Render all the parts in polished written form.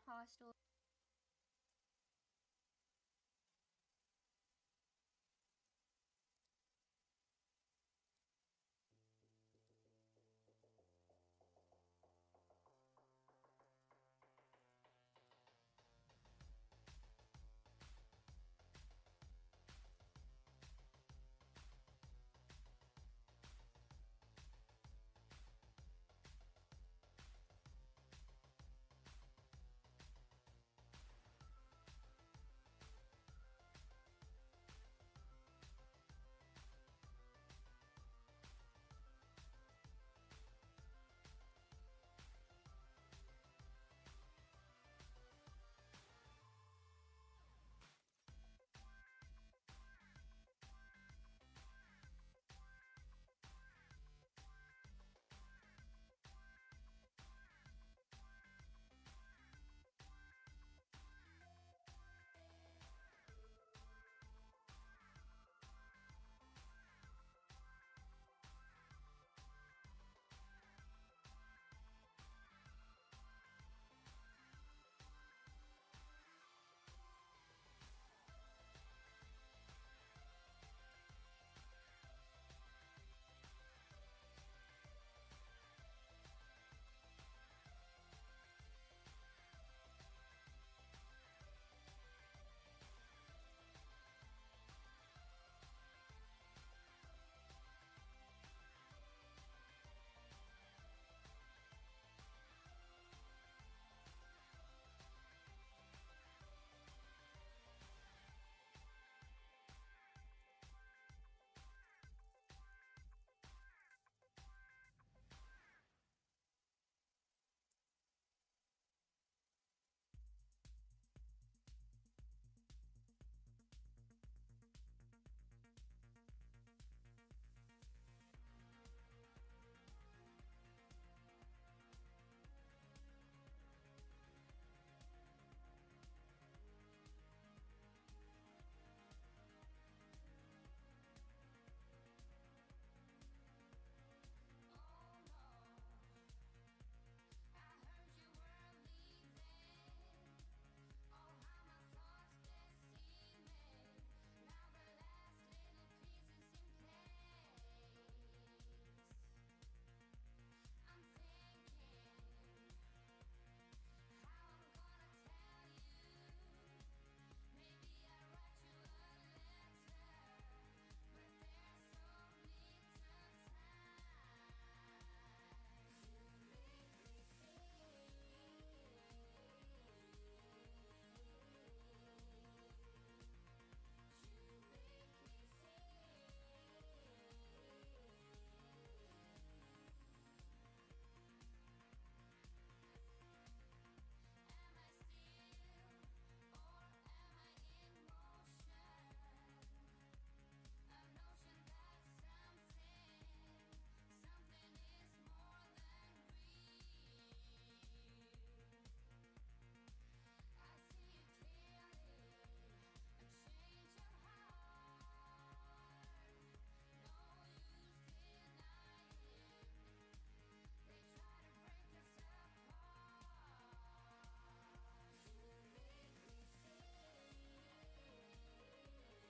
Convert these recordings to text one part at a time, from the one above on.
hostile.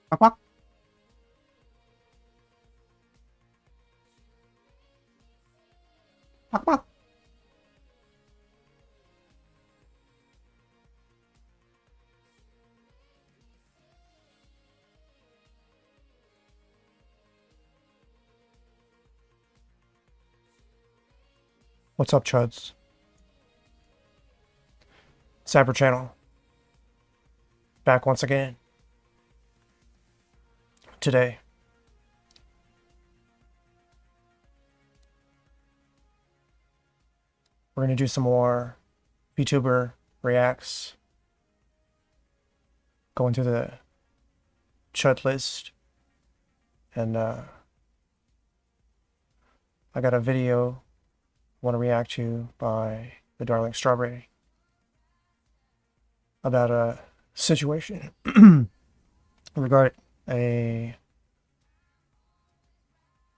Quack, quack. Quack, quack. What's up, Chuds? Cyber Channel. Back once again. Today. We're going to do some more VTuber Reacts. Going through the Chud list. And I got a video I want to react to by the Darling Strawberry about a situation regarding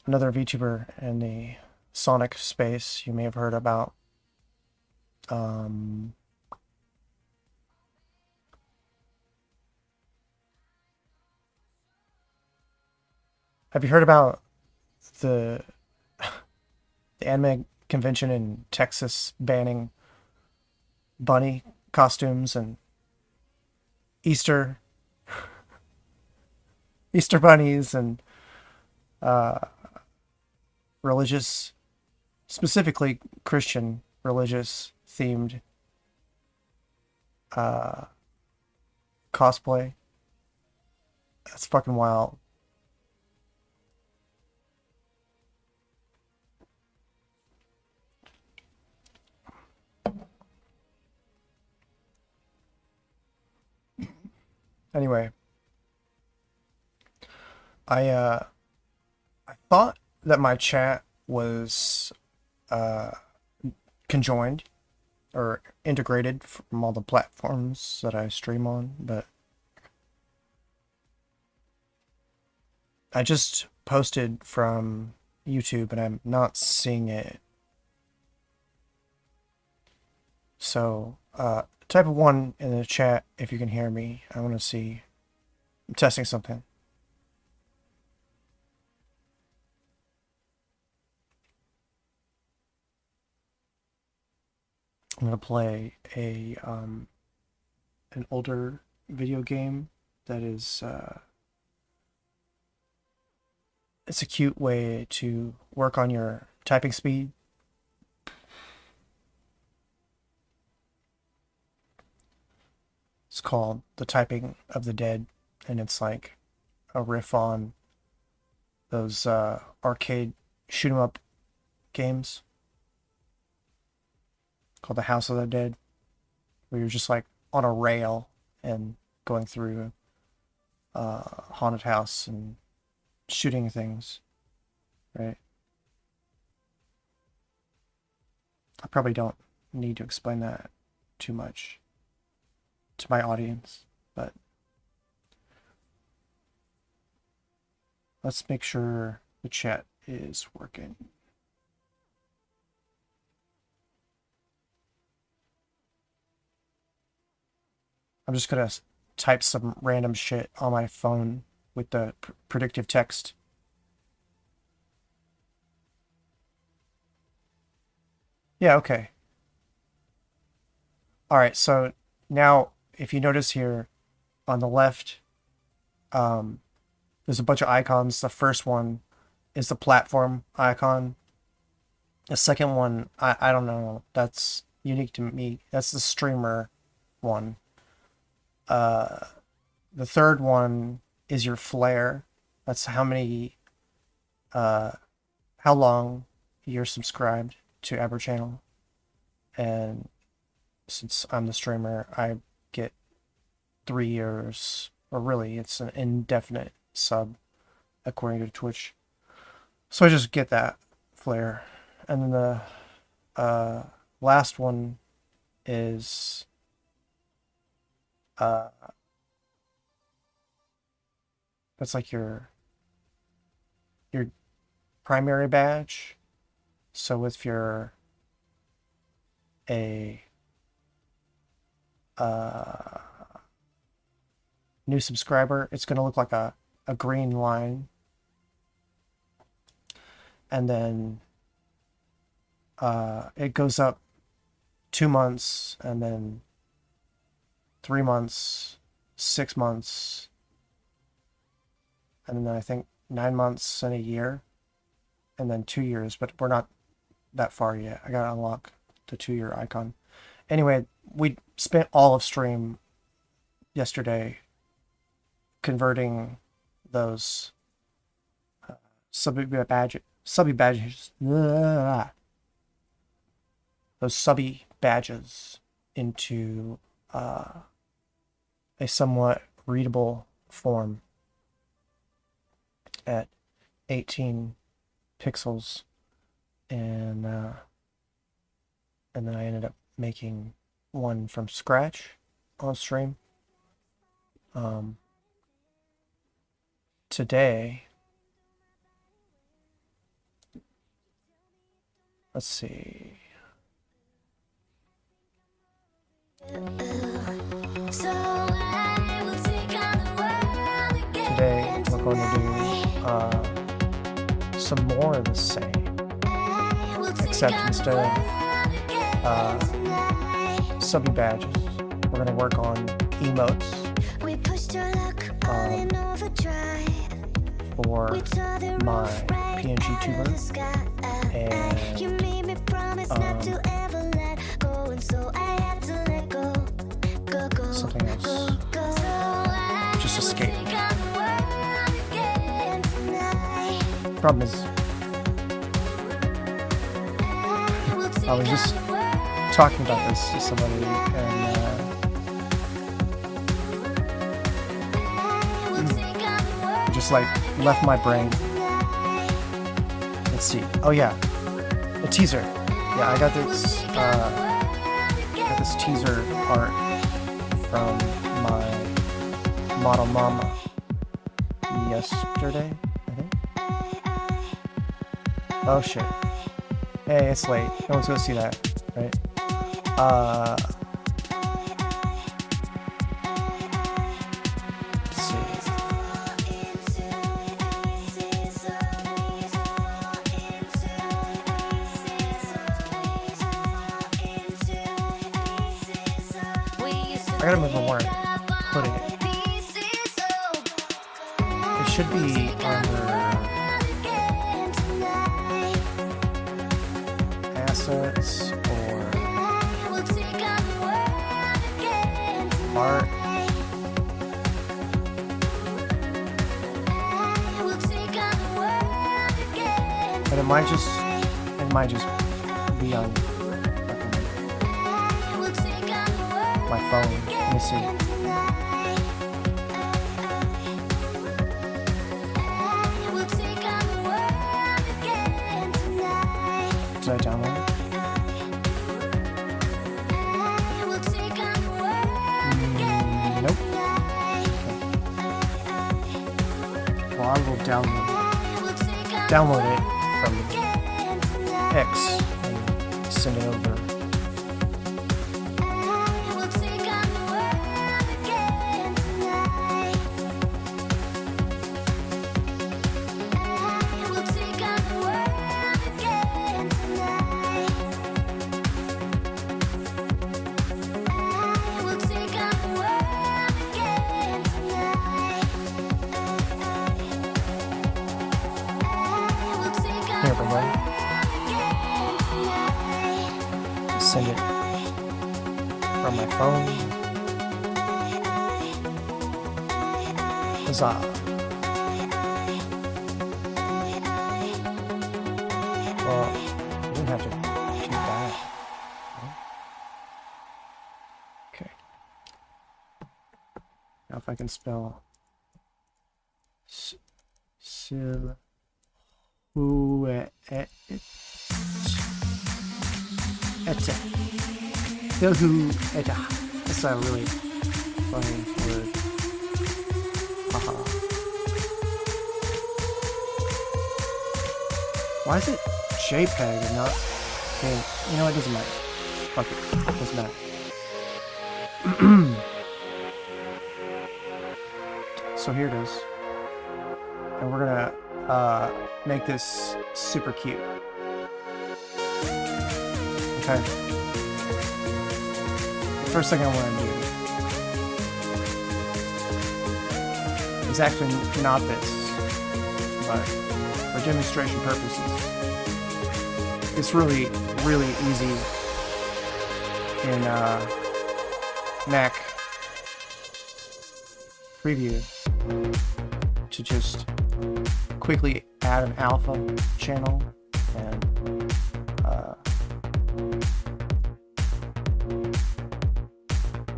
another VTuber in the Sonic space you may have heard about. Have you heard about the the anime convention in Texas banning bunny costumes and Easter Easter bunnies and uh, religious, specifically Christian religious themed uh, cosplay? That's fucking wild. Anyway, I thought that my chat was uh, conjoined or integrated from all the platforms that I stream on, but I just posted from YouTube and I'm not seeing it. So, type of 1 in the chat if you can hear me. I want to see. I'm testing something. I'm gonna play an older video game that is it's a cute way to work on your typing speed. It's called The Typing of the Dead, and it's like a riff on those arcade shoot 'em up games called The House of the Dead, where you're just like on a rail and going through a haunted house and shooting things, right? I probably don't need to explain that too much to my audience, but let's make sure the chat is working. I'm just gonna type some random shit on my phone with the predictive text. Yeah, okay. Alright, so now if you notice here on the left, there's a bunch of icons. The first one is the platform icon. The second one, I don't know, that's unique to me. That's the streamer one. The third one is your flare. That's how many, how long you're subscribed to Aber channel. And since I'm the streamer, I get 3 years, or really it's an indefinite sub according to Twitch. So I just get that flare. And then the last one is that's like your primary badge. So if you're a new subscriber, it's going to look like a green line. And then it goes up 2 months, and then 3 months, 6 months, and then I think 9 months and a year, and then 2 years, but we're not that far yet. I gotta unlock the 2-year icon. Anyway, we spent all of stream yesterday converting those subby badges, those subby badges into a somewhat readable form at 18 pixels, and then I ended up making one from scratch on stream. Today, let's see. Today we're going to do some more of the same, except instead of subby badges, we're gonna work on emotes for my PNG tuber and something else. Just escape. Problem is, I was just talking about this to somebody, and just like left my brain. Let's see. Oh yeah, a teaser. Yeah, I got this teaser art from my model mama yesterday, I think. Oh shit. Hey, it's late. No one's gonna see that, right? Let's see. I gotta remember where I'm putting it. It should be under assets or art. But it might just be on my phone. Let me see. Did I download it? Nope. Okay. Well, I will download it from X and send it over. Here we go. Send it from my phone. Huzzah. Well, you didn't have to do that. Okay. Now if I can spell That's a really funny word. Haha. Why is it JPEG and not? Okay, you know, it doesn't matter. Fuck it. It doesn't matter. So here it is. And we're gonna make this super cute. Okay. The first thing I want to do is actually not this, but for demonstration purposes, it's really, really easy in Mac Preview to just quickly add an alpha channel and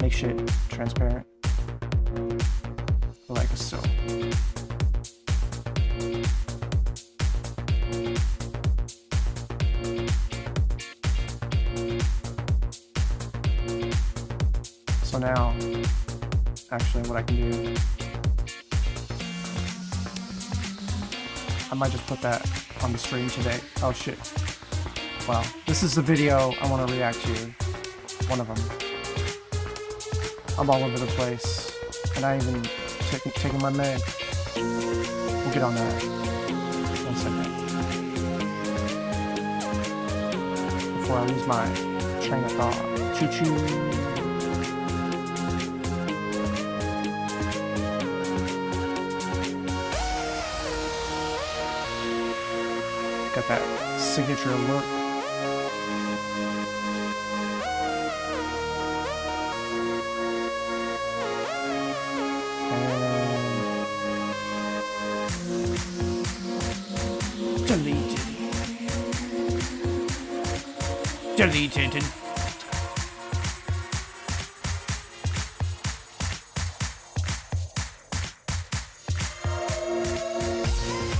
make shit transparent like so. So now, actually what I can do, I might just put that on the stream today. Oh shit. Wow. This is the video I want to react to. One of them. I'm all over the place. And I even taking my med. We'll get on that. 1 second. before I lose my train of thought. Choo choo. Got that signature look. Deleted.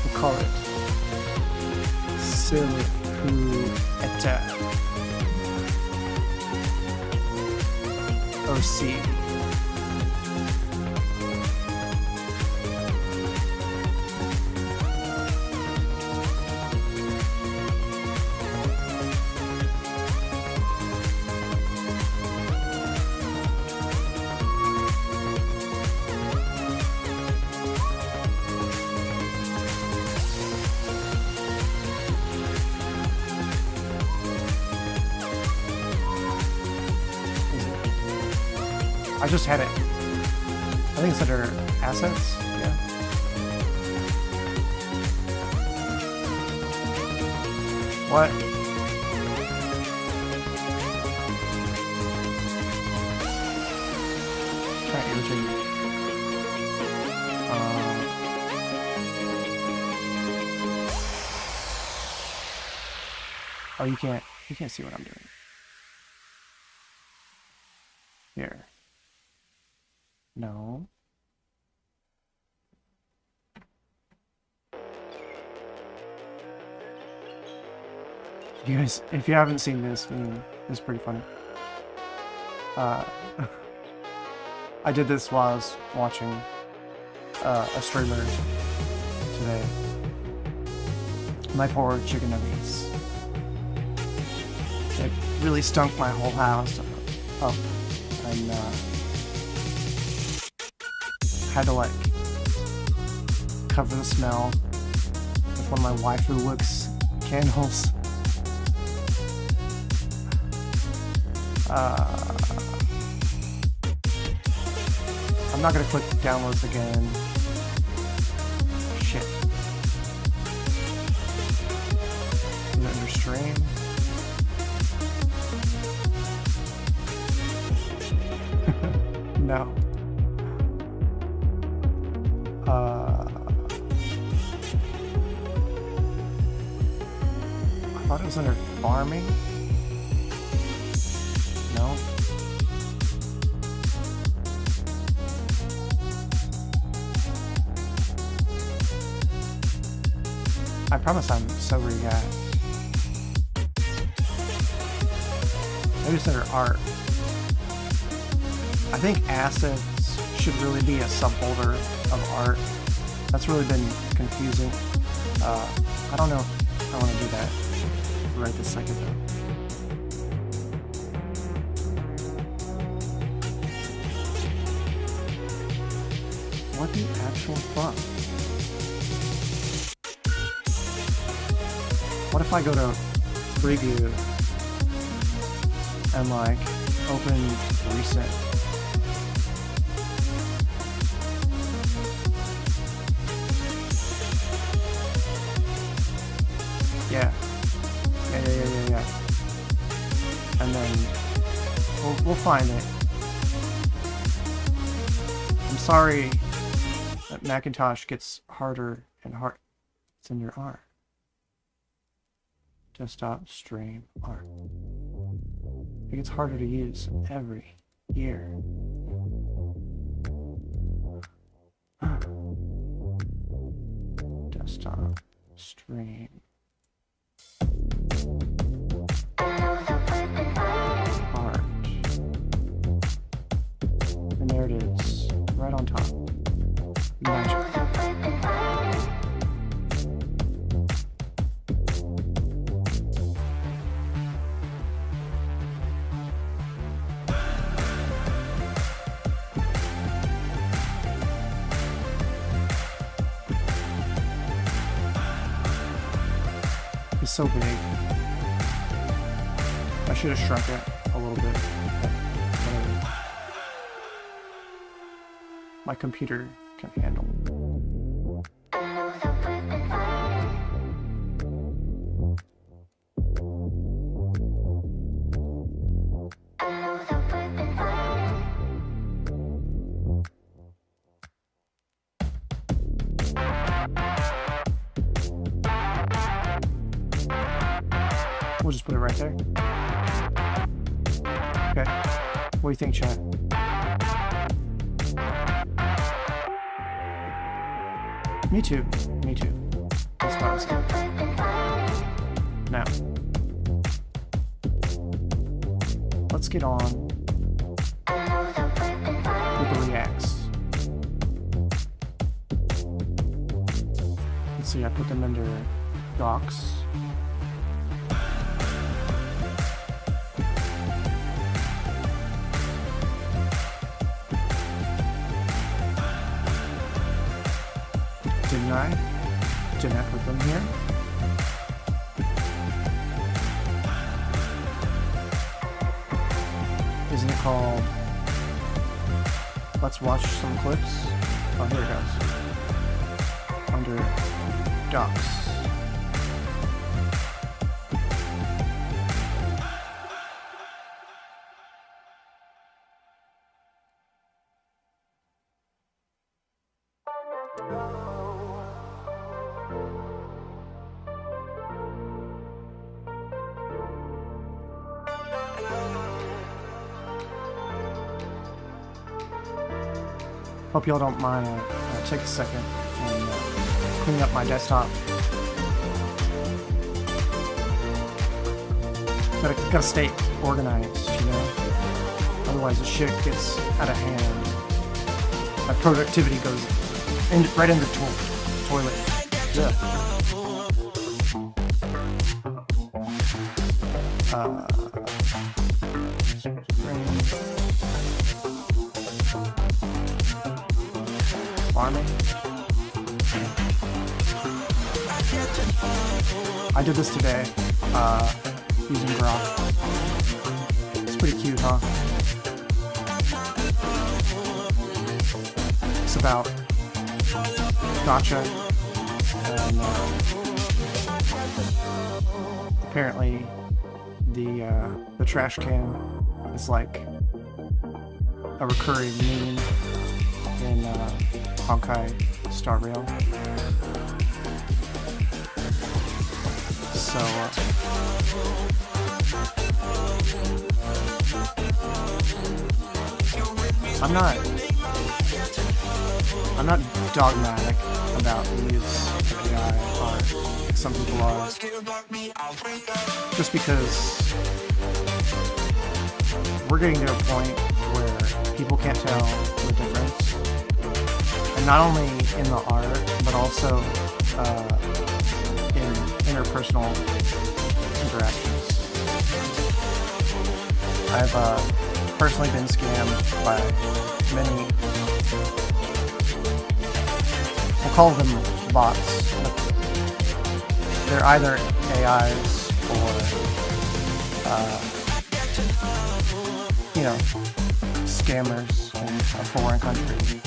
We'll call it Silhouette OC. I just had it. I think it's under assets. Yeah. What? Trying to irritate you. Oh, you can't see what I'm doing. Here. No. You guys, if you haven't seen this meme, it's pretty funny. I did this while I was watching a streamer today. My poor chicken nuggets. It really stunk my whole house up, and had to like cover the smell with one of my waifu looks candles. I'm not gonna click downloads again. Shit. Is it under stream? No. I thought it was under farming. No. I promise I'm sober, guys. Maybe it's under art. I think assets should really be a subfolder of art. That's really been confusing. I don't know if I want to do that right this second though. What the actual fuck? What if I go to preview and like open recent? Yeah. And then we'll find it. I'm sorry that Macintosh gets harder and harder. It's in your art. Desktop stream art. It gets harder to use every year. Desktop stream. Art. And there it is, right on top. Magic. It's so big. Should have shrunk it a little bit. But whatever. My computer can handle. We'll just put it right there. Okay. What do you think, chat? Me too. Me too. That's what I was saying. Now, let's get on with the reacts. Let's see, I put them under docs. Didn't I put them here? Isn't it called Let's Watch Some Clips? Oh, here it goes. Under Docs. Hope y'all don't mind. Take a second and clean up my desktop. Gotta stay organized, you know. Otherwise, the shit gets out of hand. My productivity goes right in the toilet. Yeah. Farming. I did this today, using Grok. It's pretty cute, huh? It's about gotcha, and apparently the trash can is like a recurring meme in Honkai Star Rail. So I'm not dogmatic about the use of AI art, like some people are, just because we're getting to a point where people can't tell the difference, and not only in the art, but also in interpersonal interactions. I've personally been scammed by many, we'll call them bots. They're either AIs or, you know, scammers in a foreign country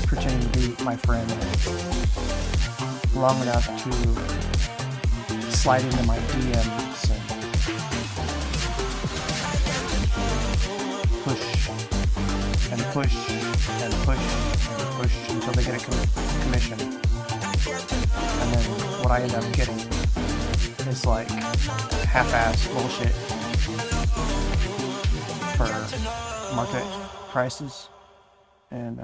pretending to be my friend long enough to slide into my DMs and push and push and push and push until they get a commission. And then what I end up getting is like half-assed bullshit for market prices. And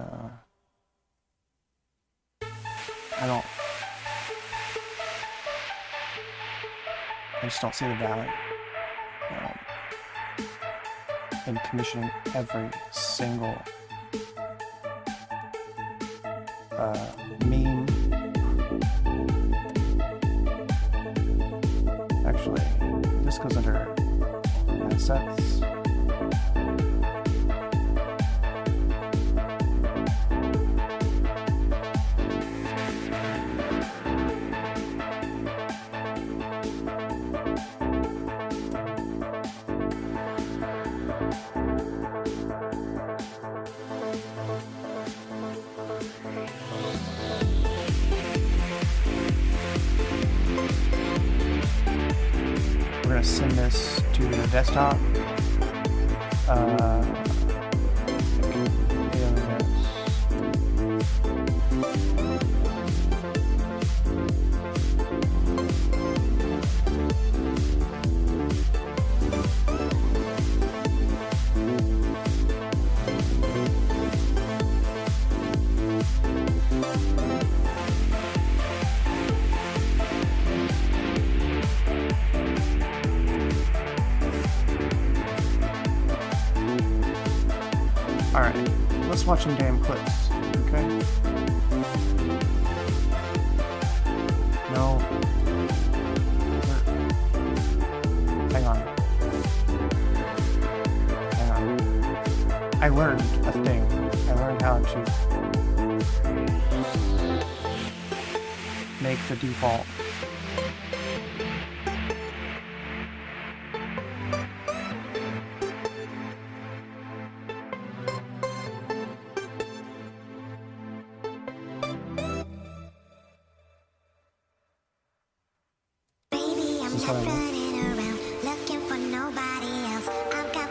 I just don't see the value in commissioning every single meme. Actually, this goes under assets. We're gonna send this to the desktop. Alright, let's watch some damn clips, okay? No. Hang on. Hang on. I learned a thing. I learned how to make the default. This is what I want.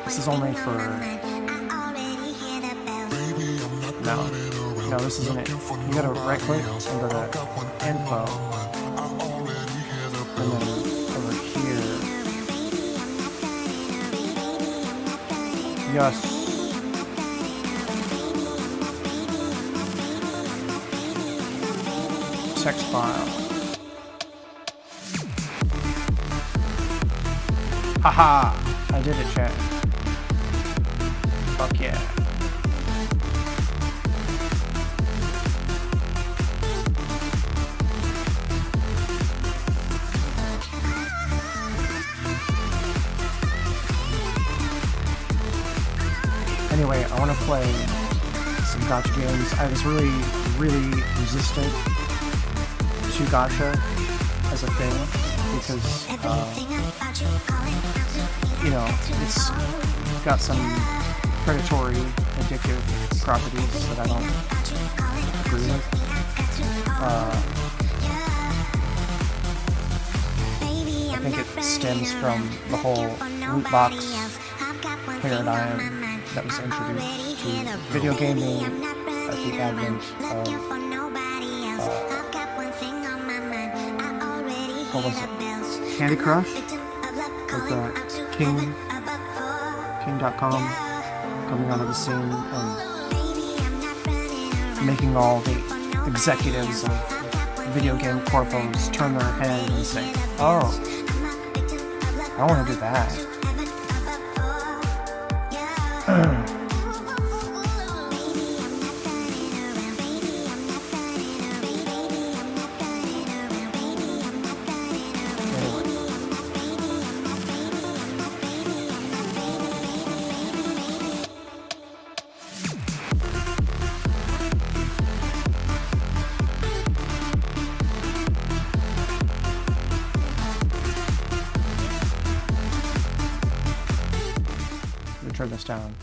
This is only for... No, this isn't it. You gotta right click and go to info. And then over here. Yes. Text file. Haha! I did it, chat. Fuck yeah. Anyway, I want to play some gacha games. I was really resistant to gacha as a thing because, you know, it's got some predatory, addictive properties that I don't agree with. I think it stems from the whole loot box paradigm that was introduced to video gaming at the advent of, what was it? Candy Crush? With King.com coming onto the scene and making all the executives of video game corpos turn their head and say, oh, I want to do that. Turn this down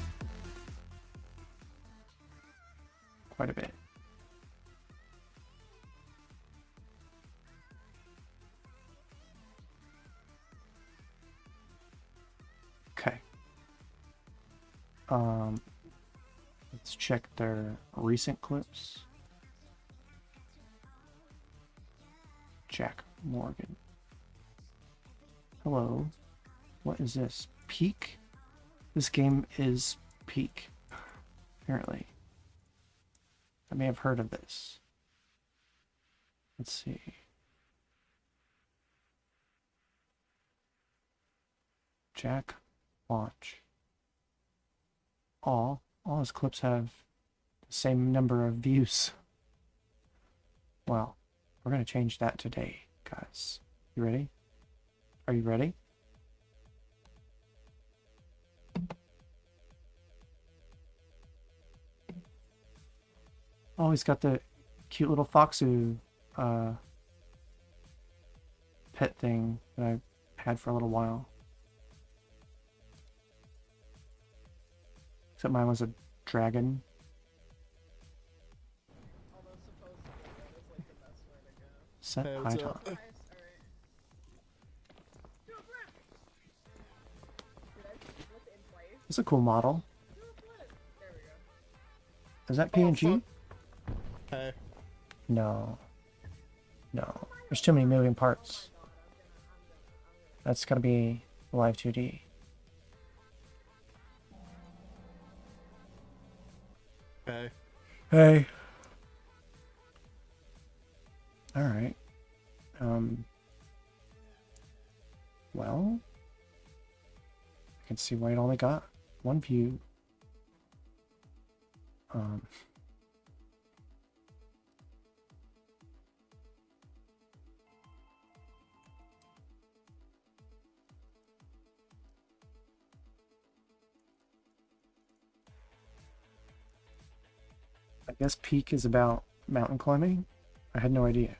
quite a bit. Okay. Let's check their recent clips. Jack Morgan. Hello. What is this? Peak? This game is Peak, apparently. I may have heard of this. Let's see. Jack Launch. All his clips have the same number of views. Well, we're going to change that today, guys. You ready? Are you ready? Oh, he's got the cute little Foxu pet thing that I had for a little while. Except mine was a dragon. Although supposedly that is like the best way to go. Set Hey, what's Python. up? Nice, alright. Did I flip in place? It's a cool model. Do a flip. There we go. Is that Oh, PNG? Hey. No. No. There's too many moving parts. Oh my god, I'm gonna. That's gotta be live 2D. Hey. Hey. Alright. Well, I can see why it only got one view. I guess Peak is about mountain climbing. I had no idea.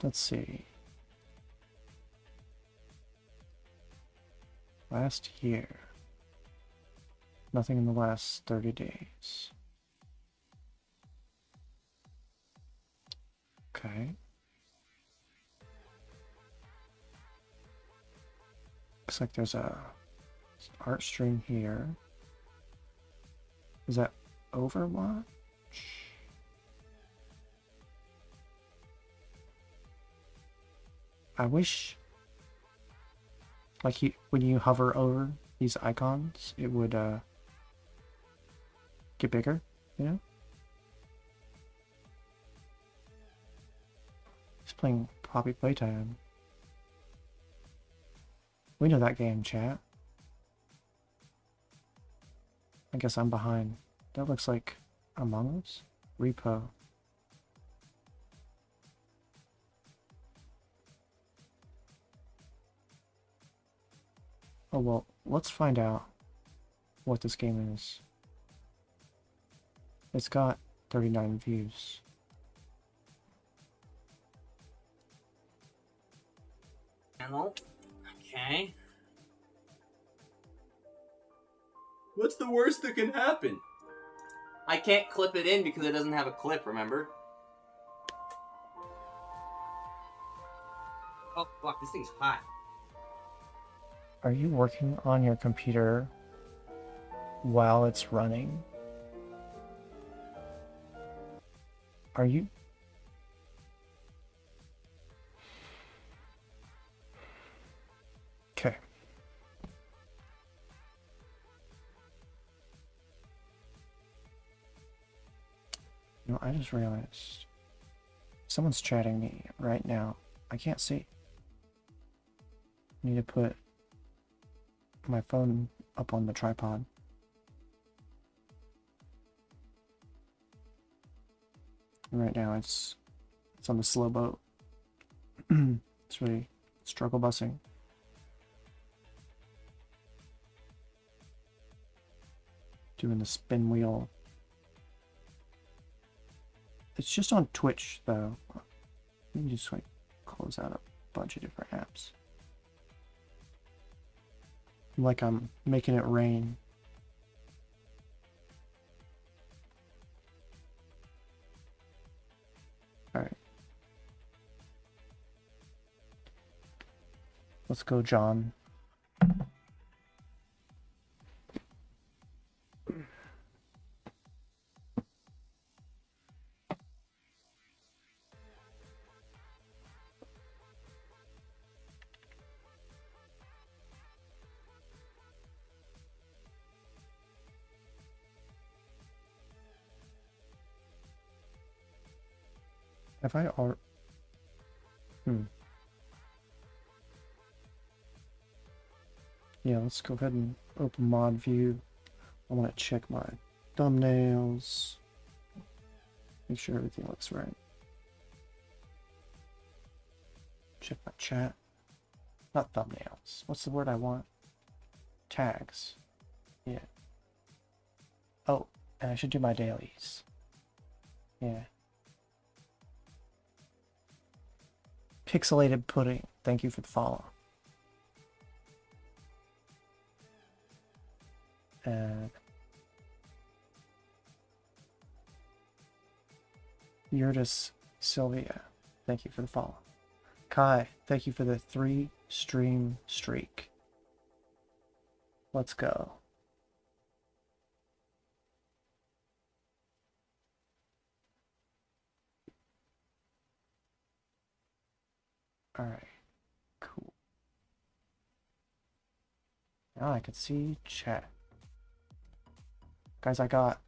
Let's see. Last year. Nothing in the last 30 days. Okay. Looks like there's a art stream here. Is that Overwatch? I wish, like, when you hover over these icons, it would get bigger, you know? He's playing Poppy Playtime. We know that game, chat. I guess I'm behind. That looks like Among Us? Repo. Oh well, let's find out what this game is. It's got 39 views. Channel. Okay. What's the worst that can happen? I can't clip it in because it doesn't have a clip, remember? Oh, fuck, this thing's hot. Are you working on your computer while it's running? Are you? Okay. You know, I just realized someone's chatting me right now. I can't see. I need to put my phone up on the tripod. And right now it's on the slow boat. It's really struggle busing. Doing the spin wheel. It's just on Twitch though. Let me just like close out a bunch of different apps. Like I'm making it rain. Alright. Let's go, John. Have I already... Yeah, let's go ahead and open mod view. I want to check my thumbnails. Make sure everything looks right. Check my chat. Not thumbnails. What's the word I want? tags. Yeah. Oh, and I should do my dailies. Yeah. Pixelated Pudding, thank you for the follow. And Yurtis Sylvia, thank you for the follow. Kai, thank you for the 3 stream streak. Let's go. Alright, cool. Now I can see chat. Guys, I got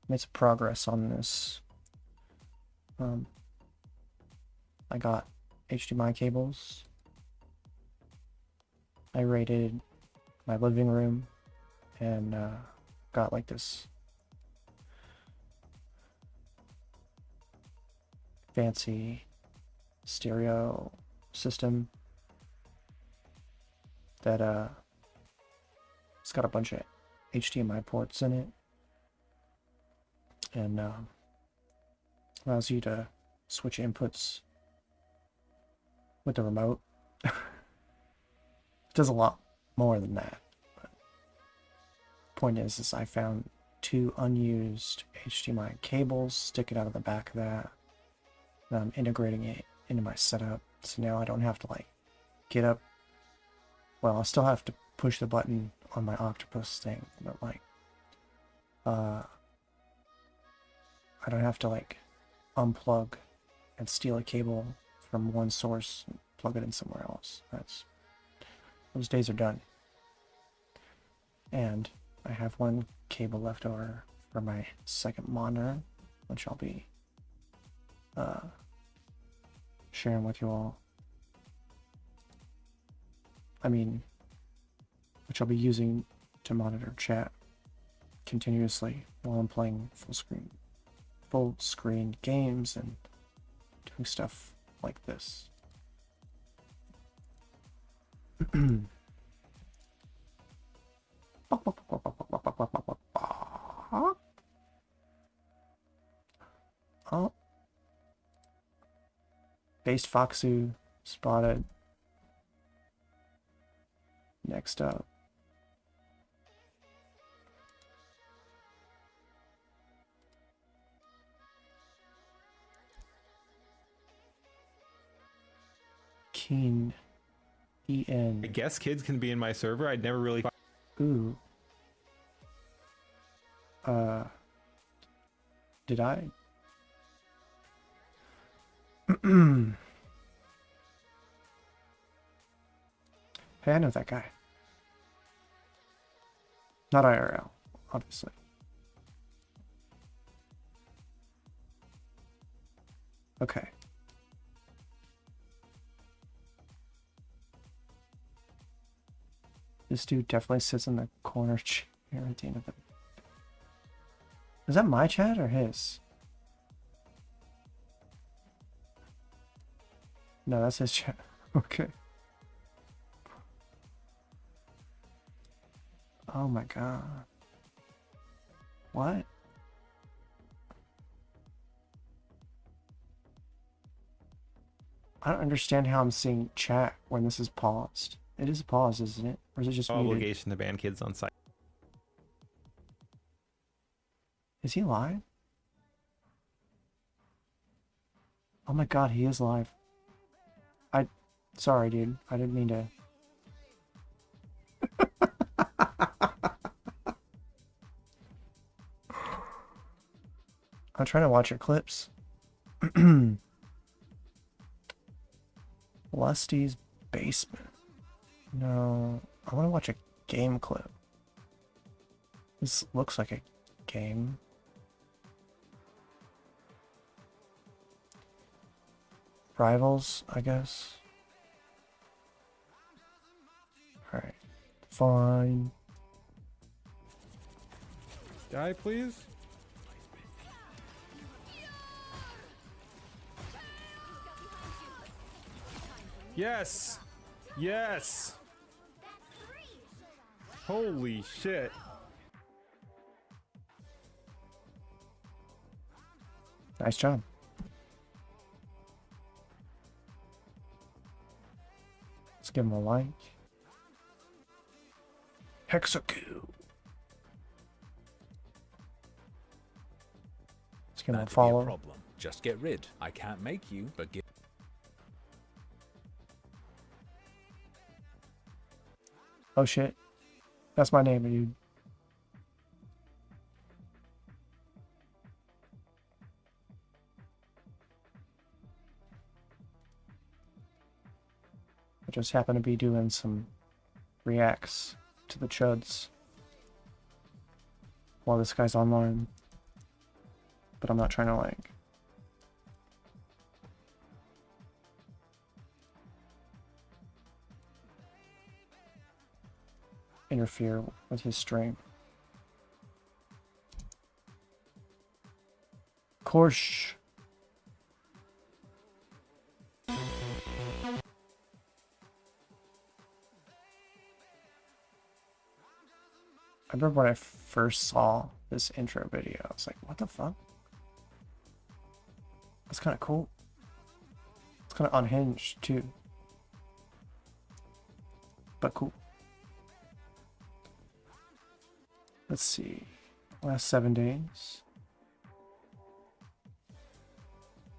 made some progress on this. I got HDMI cables. I rated my living room and got like this fancy stereo system that it's got a bunch of HDMI ports in it and allows you to switch inputs with the remote. It does a lot more than that. But point is I found 2 unused HDMI cables sticking out of the back of that. And I'm integrating it into my setup, so now I don't have to like get up. Well, I still have to push the button on my octopus thing, but like I don't have to like unplug and steal a cable from one source and plug it in somewhere else. Those days are done. And I have 1 cable left over for my second monitor, which I'll be sharing with you all. I mean, which I'll be using to monitor chat continuously while I'm playing full screen games and doing stuff like this. Oh. Based Foxu spotted. Next up. Keen. E-N. I guess kids can be in my server. I'd never really. Ooh. Did I? Hey, I know that guy. Not IRL, obviously. Okay. This dude definitely sits in the corner chair at the end of it. Is that my chat or his? No, that's his chat. Okay. Oh my god. What? I don't understand how I'm seeing chat when this is paused. It is paused, isn't it? Or is it just muted? Obligation to ban kids on site. Is he live? Oh my god, he is live. Sorry, dude. I didn't mean to. I'm trying to watch your clips. Lusty's basement. No, I want to watch a game clip. This looks like a game. Rivals, I guess. Alright. Fine. Die, please. Yes. Yes. Holy shit. Nice job. Let's give him a like. Hexaku. Let's give him a follow. Problem. Just get rid. I can't make you, but get. Oh shit. That's my name, dude. I just happen to be doing some reacts to the chuds while this guy's online. But I'm not trying to like interfere with his stream. Course. I remember when I first saw this intro video, I was like, what the fuck? That's kind of cool. It's kind of unhinged too. But cool. Let's see. Last 7 days.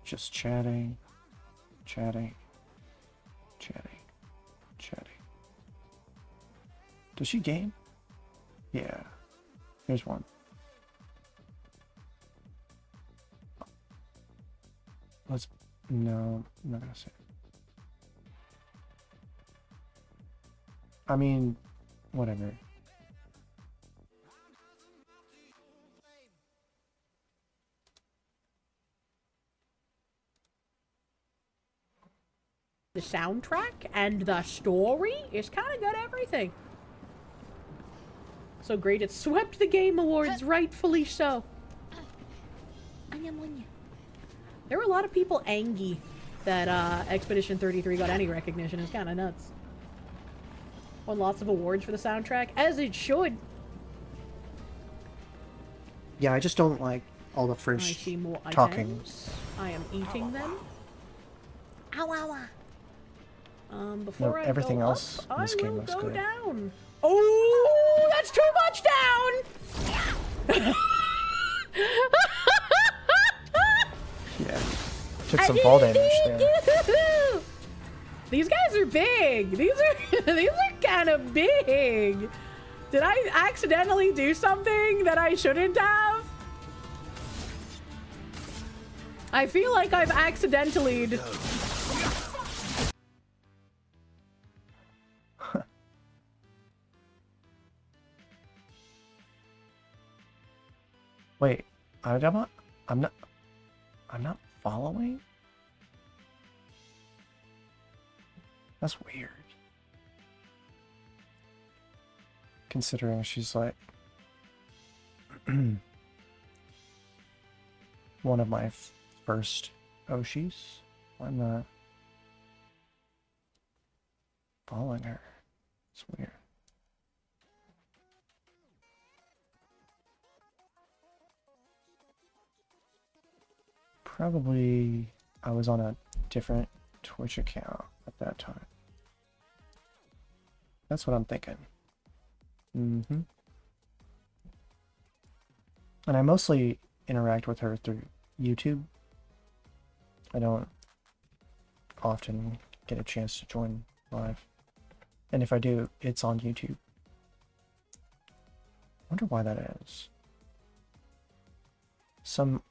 Just chatting, chatting, chatting, chatting. Does she game? Yeah. Here's one. Let's... No, I'm not gonna say it. I mean, whatever. The soundtrack and the story is kind of good everything. So great, it swept the Game Awards, rightfully so. There were a lot of people angry that Expedition 33 got any recognition. It's kind of nuts. Won lots of awards for the soundtrack, as it should. Yeah, I just don't like all the I French see more talking. items. I am eating them. Ow, ow, ow. Before No, I everything go else up, in this I game will looks go good. down. Oh, that's too much down. Yeah. Took some fall damage there. These guys are big. These are kind of big. Did I accidentally do something that I shouldn't have? I feel like I've accidentally... Wait, I'm not following? That's weird. Considering she's like one of my first Oshis. I'm not following her. It's weird. Probably I was on a different Twitch account at that time. That's what I'm thinking. And I mostly interact with her through YouTube. I don't often get a chance to join live. And if I do, it's on YouTube. Wonder why that is. Some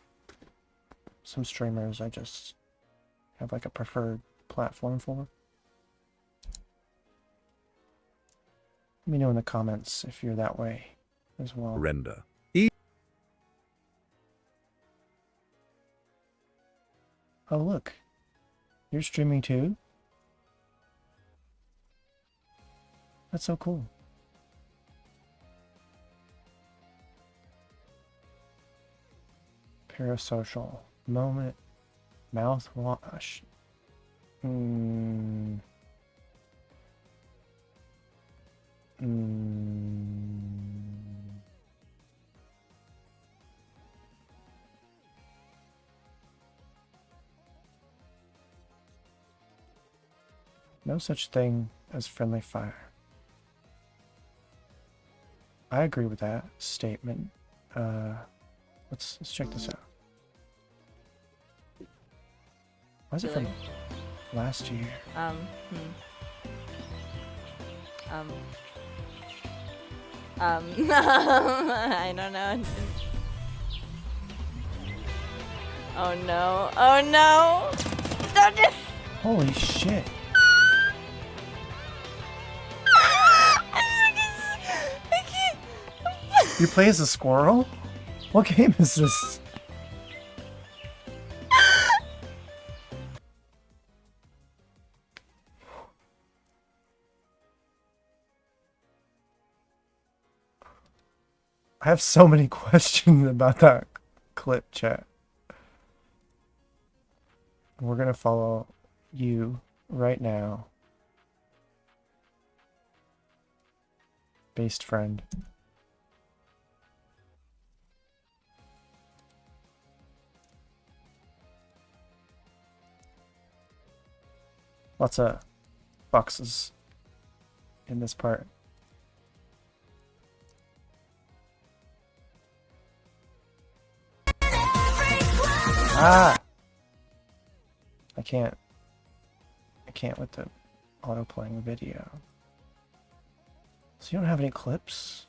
streamers I just have like a preferred platform for. Let me know in the comments if you're that way as well. Render. Oh look, you're streaming too? That's so cool. Parasocial moment, mouthwash. No such thing as friendly fire. I agree with that statement. Let's check this out. Why is it from last year? I don't know. Oh no. Oh no! Don't do- Holy shit. I can't. You play as a squirrel? What game is this? I have so many questions about that clip, chat. We're gonna follow you right now. Based friend. Lots of boxes in this part. Ah! I can't with the auto playing video. So you don't have any clips?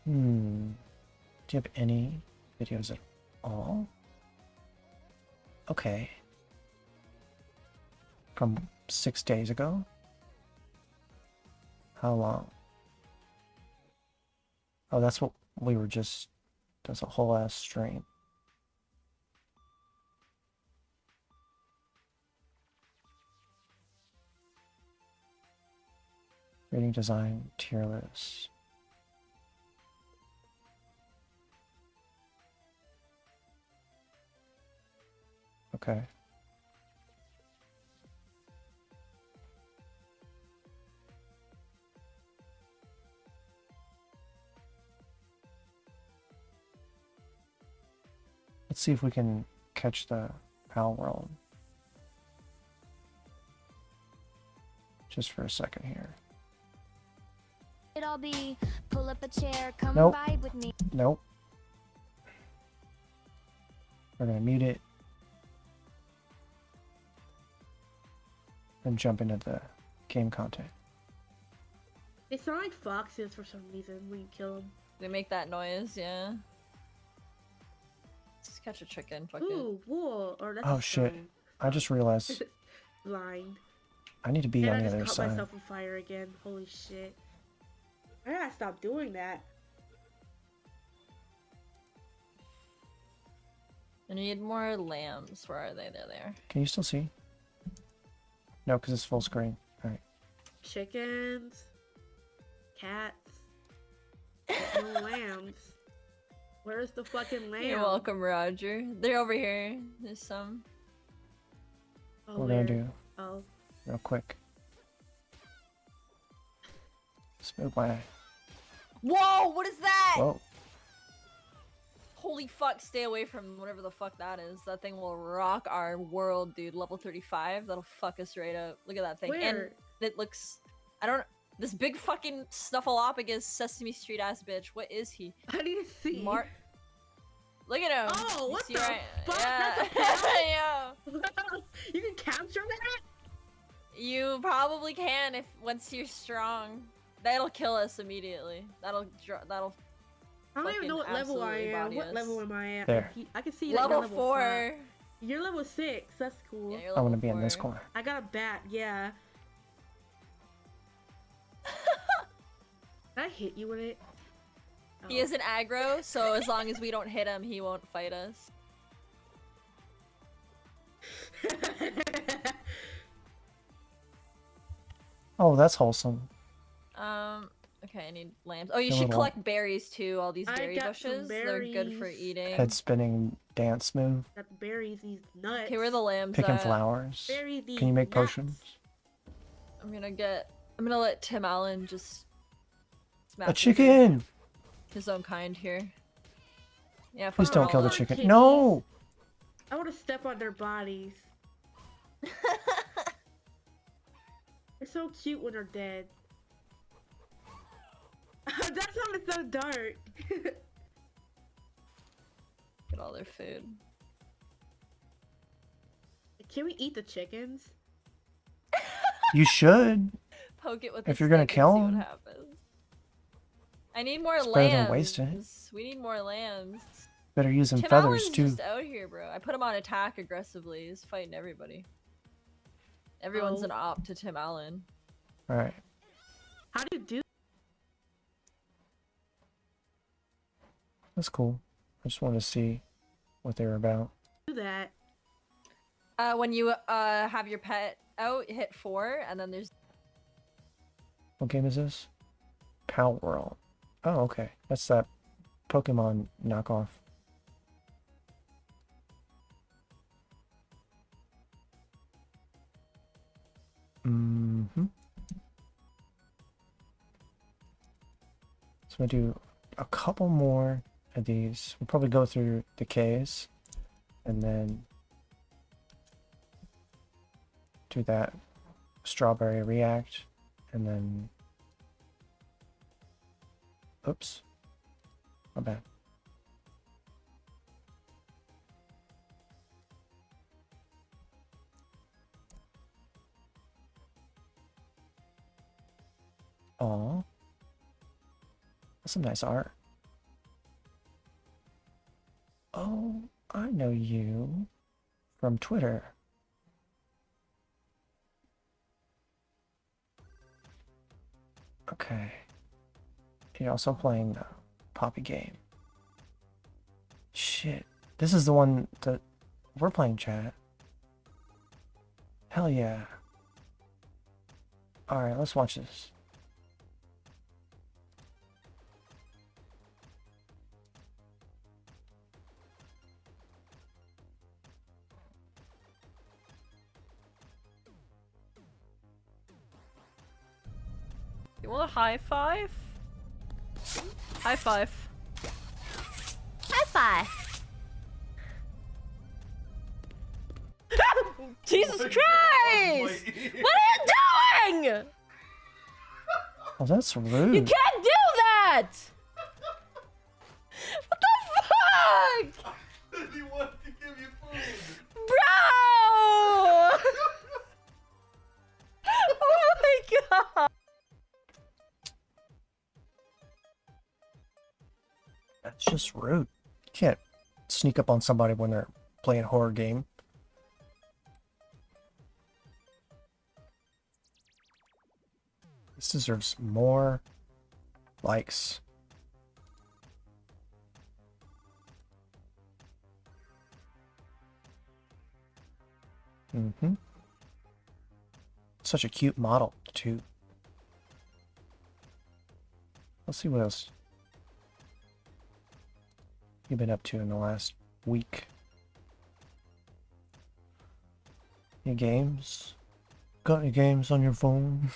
Do you have any videos at all? Okay. From 6 days ago? How long? Oh, that's what we were just... That's a whole ass stream. Reading design, tier list. Okay. Let's see if we can catch the PAL world. Just for a second here. It'll be pull up a chair, come Nope. vibe with me. Nope. We're gonna mute it. And jump into the game content. They sound like foxes for some reason when you kill them. They make that noise, yeah. Let's catch a chicken, fuck it. Ooh, wool. Or that's Oh a shit. stone. I just realized Blind. I need to be And on I the just other caught side. myself on fire again. Holy shit. I gotta stop doing that. I need more lambs. Where are they? They're there. Can you still see? No, because it's full screen. Alright. Chickens. Cats. No lambs. Where's the fucking lamb? You're welcome, Roger. They're over here. There's some. Oh, We're where? gonna do Oh. real quick. Smooth my eye. Whoa! What is that? Whoa. Holy fuck! Stay away from whatever the fuck that is. That thing will rock our world, dude. Level 35. That'll fuck us right up. Look at that thing. Where? And it looks. I don't. This big fucking snuffleupagus Sesame Street ass bitch. What is he? I need to see. Look at him. Oh, You what see the right? fuck? Yeah. That's a Yeah. You can capture that? You probably can if once you're strong. That'll kill us immediately. That'll. I don't even know what level I absolutely am. body What us. level am I at? There. I can see that Level you're 4. 5. You're level 6. That's cool. Yeah, you're I want to level be in this 4. corner. I got a bat. Yeah. Can I hit you with it? He is an aggro, so as long as we don't hit him, he won't fight us. Oh, that's wholesome. Okay, I need lambs. Oh, you A should little- collect berries too, all these I berry got some bushes. They're good for berries. eating. Head spinning dance move. Got the berries, these nuts. Okay, where are the lambs Picking at? flowers. Berries, these Can you make nuts. potions? I'm gonna let Tim Allen just smash A chicken! his own kind here. Yeah, Please fuck don't all kill the up. chicken. Kitties. No! I want to step on their bodies. They're so cute when they're dead. That sounded so dark. Get all their food. Can we eat the chickens? You should. Poke it with If a you're gonna stick and kill see 'em. what happens. I need more It's better than lambs. wasting We need more lambs. Better use some Tim feathers Allen's too. just out here, bro. I put him on attack aggressively. He's fighting everybody. Everyone's an op to Tim Allen. All right. How do you do That's cool. I just wanted to see what they were about. that? When you have your pet out, hit 4, and then there's What game is this? Pal World. Oh, okay. That's that Pokemon knockoff. Mm-hmm. So I'm gonna do a couple more of these. We'll probably go through decays and then do that strawberry react and then oops, my bad. Aw, that's some nice art. Oh, I know you from Twitter. Okay. You're also playing the Poppy game. Shit. This is the one that we're playing, chat. Hell yeah. Alright, let's watch this. You want a high five? High five. High five. Jesus Christ! What are you doing? Oh, that's rude. You can't do that! What the fuck? He wanted to give you food. Bro! Oh my god! That's just rude. You can't sneak up on somebody when they're playing a horror game. This deserves more likes. Mm-hmm. Such a cute model, too. Let's see what else you've been up to in the last week. Any games? Got any games on your phone?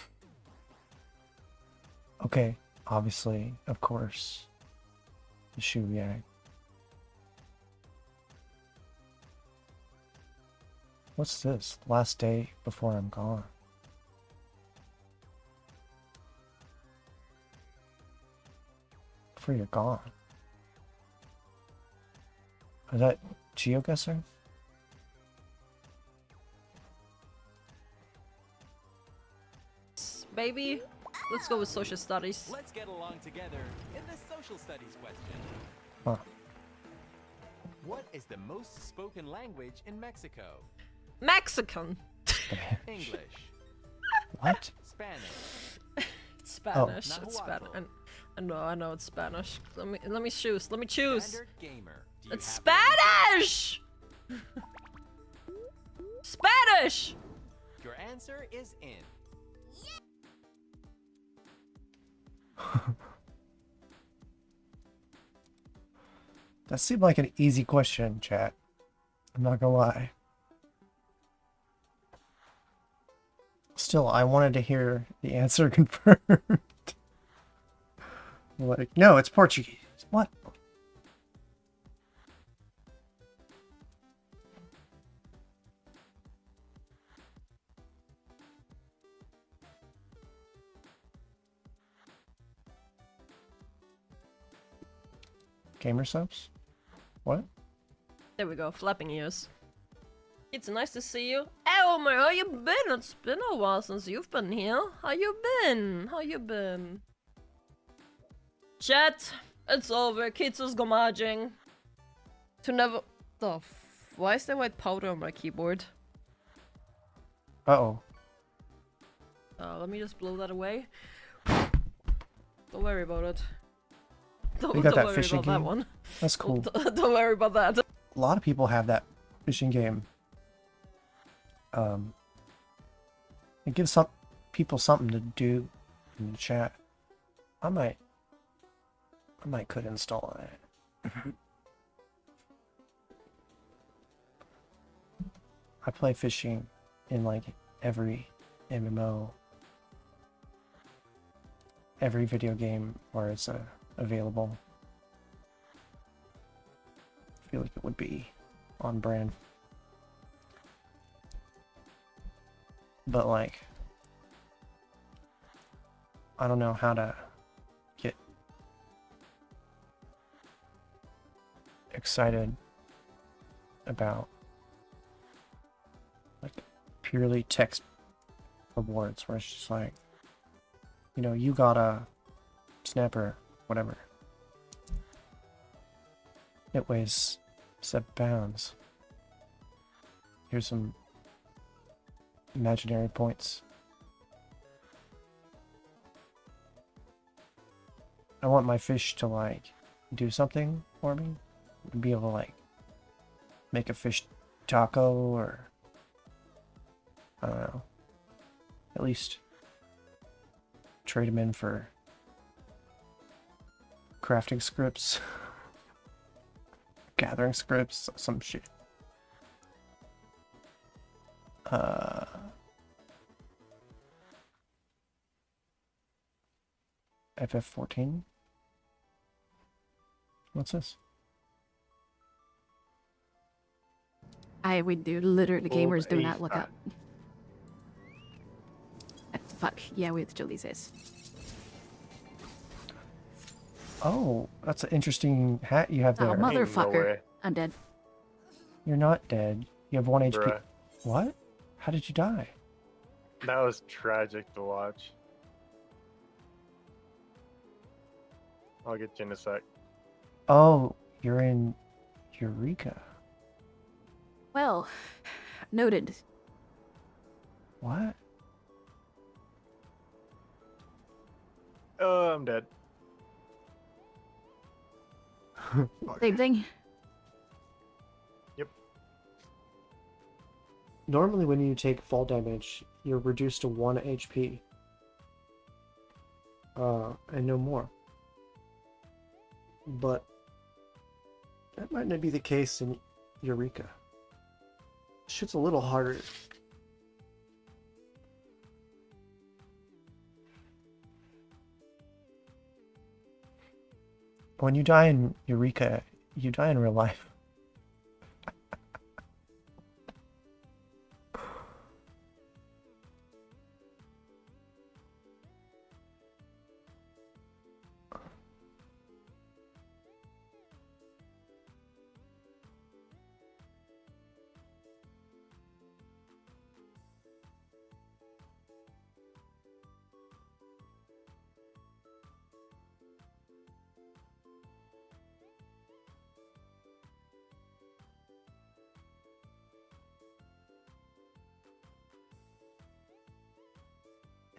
Okay, obviously, of course, the shoe react. What's this? Last day before I'm gone. Before you're gone. Is that GeoGuessr? Baby, let's go with social studies. Let's get along together in the social studies question. Huh. What is the most spoken language in Mexico? Mexican. English. What? Spanish. It's Spanish. Oh. It's Spanish. I know it's Spanish. Let me choose. Let me choose. Standard gamer. Do you It's have the Spanish. Spanish. Your answer is in. That seemed like an easy question, chat. I'm not gonna lie. Still, I wanted to hear the answer confirmed. Like, no, it's Portuguese. What? gamer subs? What? There we go, flapping ears. It's nice to see you. Elmer, how you been? It's been a while since you've been here. How you been? How you been? Chat, it's over. Kids is gomaging. To never... Why is there white powder on my keyboard? Uh-oh. Let me just blow that away. Don't worry about it. We got that worry fishing about that game. one. That's cool. Don't worry about that. A lot of people have that fishing game. It gives some people something to do in the chat. I might could install it. I play fishing in like every MMO, every video game where it's available. I feel like it would be on brand. But like, I don't know how to get excited about like purely text rewards where it's just like, you know, you got a snapper, whatever. It weighs 7 pounds. Here's some imaginary points. I want my fish to like do something for me. Be able to like make a fish taco, or I don't know. At least trade them in for crafting scripts, gathering scripts, some shit. FF14? What's this? We do literally gamers do not look up. Fuck, yeah, with Julie's. Oh, that's an interesting hat you have there. Oh, motherfucker. I'm dead. You're not dead. You have 1 HP. Bruh. What? How did you die? That was tragic to watch. I'll get you in a sec. Oh, you're in Eureka. Well, noted. What? I'm dead. Same thing. Yep. Normally when you take fall damage, you're reduced to 1 HP. And no more. But that might not be the case in Eureka. Shit's a little harder. When you die in Eureka, you die in real life.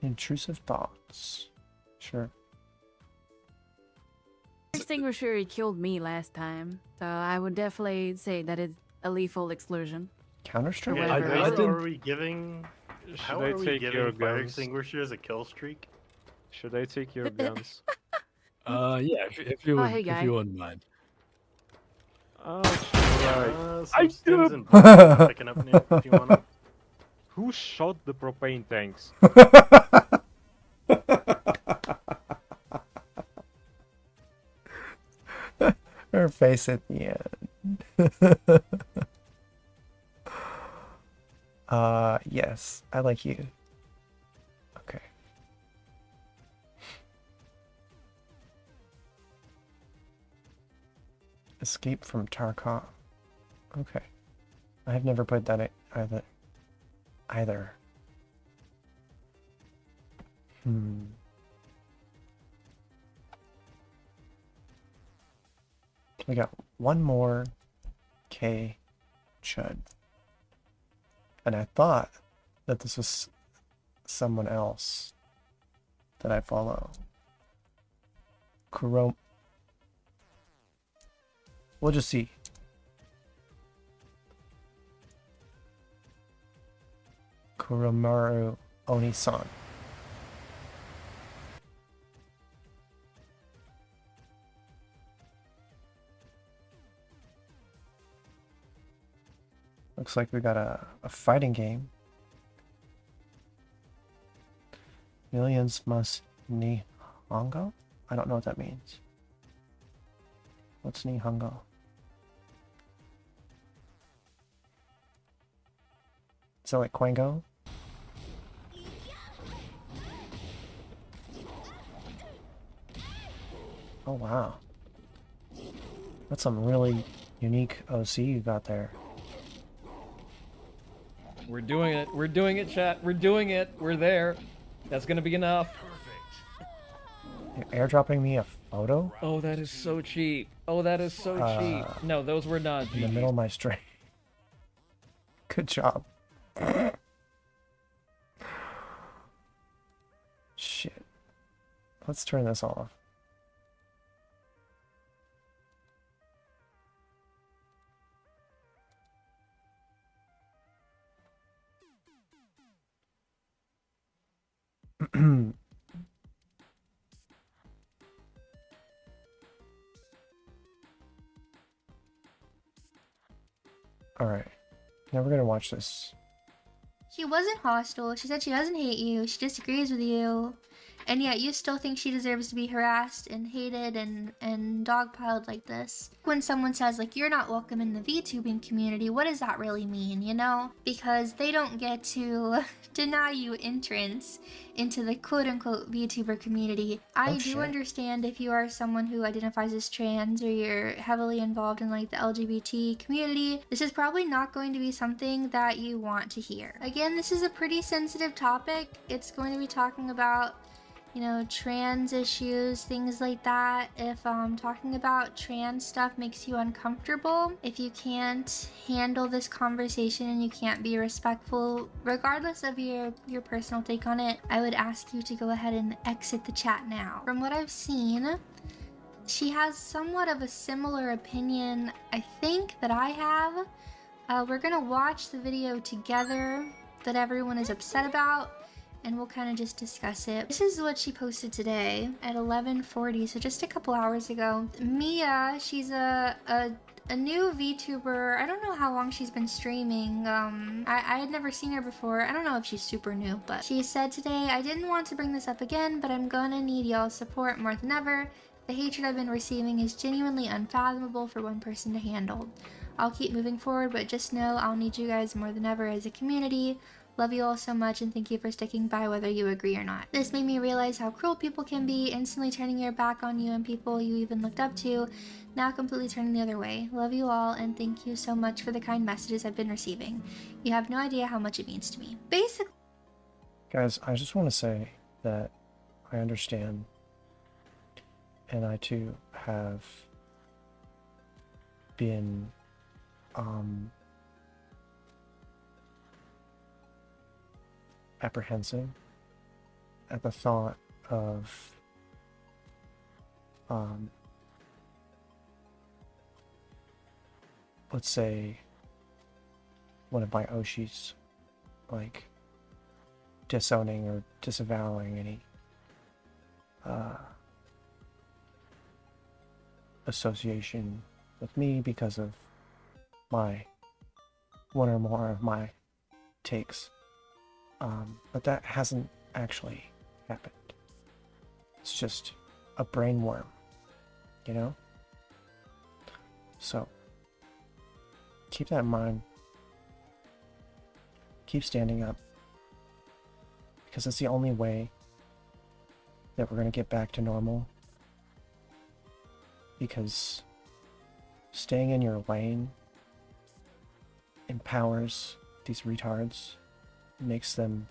Intrusive thoughts. Sure. Extinguisher killed me last time, so I would definitely say that it's a lethal exclusion. Counter-Strike? Or How whatever. are we giving? How are we giving fire extinguishers a kill streak? Should I take your guns? Yeah, if you Oh, would, hey, if guy. you wouldn't mind. I Some stims and do. picking up Nick, if you want 'em. Who shot the propane tanks? Her face at the end. Yes, I like you. Okay. Escape from Tarkov. Okay. I have never played that either. We got one more K Chud. And I thought that this was someone else that I follow. We'll just see. Kuromaru Onisan. Looks like we got a fighting game. Millions must Nihongo? I don't know what that means. What's Nihongo? Is that like Quango? Oh wow. That's some really unique OC you got there. We're doing it. We're doing it, chat. We're doing it. We're there. That's gonna be enough. You're airdropping me a photo? Oh, that is so cheap. Oh, that is so cheap. No, those were not cheap. In the middle of my stream. Good job. Shit. Let's turn this off. Alright. Now we're gonna watch this. She wasn't hostile. She said she doesn't hate you. She disagrees with you. And yet you still think she deserves to be harassed and hated and dogpiled like this. When someone says, like, you're not welcome in the VTubing community, what does that really mean, you know? Because they don't get to deny you entrance into the quote-unquote VTuber community. I do understand if you are someone who identifies as trans or you're heavily involved in, like, the LGBT community, this is probably not going to be something that you want to hear. Again, this is a pretty sensitive topic. It's going to be talking about, you know, trans issues, things like that. If talking about trans stuff makes you uncomfortable, if you can't handle this conversation and you can't be respectful, regardless of your personal take on it, I would ask you to go ahead and exit the chat now. From what I've seen, she has somewhat of a similar opinion, I think, that I have. We're gonna watch the video together that everyone is upset about, and we'll kind of just discuss it. This is what she posted today at 11:40, so just a couple hours ago. Mia, she's a new VTuber. I don't know how long she's been streaming. I had never seen her before. I don't know if she's super new, but she said today, I didn't want to bring this up again, but I'm gonna need y'all's support more than ever. The hatred I've been receiving is genuinely unfathomable for one person to handle. I'll keep moving forward, but just know I'll need you guys more than ever as a community. Love you all so much and thank you for sticking by whether you agree or not. This made me realize how cruel people can be, instantly turning your back on you and people you even looked up to, now completely turning the other way. Love you all and thank you so much for the kind messages I've been receiving. You have no idea how much it means to me. Basically, Guys, I just want to say that I understand, and I too have been apprehensive at the thought of let's say one of my Oshis like disowning or disavowing any association with me because of my one or more of my takes. But that hasn't actually happened. It's just a brain worm, you know? So, keep that in mind. Keep standing up. Because it's the only way that we're going to get back to normal. Because staying in your lane empowers these retards, makes them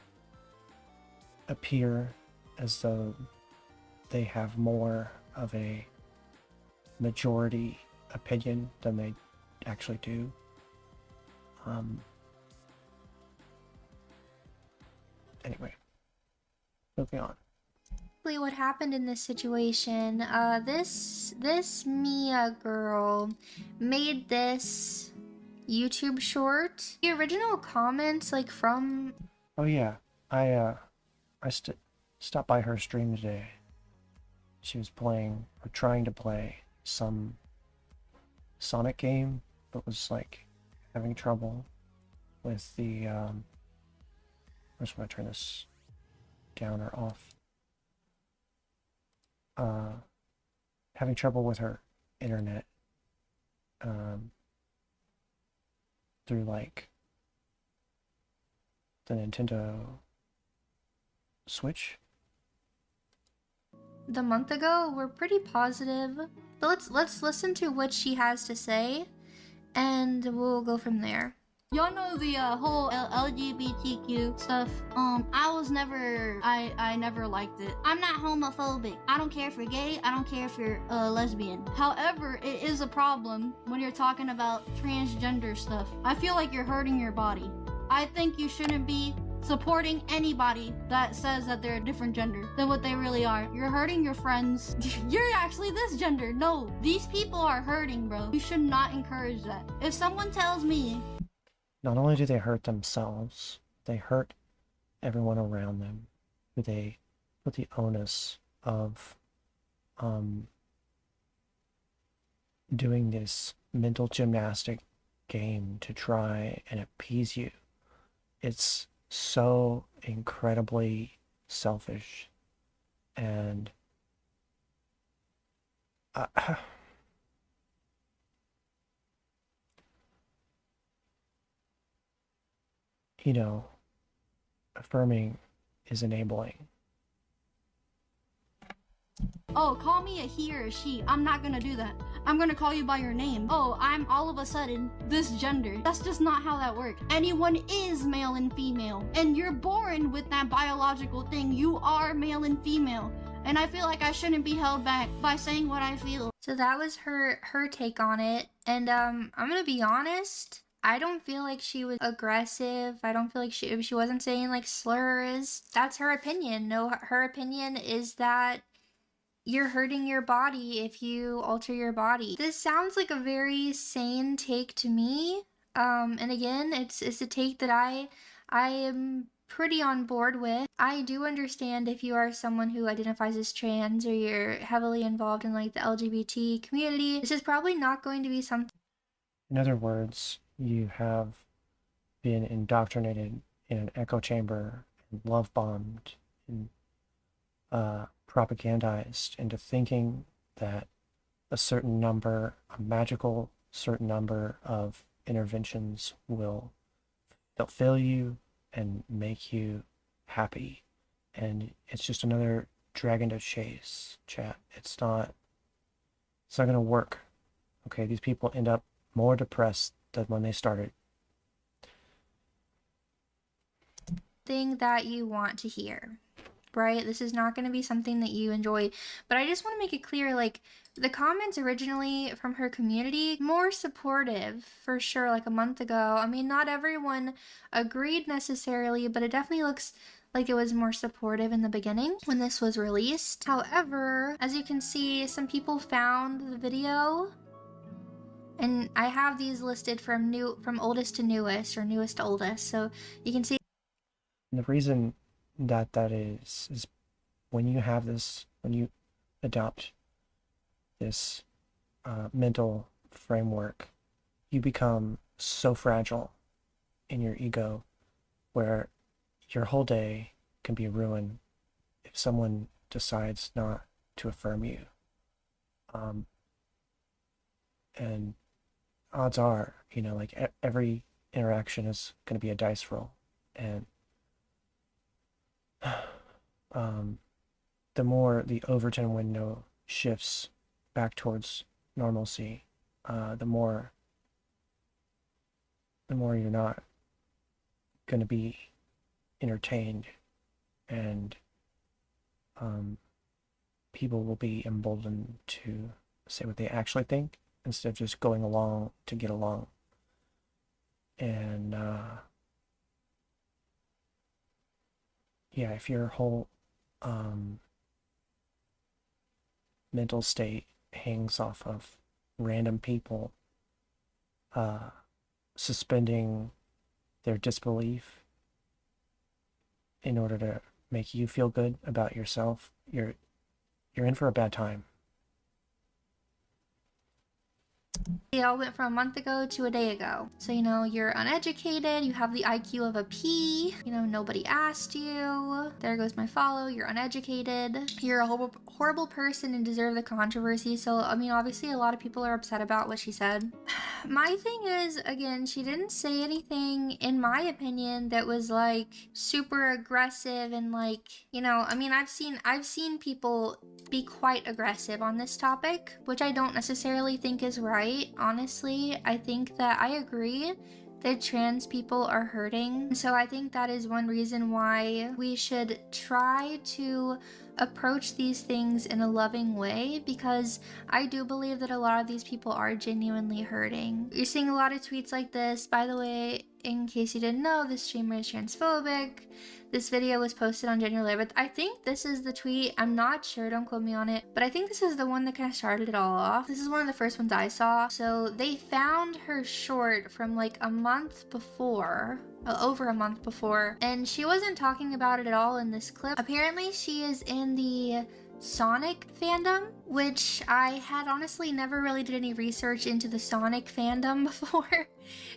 appear as though they have more of a majority opinion than they actually do. Anyway, moving on. What happened in this situation, this Mia girl made this YouTube short. The original comments, like, from... Oh yeah, I stopped by her stream today. She was playing, or trying to play, some Sonic game, but was, like, having trouble with the, I just want to turn this down or off. Having trouble with her internet, through, like, the Nintendo Switch. The month ago were pretty positive. But let's listen to what she has to say, and we'll go from there. Y'all know the whole LGBTQ stuff. I never liked it. I'm not homophobic. I don't care if you're gay. I don't care if you're lesbian. However, it is a problem when you're talking about transgender stuff. I feel like you're hurting your body. I think you shouldn't be supporting anybody that says that they're a different gender than what they really are. You're hurting your friends. You're actually this gender. No, these people are hurting, bro. You should not encourage that. If someone tells me... Not only do they hurt themselves, they hurt everyone around them, who they put the onus of doing this mental gymnastic game to try and appease you. It's so incredibly selfish, and you know, affirming is enabling. Oh, call me a he or a she. I'm not gonna do that. I'm gonna call you by your name. Oh, I'm all of a sudden this gender. That's just not how that works. Anyone is male and female, and you're born with that biological thing. You are male and female, and I feel like I shouldn't be held back by saying what I feel. So that was her take on it, and I'm gonna be honest, I don't feel like she was aggressive. I don't feel like she wasn't saying, like, slurs. That's her opinion. No, her opinion is that you're hurting your body if you alter your body. This sounds like a very sane take to me. And again, it's a take that I am pretty on board with. I do understand if you are someone who identifies as trans, or you're heavily involved in, like, the LGBT community. This is probably not going to be something... In other words, you have been indoctrinated in an echo chamber and love bombed and propagandized into thinking that a certain number, a magical certain number of interventions will fulfill you and make you happy. And it's just another dragon to chase, chat. It's not gonna work. Okay, these people end up more depressed than when they started. Thing that you want to hear, right? This is not going to be something that you enjoy, but I just want to make it clear, like, the comments originally from her community, more supportive for sure, like a month ago. I mean, not everyone agreed necessarily, but it definitely looks like it was more supportive in the beginning when this was released. However, as you can see, some people found the video, and I have these listed from oldest to newest, or newest to oldest, so you can see. And the reason that is when you have this, when you adopt this mental framework, you become so fragile in your ego where your whole day can be ruined if someone decides not to affirm you. And odds are, you know, like, every interaction is going to be a dice roll, and the more the Overton window shifts back towards normalcy, the more you're not going to be entertained, and people will be emboldened to say what they actually think instead of just going along to get along. And yeah, if your whole mental state hangs off of random people suspending their disbelief in order to make you feel good about yourself, you're in for a bad time. They all went from a month ago to a day ago. So, you know, you're uneducated, you have the IQ of a P, you know, nobody asked you. There goes my follow, you're uneducated. You're a horrible person and deserve the controversy. So, I mean, obviously a lot of people are upset about what she said. My thing is, again, she didn't say anything, in my opinion, that was like super aggressive and like, you know, I mean, I've seen people be quite aggressive on this topic, which I don't necessarily think is right. Honestly, I think that I agree that trans people are hurting. So I think that is one reason why we should try to approach these things in a loving way, because I do believe that a lot of these people are genuinely hurting. You're seeing a lot of tweets like this. By the way, in case you didn't know, this streamer is transphobic. This video was posted on January 11th. I think this is the tweet. I'm not sure, don't quote me on it, but I think this is the one that kind of started it all off. This is one of the first ones I saw. So they found her short from like a month before, over a month before, and she wasn't talking about it at all in this clip. Apparently she is in the Sonic fandom, which I had honestly never really did any research into the Sonic fandom before,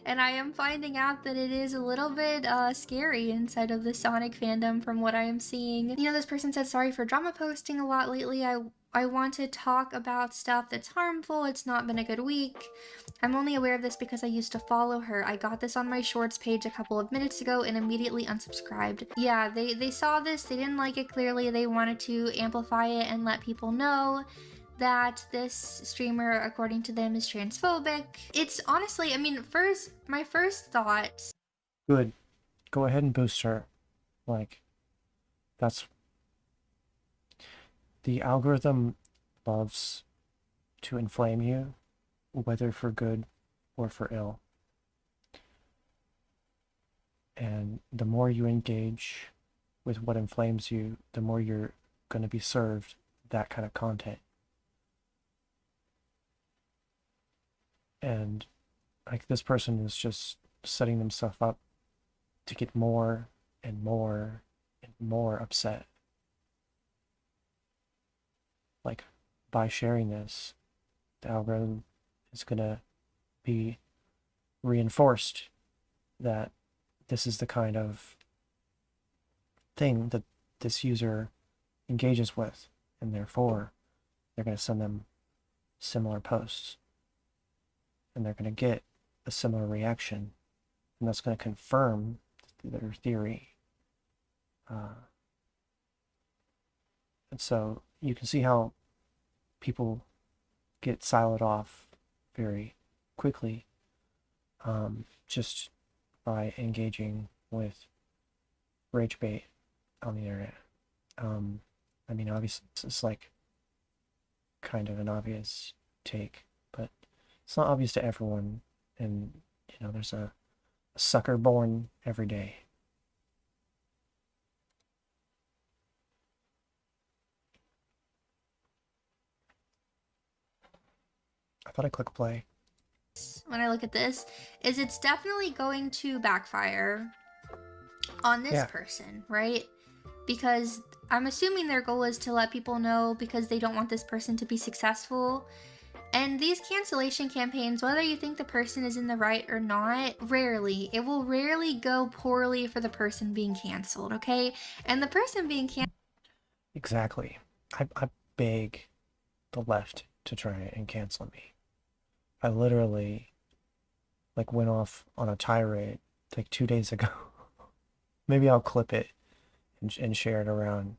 and I am finding out that it is a little bit scary inside of the Sonic fandom from what I am seeing. You know, this person said, sorry for drama posting a lot lately. I want to talk about stuff that's harmful. It's not been a good week. I'm only aware of this because I used to follow her. I got this on my shorts page a couple of minutes ago and immediately unsubscribed. Yeah, they saw this, they didn't like it clearly, they wanted to amplify it and let people know that this streamer, according to them, is transphobic. It's honestly, I mean, my first thought... Good. Go ahead and boost her. Like, that's... The algorithm loves to inflame you, whether for good or for ill. And the more you engage with what inflames you, the more you're going to be served that kind of content. And like, this person is just setting themselves up to get more and more and more upset. Like, by sharing this, the algorithm is going to be reinforced that this is the kind of thing that this user engages with, and therefore they're going to send them similar posts, and they're going to get a similar reaction, and that's going to confirm their theory. And so you can see how people get siloed off very quickly just by engaging with rage bait on the internet. I mean, obviously, it's like kind of an obvious take, but it's not obvious to everyone. And, you know, there's a sucker born every day. I thought I clicked play. When I look at this, is it's definitely going to backfire on this person, right? Because I'm assuming their goal is to let people know because they don't want this person to be successful. And these cancellation campaigns, whether you think the person is in the right or not, it will rarely go poorly for the person being canceled, okay? And the person being canceled... Exactly. I beg the left to try and cancel me. I literally like went off on a tirade like 2 days ago. Maybe I'll clip it and share it around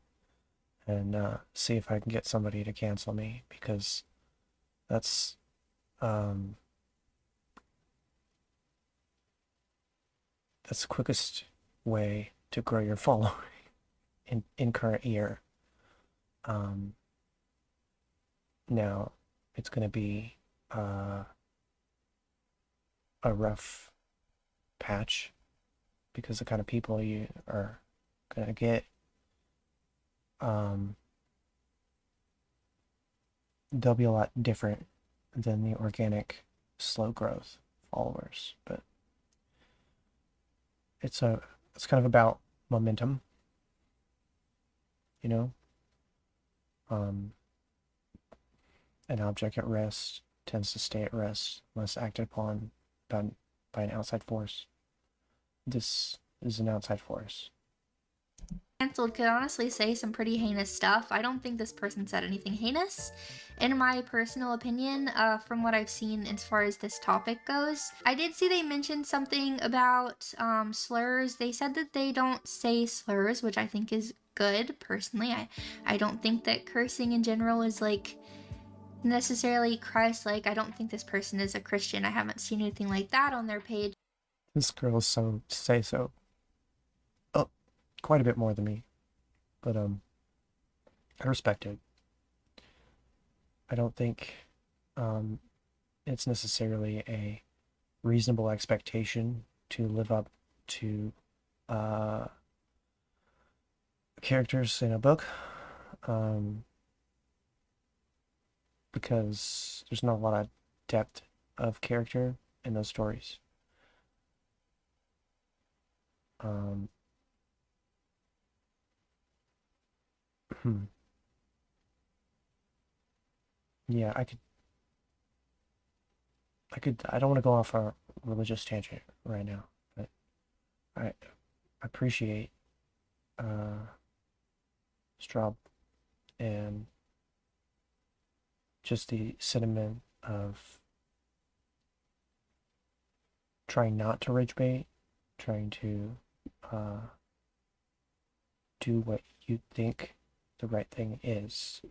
and see if I can get somebody to cancel me, because that's that's the quickest way to grow your following in current year. Now it's going to be a rough patch because the kind of people you are going to get they'll be a lot different than the organic slow growth followers, but it's kind of about momentum, you know. An object at rest tends to stay at rest unless acted upon by an outside force. This is an outside force. Cancelled could honestly say some pretty heinous stuff. I don't think this person said anything heinous. In my personal opinion, from what I've seen as far as this topic goes, I did see they mentioned something about slurs. They said that they don't say slurs, which I think is good, personally. I don't think that cursing in general is like necessarily Christ-like. I don't think this person is a Christian. I haven't seen anything like that on their page. This girl is so quite a bit more than me, but I respect it. I don't think it's necessarily a reasonable expectation to live up to characters in a book, because there's not a lot of depth of character in those stories. Yeah, I don't want to go off a religious tangent right now, but I appreciate Straub and just the sentiment of trying not to rage bait, trying to do what you think the right thing is,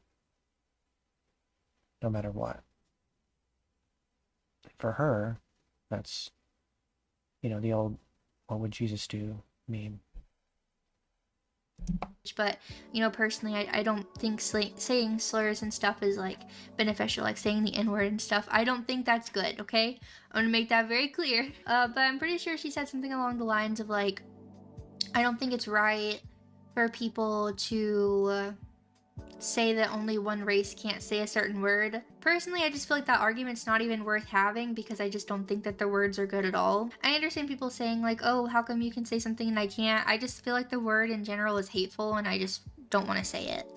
no matter what. For her, that's, you know, the old "what would Jesus do" meme. But, you know, personally, I don't think saying slurs and stuff is, like, beneficial, like saying the N-word and stuff. I don't think that's good, okay? I'm gonna make that very clear. But I'm pretty sure she said something along the lines of, like, I don't think it's right for people to say that only one race can't say a certain word. Personally, I just feel like that argument's not even worth having because I just don't think that the words are good at all. I understand people saying like, oh, how come you can say something and I can't? I just feel like the word in general is hateful and I just don't want to say it.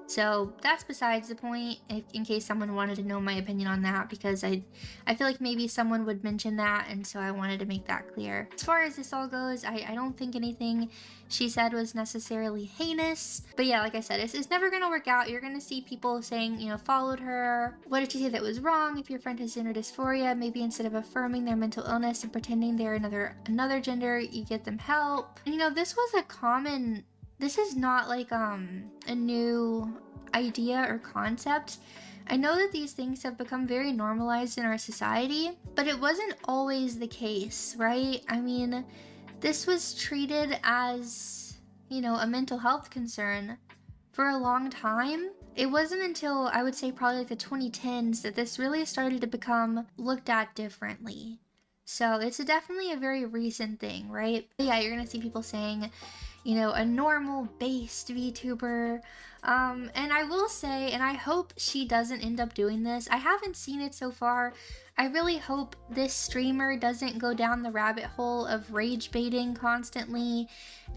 So that's besides the point, in case someone wanted to know my opinion on that, because I feel like maybe someone would mention that, and so I wanted to make that clear. As far as this all goes, I don't think anything she said was necessarily heinous. But yeah, like I said, it's never going to work out. You're going to see people saying, you know, followed her. What did she say that was wrong? If your friend has gender dysphoria, maybe instead of affirming their mental illness and pretending they're another gender, you get them help. And you know, this was a common... This is not like a new idea or concept. I know that these things have become very normalized in our society, but it wasn't always the case, right? I mean, this was treated as, you know, a mental health concern for a long time. It wasn't until, I would say, probably like the 2010s that this really started to become looked at differently. So it's definitely a very recent thing, right? But yeah, you're gonna see people saying, you know, a normal based VTuber. And I will say, and I hope she doesn't end up doing this. I haven't seen it so far. I really hope this streamer doesn't go down the rabbit hole of rage baiting constantly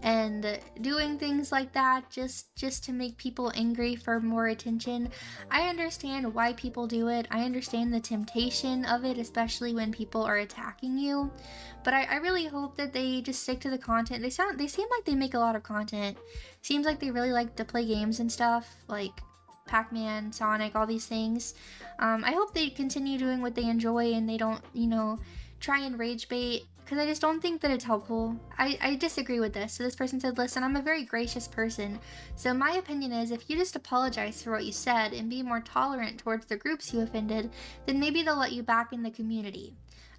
and doing things like that just to make people angry for more attention. I understand why people do it. I understand the temptation of it, especially when people are attacking you. But I really hope that they just stick to the content. They seem like they make a lot of content. Seems like they really like to play games and stuff, like Pac-Man, Sonic, all these things. I hope they continue doing what they enjoy and they don't, you know, try and rage bait, because I just don't think that it's helpful. I disagree with this. So this person said, listen, I'm a very gracious person. So my opinion is if you just apologize for what you said and be more tolerant towards the groups you offended, then maybe they'll let you back in the community.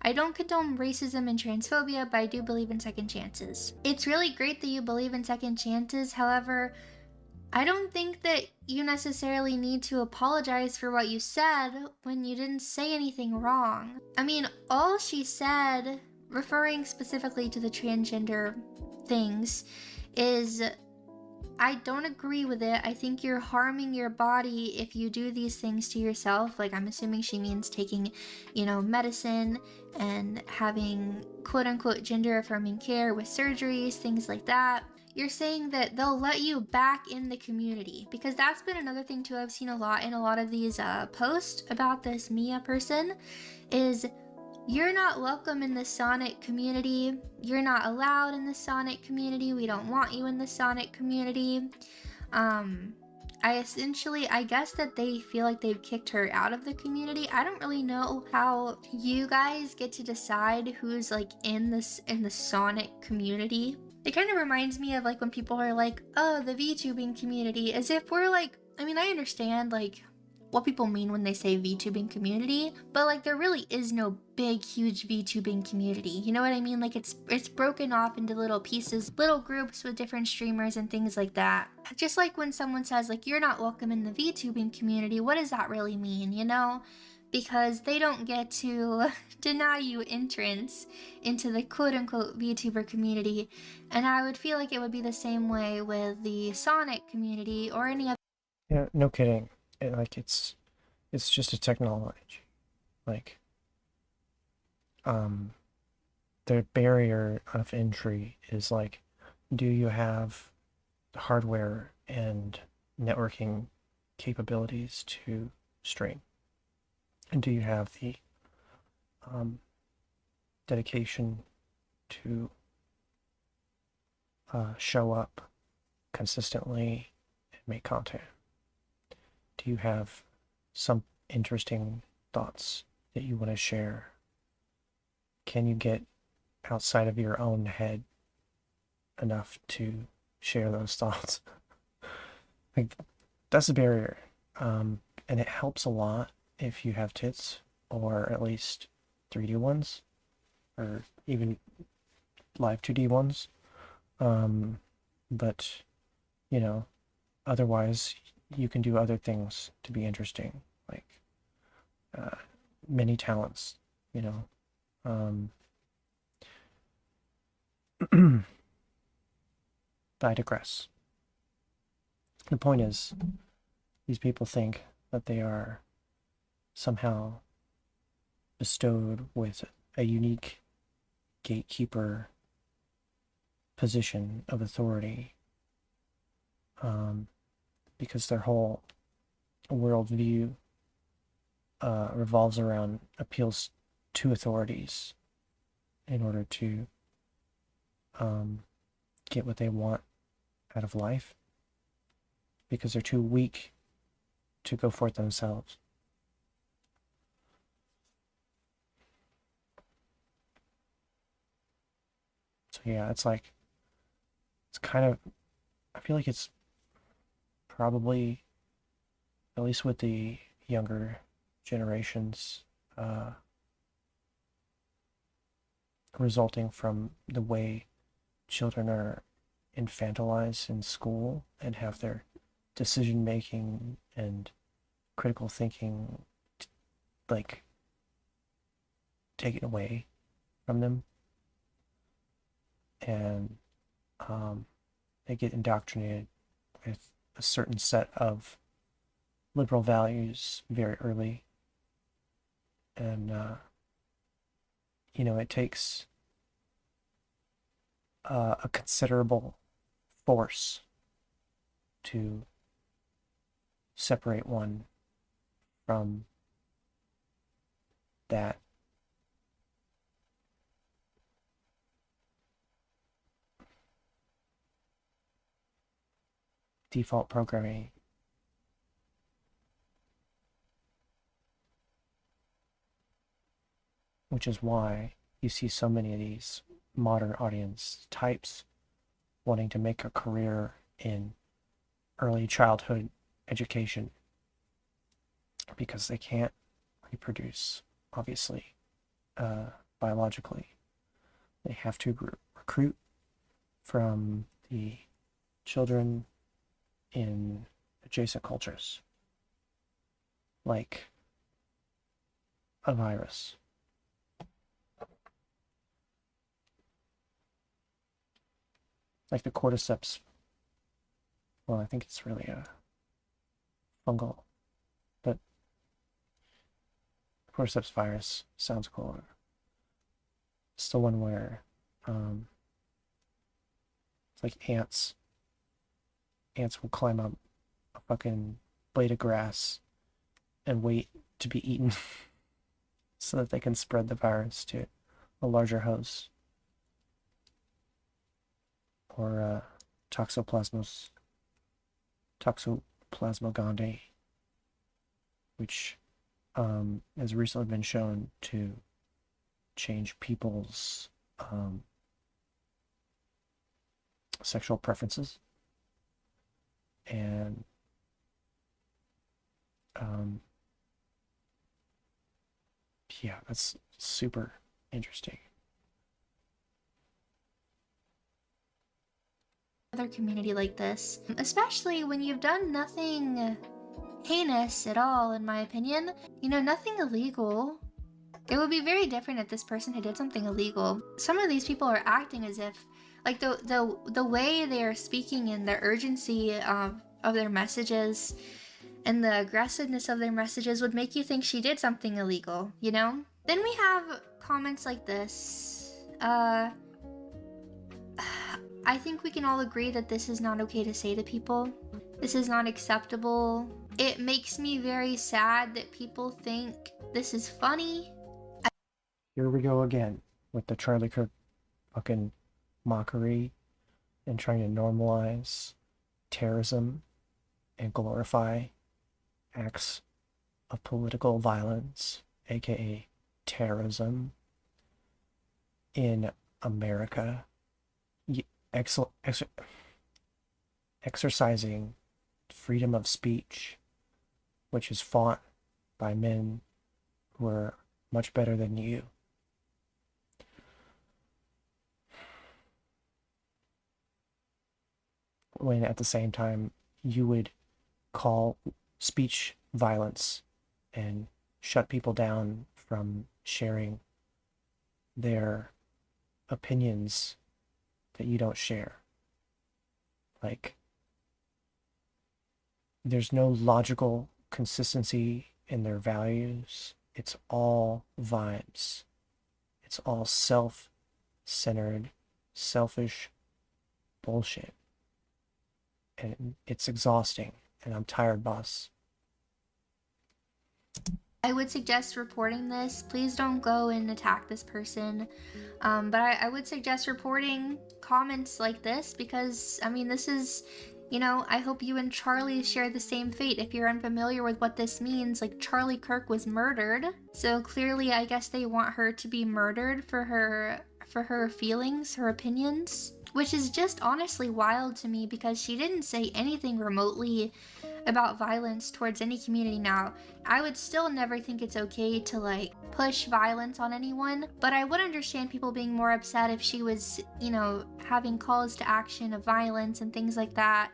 I don't condone racism and transphobia, but I do believe in second chances. It's really great that you believe in second chances. However, I don't think that you necessarily need to apologize for what you said when you didn't say anything wrong. I mean, all she said, referring specifically to the transgender things, is I don't agree with it. I think you're harming your body if you do these things to yourself. Like, I'm assuming she means taking, you know, medicine and having quote-unquote gender-affirming care with surgeries, things like that. You're saying that they'll let you back in the community, because that's been another thing too I've seen a lot in a lot of these posts about this Mia person, is you're not welcome in the Sonic community. You're not allowed in the Sonic community. We don't want you in the Sonic community. I guess that they feel like they've kicked her out of the community. I don't really know how you guys get to decide who's like in the Sonic community. It kind of reminds me of like when people are like, oh, the VTubing community, as if we're like, I mean, I understand like what people mean when they say VTubing community, but like there really is no big huge VTubing community, you know what I mean? Like it's broken off into little pieces, little groups with different streamers and things like that. Just like when someone says like you're not welcome in the VTubing community, what does that really mean, you know? Because they don't get to deny you entrance into the quote-unquote VTuber community, and I would feel like it would be the same way with the Sonic community or any other. Yeah, no kidding. It's just a technology. Like, the barrier of entry is like, do you have the hardware and networking capabilities to stream? And do you have the dedication to show up consistently and make content? Do you have some interesting thoughts that you want to share? Can you get outside of your own head enough to share those thoughts? Like, that's a barrier. And it helps a lot if you have tits, or at least 3D ones, or even live 2D ones. But, you know, otherwise you can do other things to be interesting, like many talents, you know. But I digress. The point is, these people think that they are somehow bestowed with a unique gatekeeper position of authority, because their whole worldview revolves around appeals to authorities in order to get what they want out of life, because they're too weak to go for it themselves. So yeah, it's like, it's kind of, I feel like it's probably, at least with the younger generations, resulting from the way children are infantilized in school and have their decision making and critical thinking like taken away from them, and they get indoctrinated with a certain set of liberal values very early, and you know, it takes a considerable force to separate one from that default programming. Which is why you see so many of these modern audience types wanting to make a career in early childhood education, because they can't reproduce, obviously, by biologically. They have to recruit from the children in adjacent cultures, like a virus. Like the cordyceps. Well, I think it's really a fungal, but cordyceps virus sounds cooler. It's the one where it's like ants. Ants will climb up a fucking blade of grass and wait to be eaten so that they can spread the virus to a larger host. Or Toxoplasma gondii, which has recently been shown to change people's sexual preferences. And yeah, that's super interesting. Other community like this, especially when you've done nothing heinous at all, in my opinion. You know, nothing illegal. It would be very different if this person had did something illegal. Some of these people are acting as if, like, the way they are speaking and the urgency of their messages and the aggressiveness of their messages would make you think she did something illegal, you know? Then we have comments like this. I think we can all agree that this is not okay to say to people. This is not acceptable. It makes me very sad that people think this is funny. Here we go again with the Charlie Kirk fucking mockery and trying to normalize terrorism and glorify acts of political violence, aka terrorism, in America. Exercising freedom of speech, which is fought by men who are much better than you. When at the same time you would call speech violence and shut people down from sharing their opinions that you don't share. Like, there's no logical consistency in their values. It's all vibes. It's all self-centered, selfish bullshit. And it's exhausting. And I'm tired, boss. I would suggest reporting this. Please don't go and attack this person. But I would suggest reporting comments like this because, I mean, this is, you know, I hope you and Charlie share the same fate. If you're unfamiliar with what this means, like, Charlie Kirk was murdered. So clearly, I guess they want her to be murdered for her feelings, her opinions. Which is just honestly wild to me because she didn't say anything remotely about violence towards any community. Now, I would still never think it's okay to, like, push violence on anyone, but I would understand people being more upset if she was, you know, having calls to action of violence and things like that.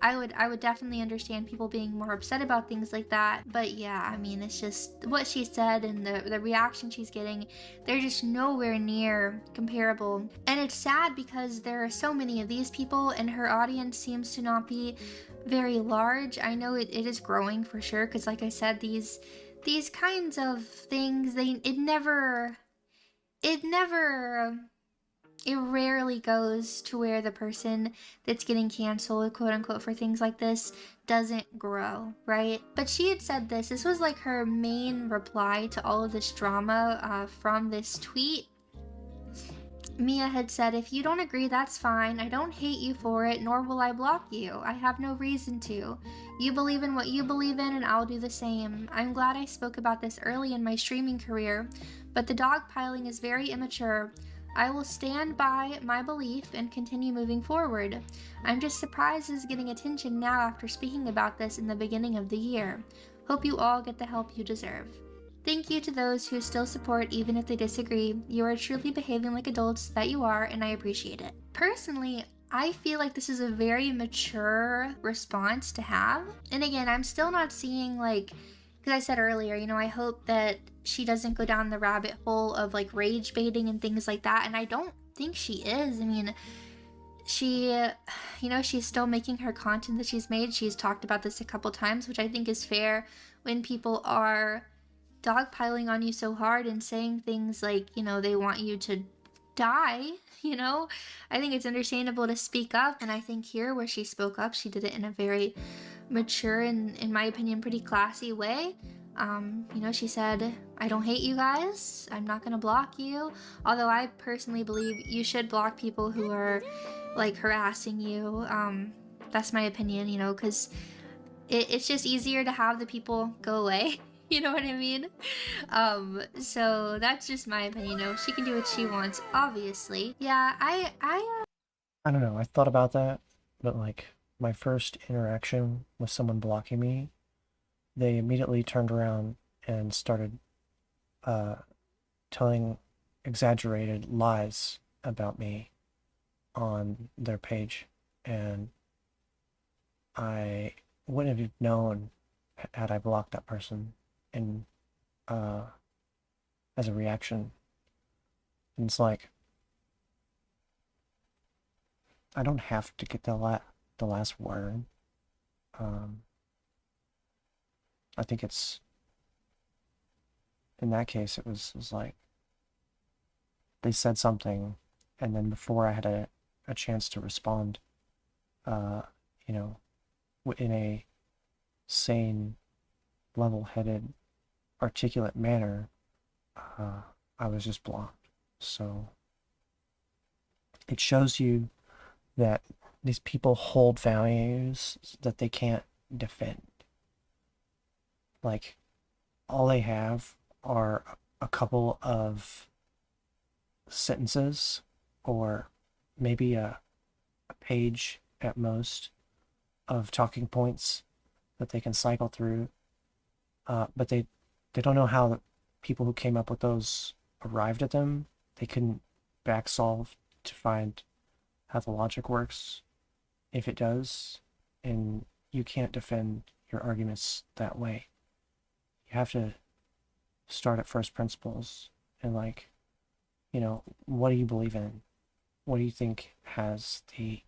I would definitely understand people being more upset about things like that. But yeah, I mean, it's just what she said and the reaction she's getting, they're just nowhere near comparable. And it's sad because there are so many of these people and her audience seems to not be very large. I know it is growing for sure because, like I said, these kinds of things, it rarely goes to where the person that's getting canceled, quote unquote, for things like this doesn't grow, right? But she had said this was like her main reply to all of this drama from this tweet. Mia had said, "If you don't agree, that's fine. I don't hate you for it, nor will I block you. I have no reason to. You believe in what you believe in, and I'll do the same. I'm glad I spoke about this early in my streaming career, but the dogpiling is very immature. I will stand by my belief and continue moving forward. I'm just surprised it's getting attention now after speaking about this in the beginning of the year. Hope you all get the help you deserve." Thank you to those who still support even if they disagree. You are truly behaving like adults that you are, and I appreciate it. Personally, I feel like this is a very mature response to have. And again, I'm still not seeing, like, because I said earlier, you know, I hope that she doesn't go down the rabbit hole of like rage baiting and things like that. And I don't think she is. I mean, she, you know, she's still making her content that she's made. She's talked about this a couple times, which I think is fair when people are dogpiling on you so hard and saying things like, you know, they want you to die, you know. I think it's understandable to speak up, and I think here where she spoke up, she did it in a very mature and, in my opinion, pretty classy way. You know, she said, I don't hate you guys, I'm not gonna block you, although I personally believe you should block people who are like harassing you. That's my opinion, you know, because it's just easier to have the people go away. You know what I mean? So that's just my opinion. You know, she can do what she wants, obviously. Yeah, I don't know, I thought about that, but like my first interaction with someone blocking me, they immediately turned around and started telling exaggerated lies about me on their page, and I wouldn't have known had I blocked that person in as a reaction. And it's like, I don't have to get the last word. I think it's, in that case, it was like they said something, and then before I had a chance to respond, you know, in a sane, level-headed, articulate manner, I was just blocked. So it shows you that these people hold values that they can't defend. Like, all they have are a couple of sentences, or maybe a page at most, of talking points that they can cycle through, but they don't know how the people who came up with those arrived at them. They couldn't back solve to find how the logic works, if it does, and you can't defend your arguments that way. You have to start at first principles and, like, you know, what do you believe in? What do you think has the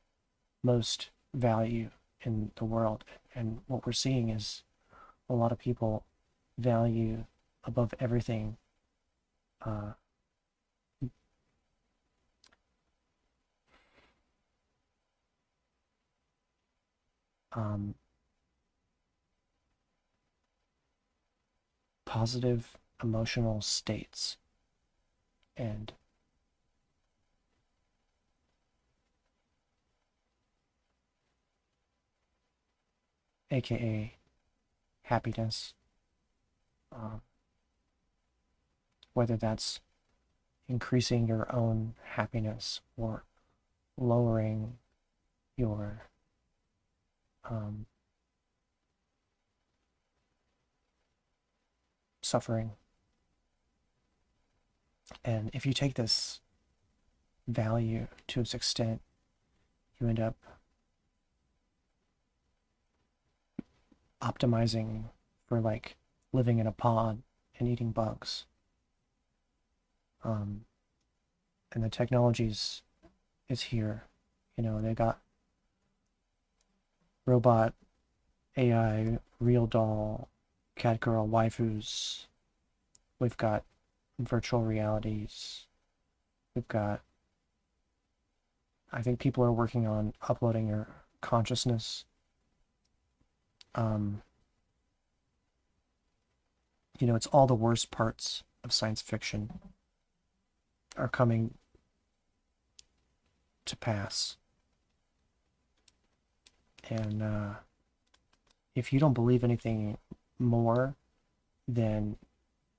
most value in the world? And what we're seeing is a lot of people value above everything positive emotional states, and aka happiness, whether that's increasing your own happiness or lowering your suffering. And if you take this value to its extent, you end up optimizing for, like, living in a pod and eating bugs. And the technologies is here. You know, they got robot, AI, real doll, cat girl waifus. We've got virtual realities. We've got, I think people are working on uploading your consciousness. You know, it's all the worst parts of science fiction are coming to pass. And if you don't believe anything more than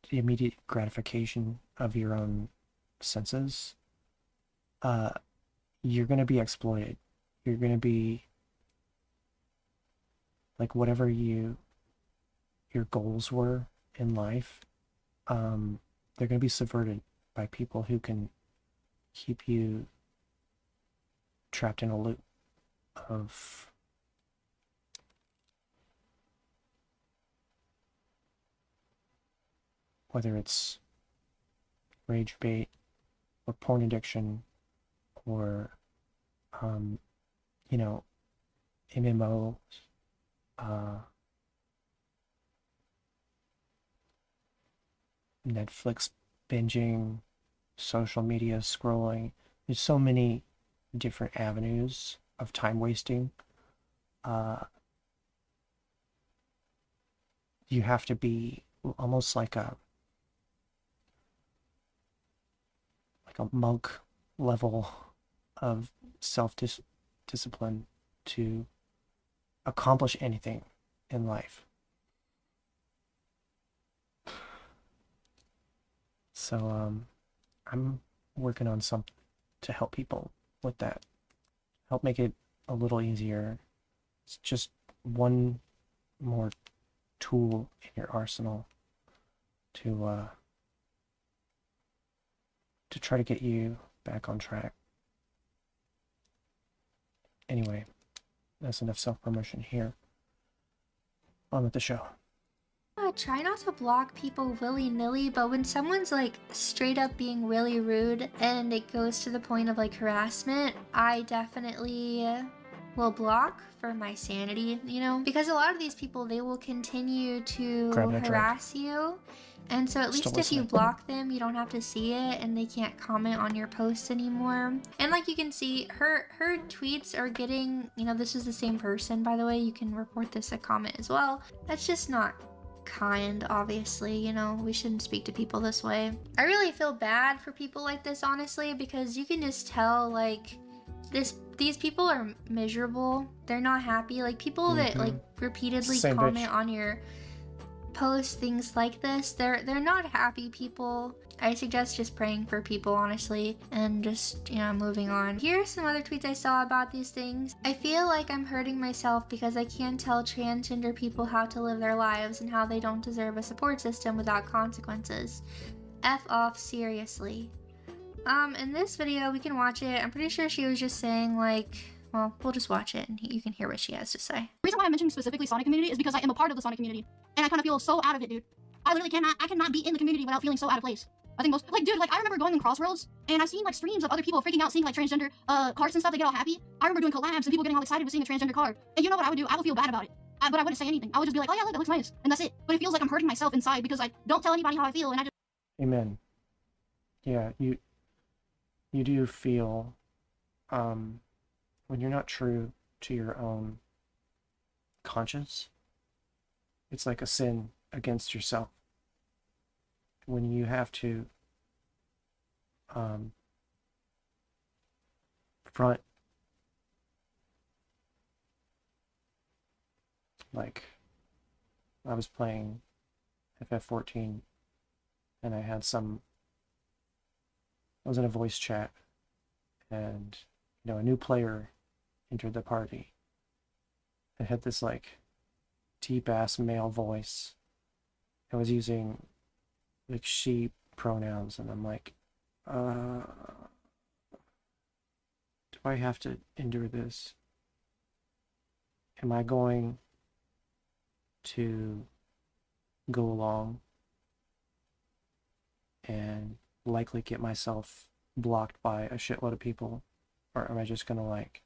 the immediate gratification of your own senses, you're going to be exploited. You're going to be, like, whatever your goals were in life, they're going to be subverted by people who can keep you trapped in a loop of whether it's rage bait or porn addiction or you know, MMOs, Netflix binging, social media scrolling. There's so many different avenues of time wasting. You have to be almost like a monk level of self-discipline to accomplish anything in life. So I'm working on something to help people with that. Help make it a little easier. It's just one more tool in your arsenal to try to get you back on track. Anyway, that's enough self-promotion here. On with the show. Try not to block people willy-nilly, but when someone's like straight up being really rude and it goes to the point of like harassment, I definitely will block for my sanity, you know? Because a lot of these people, they will continue to harass you. And so at least if you block them, you don't have to see it and they can't comment on your posts anymore. And like you can see, her tweets are getting, you know, this is the same person, by the way. You can report this a comment as well. That's just not kind, obviously, you know, we shouldn't speak to people this way. I really feel bad for people like this, honestly, because you can just tell, like, these people are miserable. They're not happy. Like, people that, like, repeatedly comment on your post things like this, they're not happy people. I suggest just praying for people, honestly, and just, you know, moving on. Here are some other tweets I saw about these things. I feel like I'm hurting myself because I can't tell transgender people how to live their lives and how they don't deserve a support system without consequences. F off, seriously. In this video, we can watch it. I'm pretty sure she was just saying, like, well, we'll just watch it and you can hear what she has to say. The reason why I'm mentioning specifically Sonic community is because I am a part of the Sonic community, and I kind of feel so out of it, dude. I literally cannot be in the community without feeling so out of place. I think most, like, dude, like, I remember going in Crossroads, and I've seen, like, streams of other people freaking out seeing, like, transgender, cards and stuff. They get all happy. I remember doing collabs and people getting all excited with seeing a transgender card. And you know what I would do? I would feel bad about it. But I wouldn't say anything. I would just be like, oh yeah, look, that looks nice. And that's it. But it feels like I'm hurting myself inside because I don't tell anybody how I feel, and I just... Amen. Yeah, you do feel, when you're not true to your own conscience, it's like a sin against yourself. When you have to front, like, I was playing FF14 and I was in a voice chat, and, you know, a new player entered the party. It had this, like, deep-ass male voice. I was using, like, she pronouns, and I'm like, do I have to endure this? Am I going to go along and likely get myself blocked by a shitload of people? Or am I just gonna, like,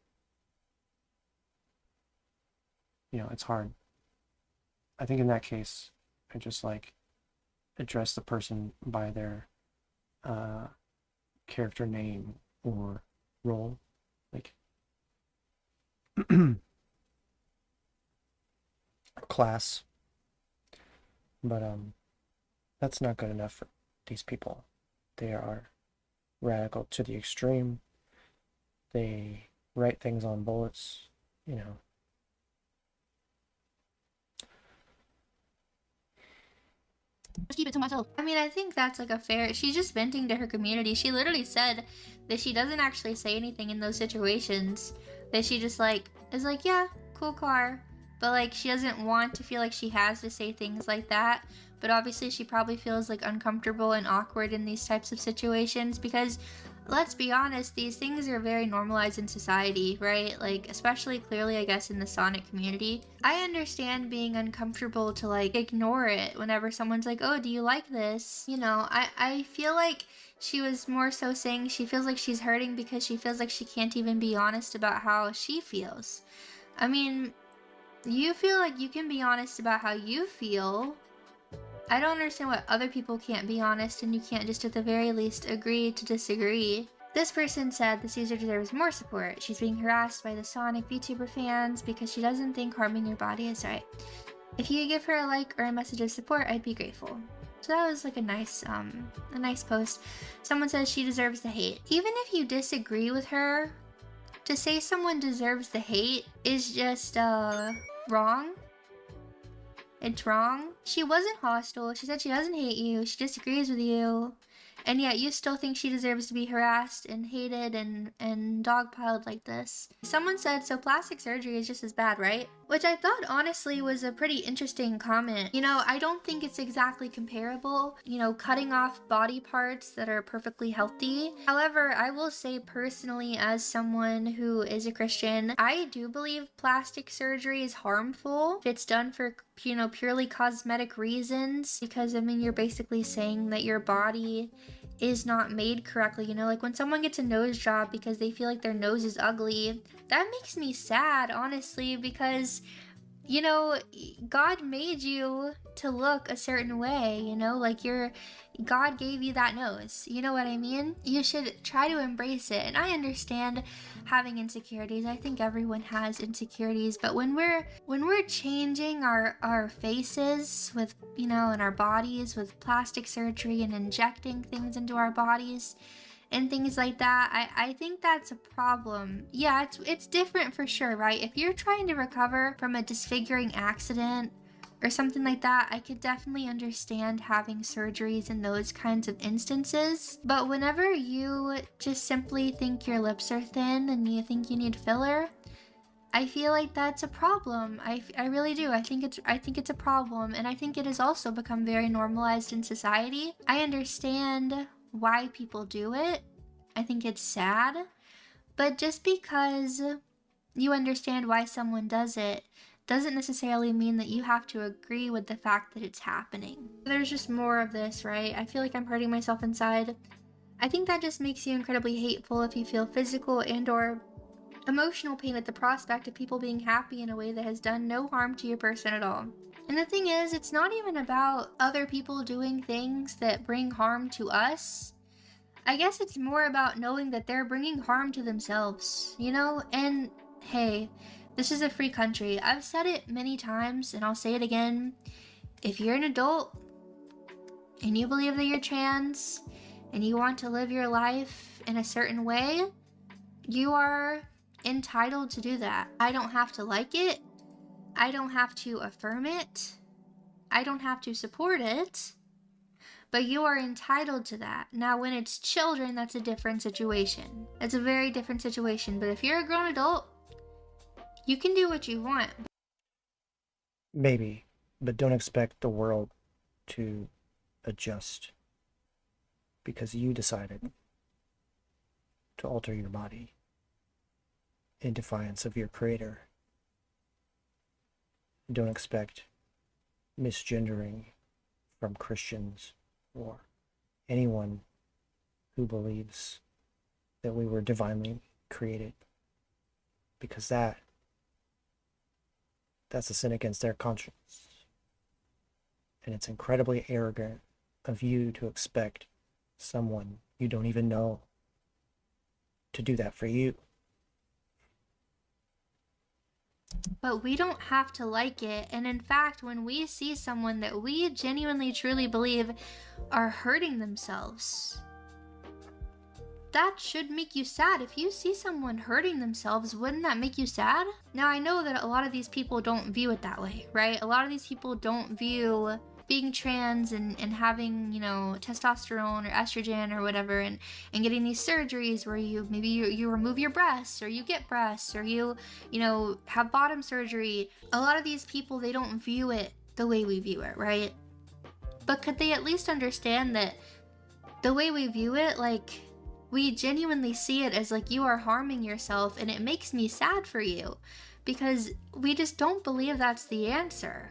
you know, it's hard. I think in that case, I just, like, address the person by their character name or role. Like, class. But, that's not good enough for these people. They are radical to the extreme. They write things on bullets, you know. Just keep it to myself. I mean, I think that's like a fair... She's just venting to her community. She literally said that she doesn't actually say anything in those situations. That she just, like, is like, yeah, cool car. But, like, she doesn't want to feel like she has to say things like that but obviously she probably feels like uncomfortable and awkward in these types of situations because let's be honest, these things are very normalized in society, right? Like, especially clearly, I guess, in the Sonic community. I understand being uncomfortable to, like, ignore it whenever someone's like, oh, do you like this? You know, I feel like she was more so saying she feels like she's hurting because she feels like she can't even be honest about how she feels. I mean, you feel like you can be honest about how you feel. I don't understand why other people can't be honest and you can't just at the very least agree to disagree. This person said this user deserves more support. She's being harassed by the Sonic VTuber fans because she doesn't think harming your body is right. If you could give her a like or a message of support, I'd be grateful. So that was like a nice post. Someone says she deserves the hate. Even if you disagree with her, to say someone deserves the hate is just wrong. It's wrong. She wasn't hostile. She said she doesn't hate you. She disagrees with you. And yet you still think she deserves to be harassed and hated and dogpiled like this. Someone said, so plastic surgery is just as bad, right? Which I thought honestly was a pretty interesting comment. You know, I don't think it's exactly comparable, you know, cutting off body parts that are perfectly healthy. However, I will say personally, as someone who is a Christian, I do believe plastic surgery is harmful if it's done for, you know, purely cosmetic reasons. Because, I mean, you're basically saying that your body is not made correctly. You know, like when someone gets a nose job because they feel like their nose is ugly, that makes me sad, honestly, because, you know, God made you to look a certain way, you know, like God gave you that nose, you know what I mean? You should try to embrace it. And I understand having insecurities. I think everyone has insecurities, but when we're changing our faces with, you know, and our bodies with plastic surgery and injecting things into our bodies and things like that, I think that's a problem. Yeah, it's different for sure, right? If you're trying to recover from a disfiguring accident or something like that, I could definitely understand having surgeries in those kinds of instances. But whenever you just simply think your lips are thin and you think you need filler, I feel like that's a problem. I really do. I think it's a problem, and I think it has also become very normalized in society. I understand why people do it. I think it's sad, but just because you understand why someone does it doesn't necessarily mean that you have to agree with the fact that it's happening. There's just more of this, right? I feel like I'm hurting myself inside. I think that just makes you incredibly hateful if you feel physical and or emotional pain at the prospect of people being happy in a way that has done no harm to your person at all. And the thing is, it's not even about other people doing things that bring harm to us. I guess it's more about knowing that they're bringing harm to themselves, you know? And hey, this is a free country. I've said it many times and I'll say it again. If you're an adult and you believe that you're trans and you want to live your life in a certain way, you are entitled to do that. I don't have to like it. I don't have to affirm it. I don't have to support it. But you are entitled to that. Now, when it's children, that's a different situation. It's a very different situation. But if you're a grown adult, you can do what you want. Maybe, but don't expect the world to adjust because you decided to alter your body in defiance of your creator. Don't expect misgendering from Christians or anyone who believes that we were divinely created, because that's a sin against their conscience. And it's incredibly arrogant of you to expect someone you don't even know to do that for you. But we don't have to like it. And in fact, when we see someone that we genuinely truly believe are hurting themselves, that should make you sad. If you see someone hurting themselves, wouldn't that make you sad? Now, I know that a lot of these people don't view it that way, right? A lot of these people don't view being trans and having, you know, testosterone or estrogen or whatever, and getting these surgeries where you maybe you remove your breasts or you get breasts or you know, have bottom surgery. A lot of these people, they don't view it the way we view it, right? But could they at least understand that the way we view it, like, we genuinely see it as like you are harming yourself, and it makes me sad for you because we just don't believe that's the answer.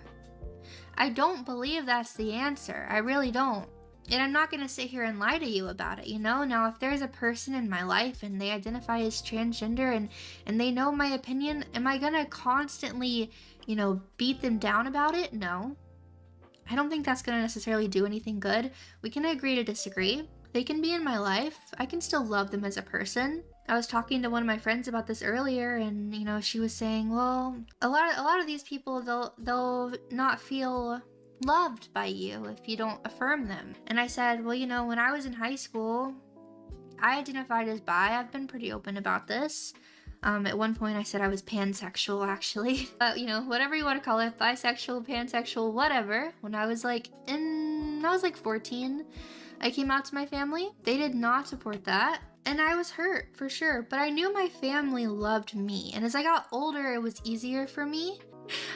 I don't believe that's the answer. I really don't. And I'm not going to sit here and lie to you about it, you know? Now, if there's a person in my life and they identify as transgender and they know my opinion, am I going to constantly, you know, beat them down about it? No. I don't think that's going to necessarily do anything good. We can agree to disagree. They can be in my life. I can still love them as a person. I was talking to one of my friends about this earlier, and, you know, she was saying, well, a lot of these people, they'll not feel loved by you if you don't affirm them. And I said, well, you know, when I was in high school, I identified as bi. I've been pretty open about this. At one point I said I was pansexual, actually. But, you know, whatever you want to call it, bisexual, pansexual, whatever. When I was like 14, I came out to my family. They did not support that. And I was hurt, for sure. But I knew my family loved me. And as I got older, it was easier for me.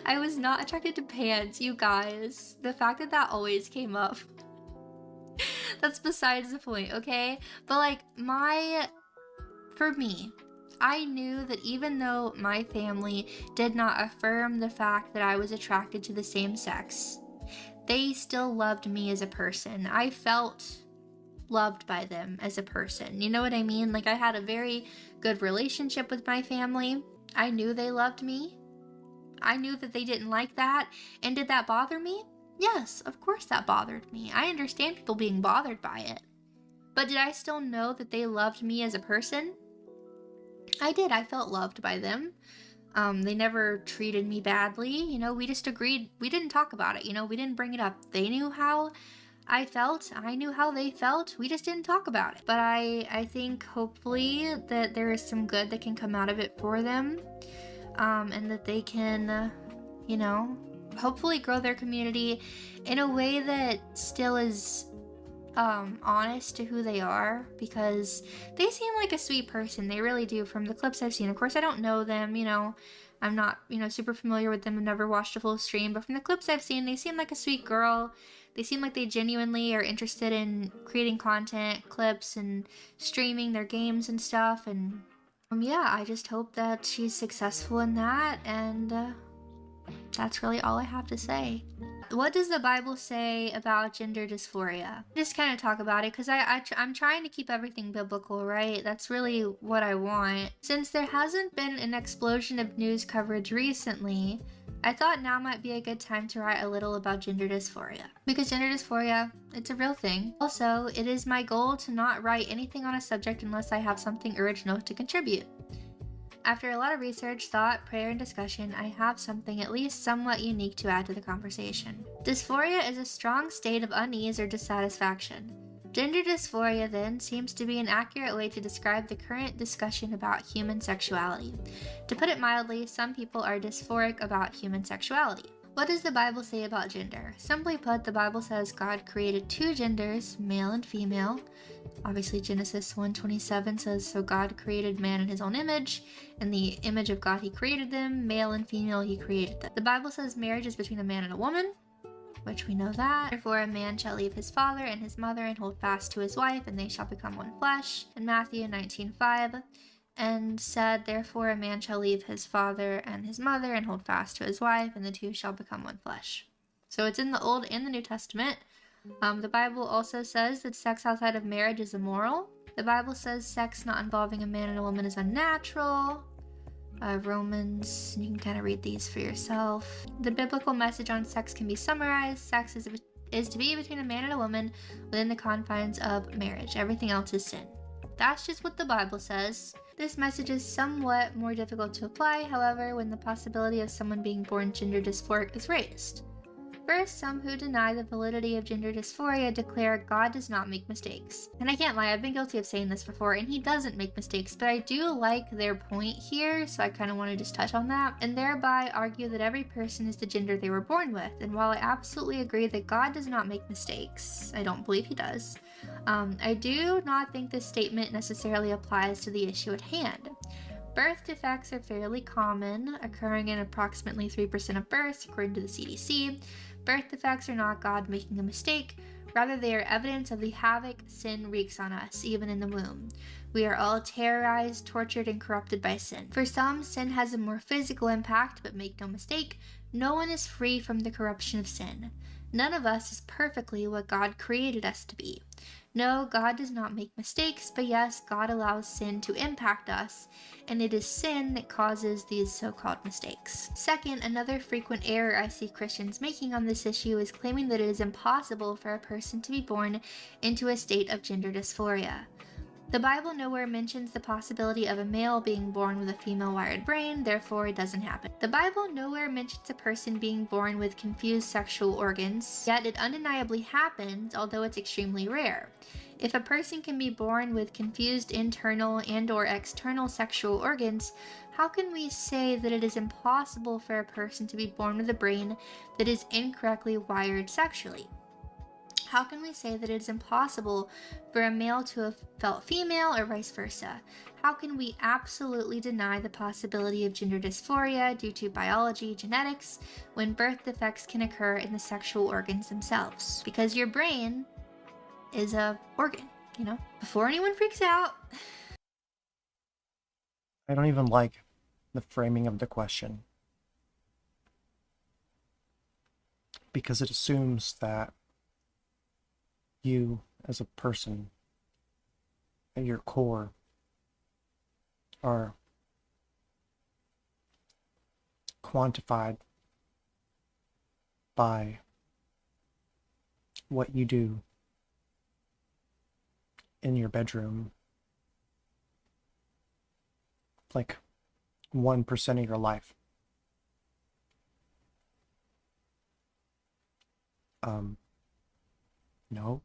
I was not attracted to pants, you guys. The fact that that always came up. That's besides the point, okay? But like, for me, I knew that even though my family did not affirm the fact that I was attracted to the same sex, they still loved me as a person. I felt loved by them as a person. You know what I mean? Like, I had a very good relationship with my family. I knew they loved me. I knew that they didn't like that. And did that bother me? Yes, of course that bothered me. I understand people being bothered by it. But did I still know that they loved me as a person? I did. I felt loved by them. They never treated me badly. You know, we just agreed. We didn't talk about it. You know, we didn't bring it up. They knew how I felt. I knew how they felt. We just didn't talk about it. But I think hopefully that there is some good that can come out of it for them. And that they can, you know, hopefully grow their community in a way that still is honest to who they are, because they seem like a sweet person. They really do, from the clips I've seen. Of course, I don't know them, you know, I'm not, you know, super familiar with them. I've never watched a full stream, but from the clips I've seen, they seem like a sweet girl. They seem like they genuinely are interested in creating content, clips, and streaming their games and stuff. And yeah, I just hope that she's successful in that, and that's really all I have to say. What does the Bible say about gender dysphoria? Just kind of talk about it, because I'm trying to keep everything biblical, right? That's really what I want. Since there hasn't been an explosion of news coverage recently, I thought now might be a good time to write a little about gender dysphoria. Because gender dysphoria, it's a real thing. Also, it is my goal to not write anything on a subject unless I have something original to contribute. After a lot of research, thought, prayer, and discussion, I have something at least somewhat unique to add to the conversation. Dysphoria is a strong state of unease or dissatisfaction. Gender dysphoria, then, seems to be an accurate way to describe the current discussion about human sexuality. To put it mildly, some people are dysphoric about human sexuality. What does the Bible say about gender? Simply put, the Bible says God created two genders, male and female. Obviously, Genesis 1:27 says, so God created man in his own image. In the image of God he created them, male and female he created them. The Bible says marriage is between a man and a woman, which we know that. Therefore a man shall leave his father and his mother and hold fast to his wife, and they shall become one flesh. In Matthew 19:5, and said, therefore a man shall leave his father and his mother and hold fast to his wife, and the two shall become one flesh. So it's in the Old and the New Testament. The Bible also says that sex outside of marriage is immoral. The Bible says sex not involving a man and a woman is unnatural. Romans, you can kind of read these for yourself. The biblical message on sex can be summarized. Sex is to be between a man and a woman within the confines of marriage. Everything else is sin. That's just what the Bible says. This message is somewhat more difficult to apply, however, when the possibility of someone being born gender dysphoric is raised. First, some who deny the validity of gender dysphoria declare God does not make mistakes. And I can't lie, I've been guilty of saying this before, and he doesn't make mistakes, but I do like their point here, so I kind of want to just touch on that, and thereby argue that every person is the gender they were born with. And while I absolutely agree that God does not make mistakes, I don't believe he does, I do not think this statement necessarily applies to the issue at hand. Birth defects are fairly common, occurring in approximately 3% of births according to the CDC, Birth defects are not God making a mistake, rather they are evidence of the havoc sin wreaks on us, even in the womb. We are all terrorized, tortured, and corrupted by sin. For some, sin has a more physical impact, but make no mistake, no one is free from the corruption of sin. None of us is perfectly what God created us to be. No, God does not make mistakes, but yes, God allows sin to impact us, and it is sin that causes these so-called mistakes. Second, another frequent error I see Christians making on this issue is claiming that it is impossible for a person to be born into a state of gender dysphoria. The Bible nowhere mentions the possibility of a male being born with a female-wired brain, therefore it doesn't happen. The Bible nowhere mentions a person being born with confused sexual organs, yet it undeniably happens, although it's extremely rare. If a person can be born with confused internal and/or external sexual organs, how can we say that it is impossible for a person to be born with a brain that is incorrectly wired sexually? How can we say that it is impossible for a male to have felt female or vice versa? How can we absolutely deny the possibility of gender dysphoria due to biology, genetics, when birth defects can occur in the sexual organs themselves? Because your brain is a organ, you know? Before anyone freaks out. I don't even like the framing of the question, because it assumes that you as a person at your core are quantified by what you do in your bedroom, like 1% of your life. No.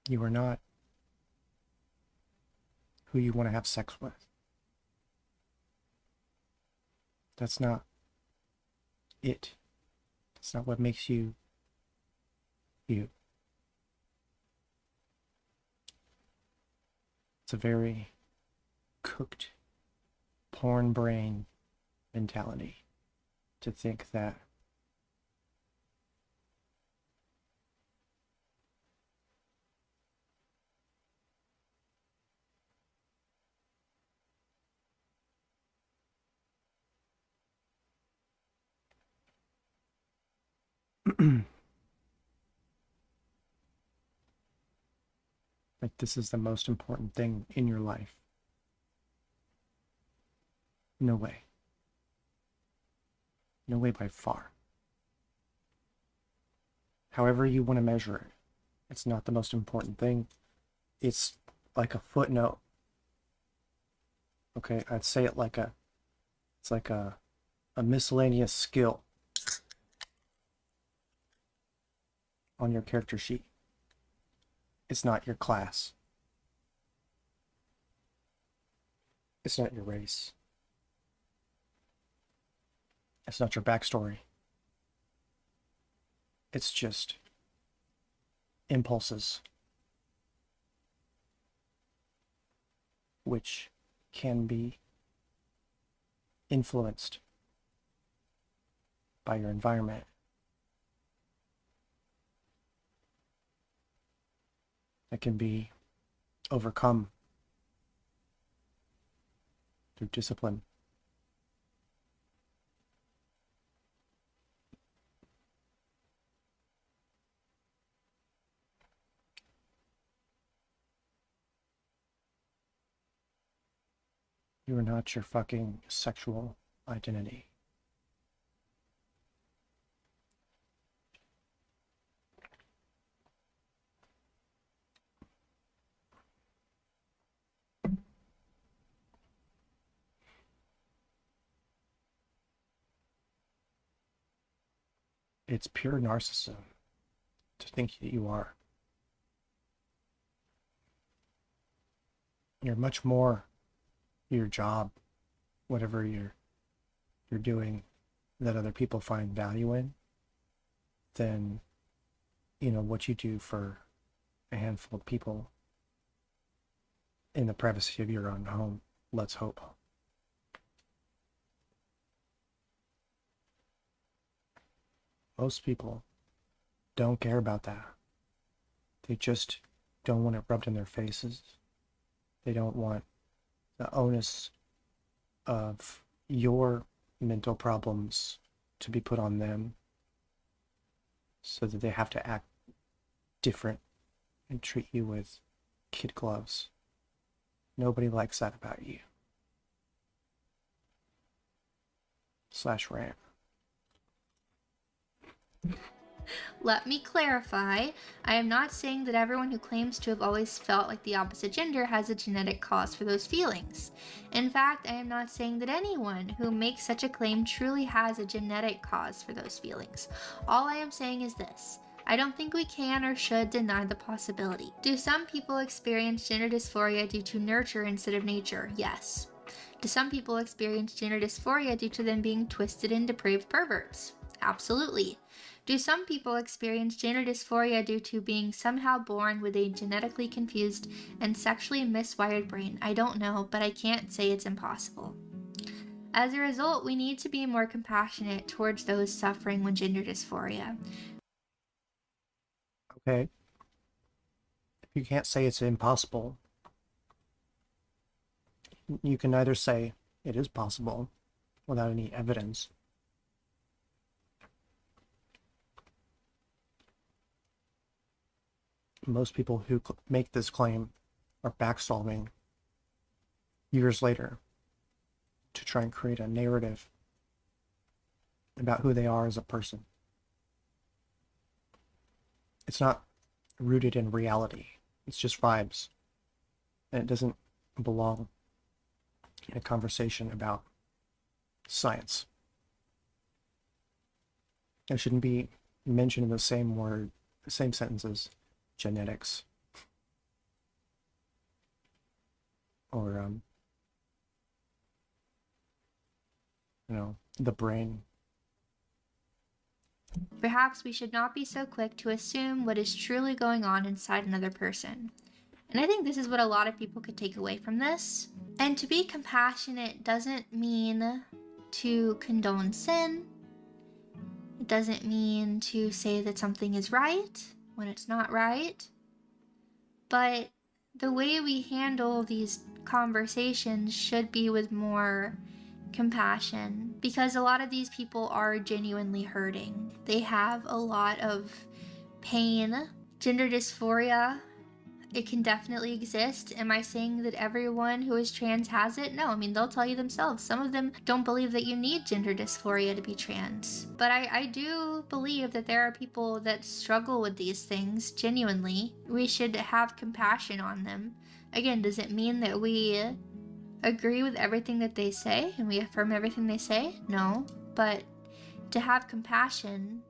You are not who you want to have sex with. That's not it. That's not what makes you you. It's a very cooked porn brain mentality to think that like this is the most important thing in your life. No way. No way by far. However you want to measure it, it's not the most important thing. It's like a footnote. Okay, I'd say it like it's like a miscellaneous skill on your character sheet. It's not your class. It's not your race. It's not your backstory. It's just impulses, which can be influenced by your environment. That can be overcome through discipline. You are not your fucking sexual identity. It's pure narcissism to think that you are. You're much more your job, whatever you're doing that other people find value in, than, you know, what you do for a handful of people in the privacy of your own home. Let's hope. Most people don't care about that. They just don't want it rubbed in their faces. They don't want the onus of your mental problems to be put on them so that they have to act different and treat you with kid gloves. Nobody likes that about you. /rant. Let me clarify. I am not saying that everyone who claims to have always felt like the opposite gender has a genetic cause for those feelings. In fact, I am not saying that anyone who makes such a claim truly has a genetic cause for those feelings. All I am saying is this. I don't think we can or should deny the possibility. Do some people experience gender dysphoria due to nurture instead of nature? Yes. Do some people experience gender dysphoria due to them being twisted and depraved perverts? Absolutely. Do some people experience gender dysphoria due to being somehow born with a genetically confused and sexually miswired brain? I don't know, but I can't say it's impossible. As a result, we need to be more compassionate towards those suffering with gender dysphoria. Okay. If you can't say it's impossible, you can neither say it is possible without any evidence. Most people who make this claim are backsolving years later to try and create a narrative about who they are as a person. It's not rooted in reality. It's just vibes. And it doesn't belong in a conversation about science. It shouldn't be mentioned in the same word, the same sentence as genetics. Or, the brain. Perhaps we should not be so quick to assume what is truly going on inside another person. And I think this is what a lot of people could take away from this. And to be compassionate doesn't mean to condone sin. It doesn't mean to say that something is right when it's not right. But the way we handle these conversations should be with more compassion, because a lot of these people are genuinely hurting. They have a lot of pain. Gender dysphoria, it can definitely exist. Am I saying that everyone who is trans has it? No, I mean, they'll tell you themselves. Some of them don't believe that you need gender dysphoria to be trans. But I do believe that there are people that struggle with these things genuinely. We should have compassion on them. Again, does it mean that we agree with everything that they say and we affirm everything they say? No. But to have compassion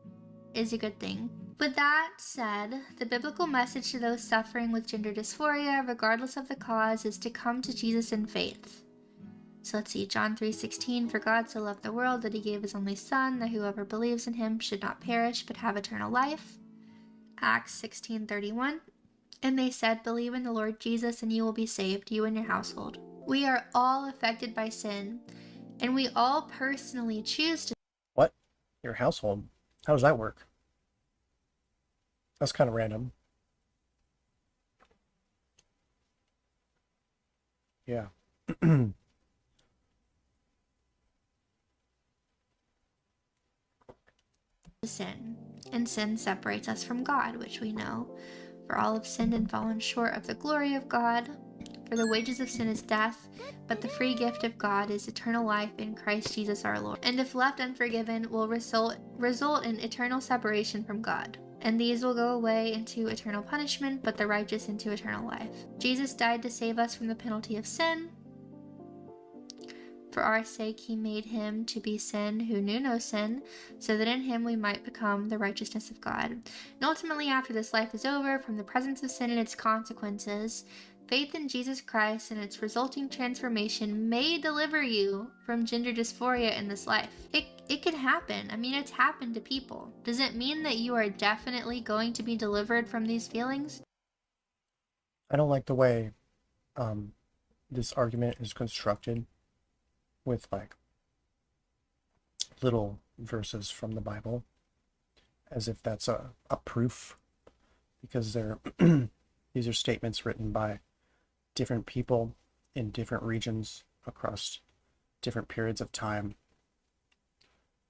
is a good thing. With that said, the biblical message to those suffering with gender dysphoria, regardless of the cause, is to come to Jesus in faith. So let's see, John 3:16, for God so loved the world that he gave his only son, that whoever believes in him should not perish but have eternal life. Acts 16:31, and they said, believe in the Lord Jesus and you will be saved, you and your household. We are all affected by sin, and we all personally choose to... What? Your household? How does that work? That's kind of random. Yeah. sin, and sin separates us from God, which we know. For all have sinned and fallen short of the glory of God. For the wages of sin is death, but the free gift of God is eternal life in Christ Jesus our Lord. And if left unforgiven, will result in eternal separation from God. And these will go away into eternal punishment, but the righteous into eternal life. Jesus died to save us from the penalty of sin. For our sake he made him to be sin who knew no sin, so that in him we might become the righteousness of God. And ultimately, after this life is over, from the presence of sin and its consequences, faith in Jesus Christ and its resulting transformation may deliver you from gender dysphoria in this life. It can happen. I mean, it's happened to people. Does it mean that you are definitely going to be delivered from these feelings? I don't like the way this argument is constructed with like little verses from the Bible. as if that's a proof, because they're these are statements written by different people in different regions across different periods of time,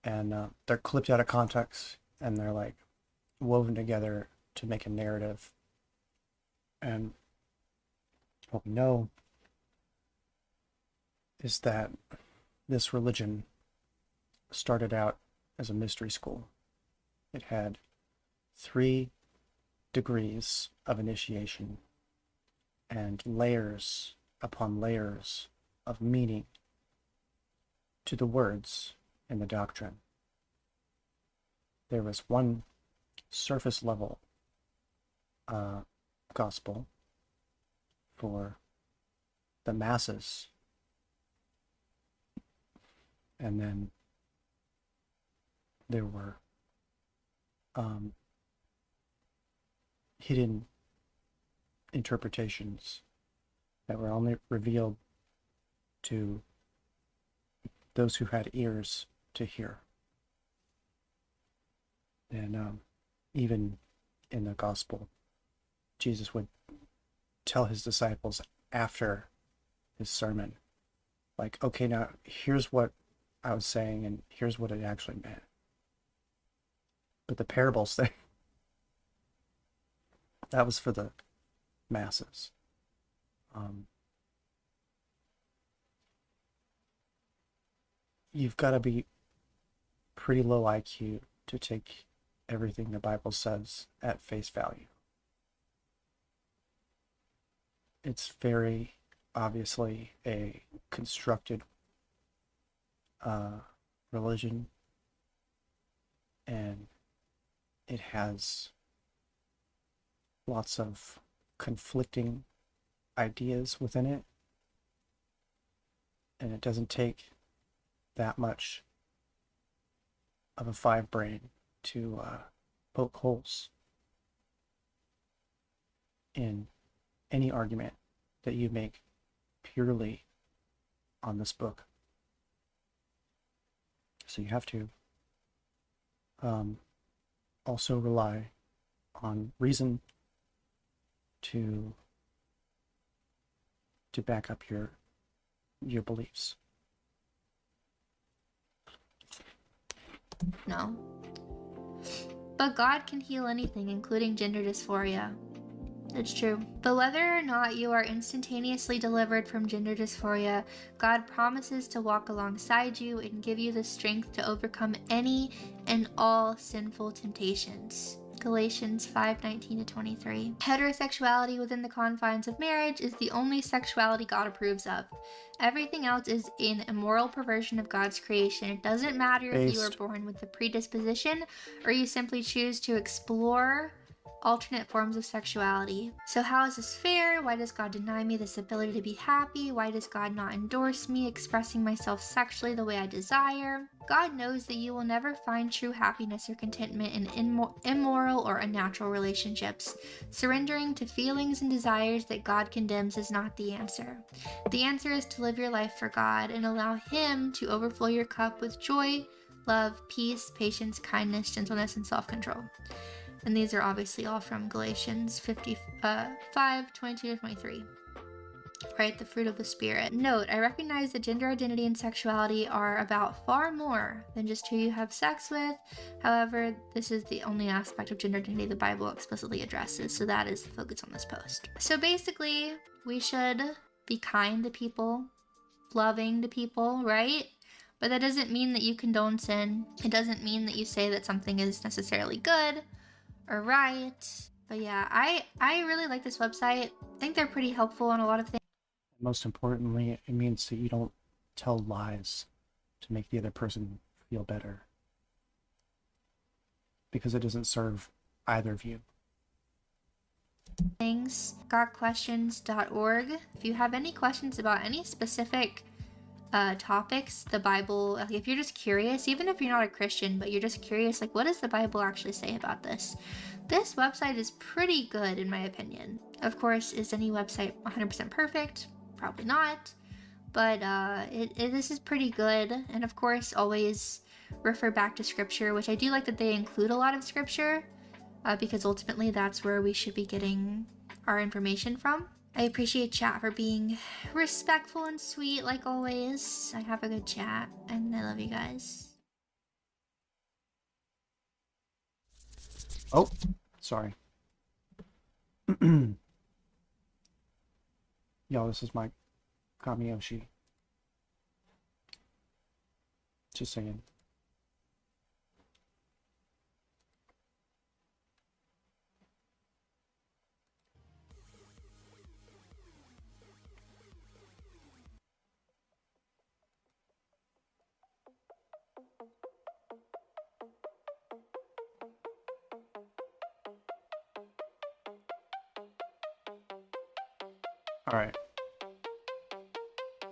and they're clipped out of context, and they're like woven together to make a narrative. And what we know is that this religion started out as a mystery school. It had 3 degrees of initiation and layers upon layers of meaning to the words in the doctrine. There was one surface level gospel for the masses, and then there were hidden interpretations that were only revealed to those who had ears to hear. And even in the gospel, Jesus would tell his disciples after his sermon, like, okay, now here's what I was saying and here's what it actually meant. But the parables thing, that was for the masses. You've got to be pretty low IQ to take everything the Bible says at face value. It's very obviously a constructed religion, and it has lots of conflicting ideas within it, and it doesn't take that much of a 5 brain to poke holes in any argument that you make purely on this book. So you have to also rely on reason to back up your beliefs. No. But God can heal anything, including gender dysphoria. It's true. But whether or not you are instantaneously delivered from gender dysphoria, God promises to walk alongside you and give you the strength to overcome any and all sinful temptations. Galatians 5:19-23. Heterosexuality within the confines of marriage is the only sexuality God approves of. Everything else is an immoral perversion of God's creation. It doesn't matter if you are born with the predisposition or you simply choose to explore alternate forms of sexuality. So how is this fair? Why does God deny me this ability to be happy? Why does God not endorse me expressing myself sexually the way I desire? God knows that you will never find true happiness or contentment in immoral or unnatural relationships. Surrendering to feelings and desires that God condemns is not the answer. The answer is to live your life for God and allow Him to overflow your cup with joy, love, peace, patience, kindness, gentleness, and self-control. And these are obviously all from Galatians 5:22-23. Right, the fruit of the Spirit. Note, I recognize that gender identity and sexuality are about far more than just who you have sex with. However, this is the only aspect of gender identity the Bible explicitly addresses, so that is the focus on this post. So basically, we should be kind to people, loving to people, right? But that doesn't mean that you condone sin. It doesn't mean that you say that something is necessarily good or right. But yeah, I really like this website. I think they're pretty helpful on a lot of things. Most importantly, it means that you don't tell lies to make the other person feel better, because it doesn't serve either of you. Gotquestions.org. If you have any questions about any specific topics, the Bible, like if you're just curious, even if you're not a Christian, but you're just curious, like what does the Bible actually say about this? This website is pretty good in my opinion. Of course, is any website 100% perfect? Probably not, but this is pretty good. And of course, always refer back to scripture, which I do like that they include a lot of scripture, because ultimately that's where we should be getting our information from. I appreciate chat for being respectful and sweet like always. I have a good chat and I love you guys. Oh, sorry. Yo, this is my Kamiyoshi. Just saying. Alright.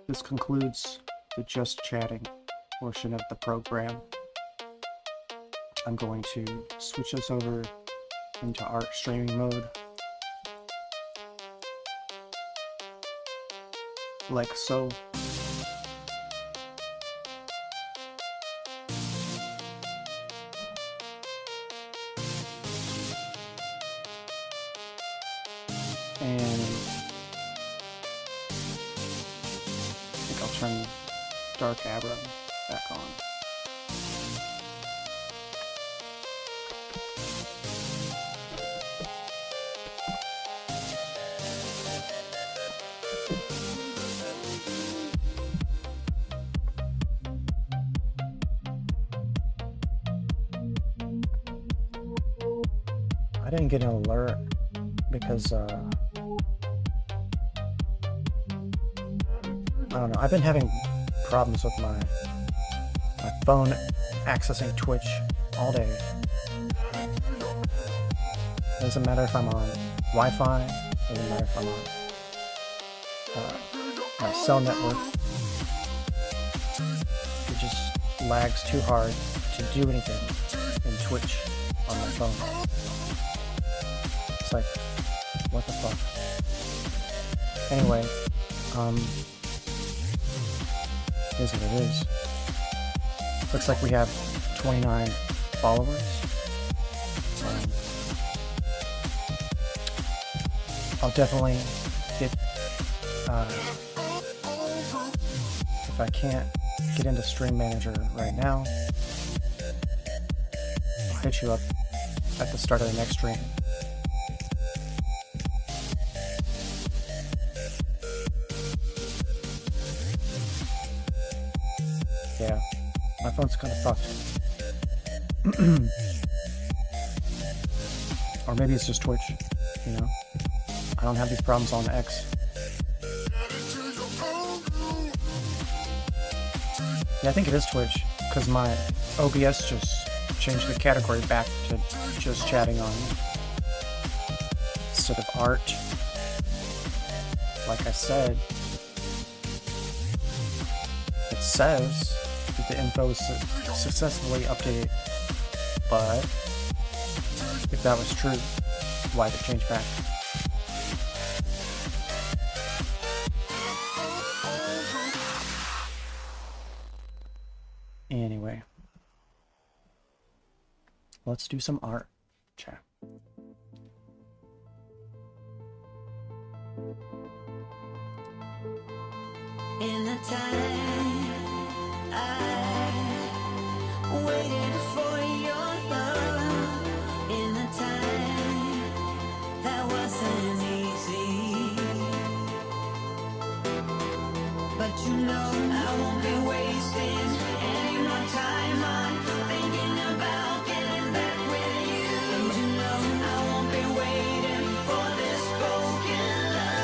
This concludes the just chatting portion of the program. I'm going to switch us over into art streaming mode. Like so. And I think I'll turn Dark Abra back on. I didn't get an alert because I don't know, I've been having problems with my phone accessing Twitch all day. Doesn't matter if I'm on Wi-Fi, doesn't matter if I'm on my cell network. It just lags too hard to do anything in Twitch on my phone. It's like, what the fuck? Anyway, is what it is. Looks like we have 29 followers. I'll definitely get, if I can't get into Stream Manager right now, I'll hit you up at the start of the next stream. Yeah, my phone's kind of fucked. Or maybe it's just Twitch, you know? I don't have these problems on X. Yeah, I think it is Twitch, because my OBS just changed the category back to just chatting on instead of art. Like I said, it says that the info is successfully updated, but if that was true, why did it change back? Anyway, let's do some art, chat. In the time I waited for your love, in the time that wasn't easy, but you know I won't be wasting any more time on thinking about getting back with you, and you know I won't be waiting for this broken love.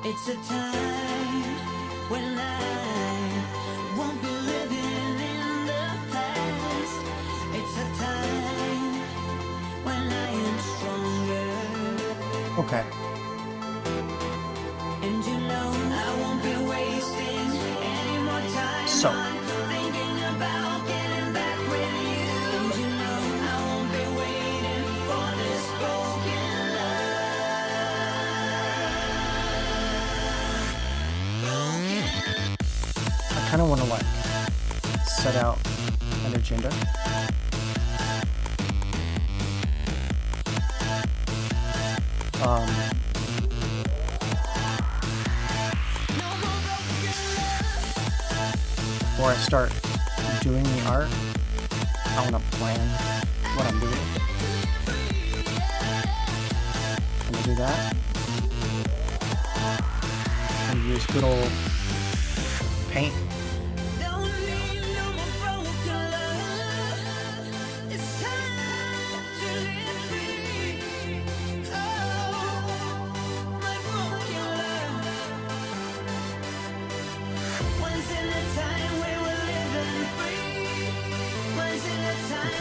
It's a time when I won't be living in the past. It's a time when I am stronger. Okay. And you know I won't be wasting any more time thinking about getting back with you. And you know I won't be waiting for this broken I kind of want to like set out an agenda. Before I start doing the art, I want to plan what I'm doing. I'm gonna do that. And use good old paint.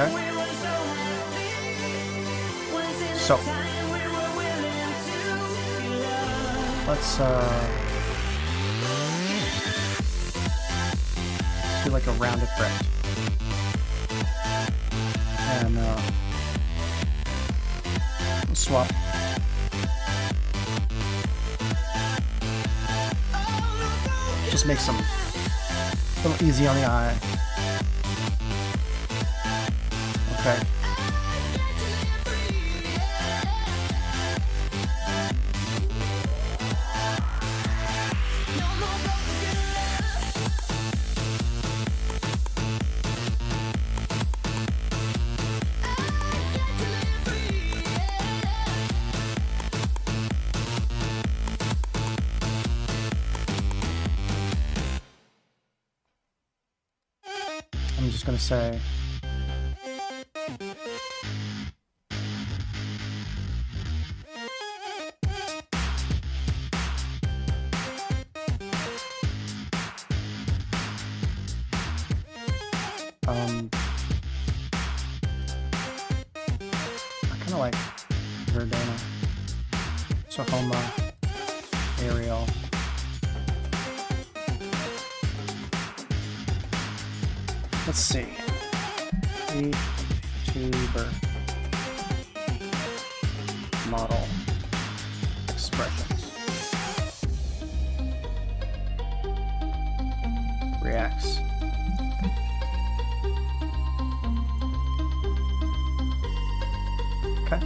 Okay. So let's do like a rounded breath. And swap. Just makes them a little easy on the eye. Okay. I'm just gonna say I kind of like Verdana, Sohoma, Ariel. Let's see. VTuber model expressions. Reacts. Okay.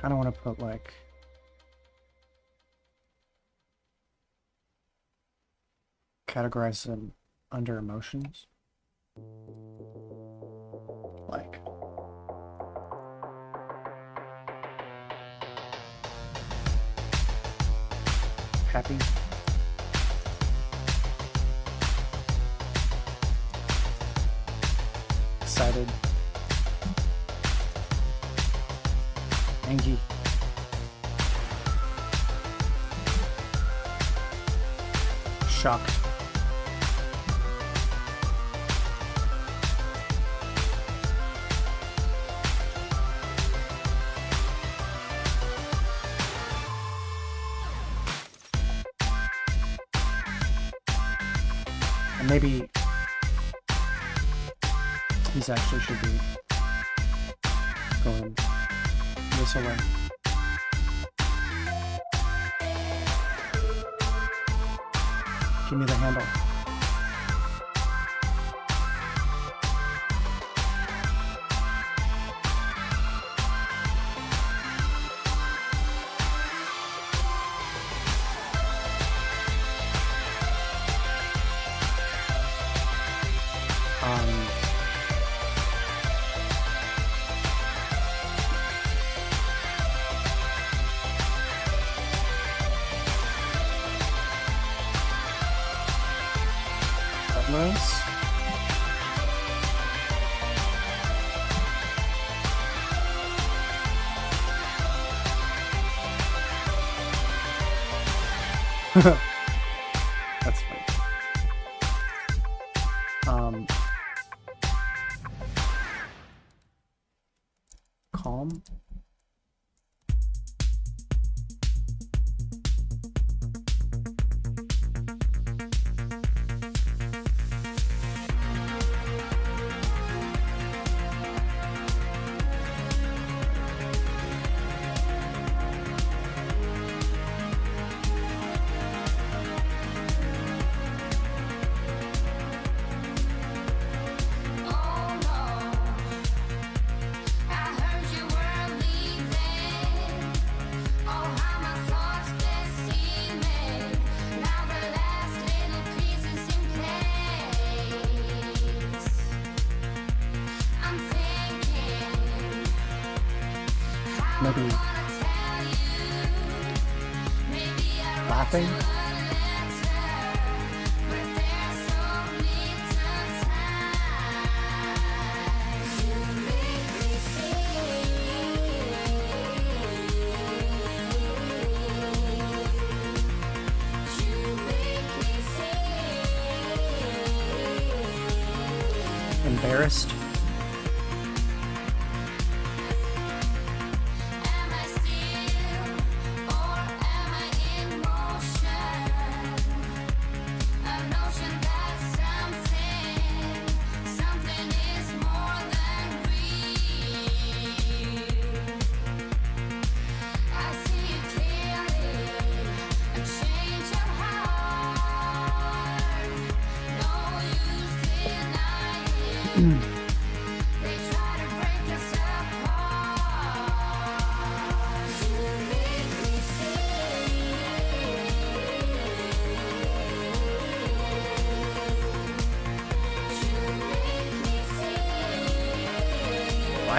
Kind of want to put like categorize them under emotions, like happy, excited, angry, shocked, And maybe these actually should be going this way. Give me the handle. Buttons. That's funny. Calm. Maybe laughing. Embarrassed.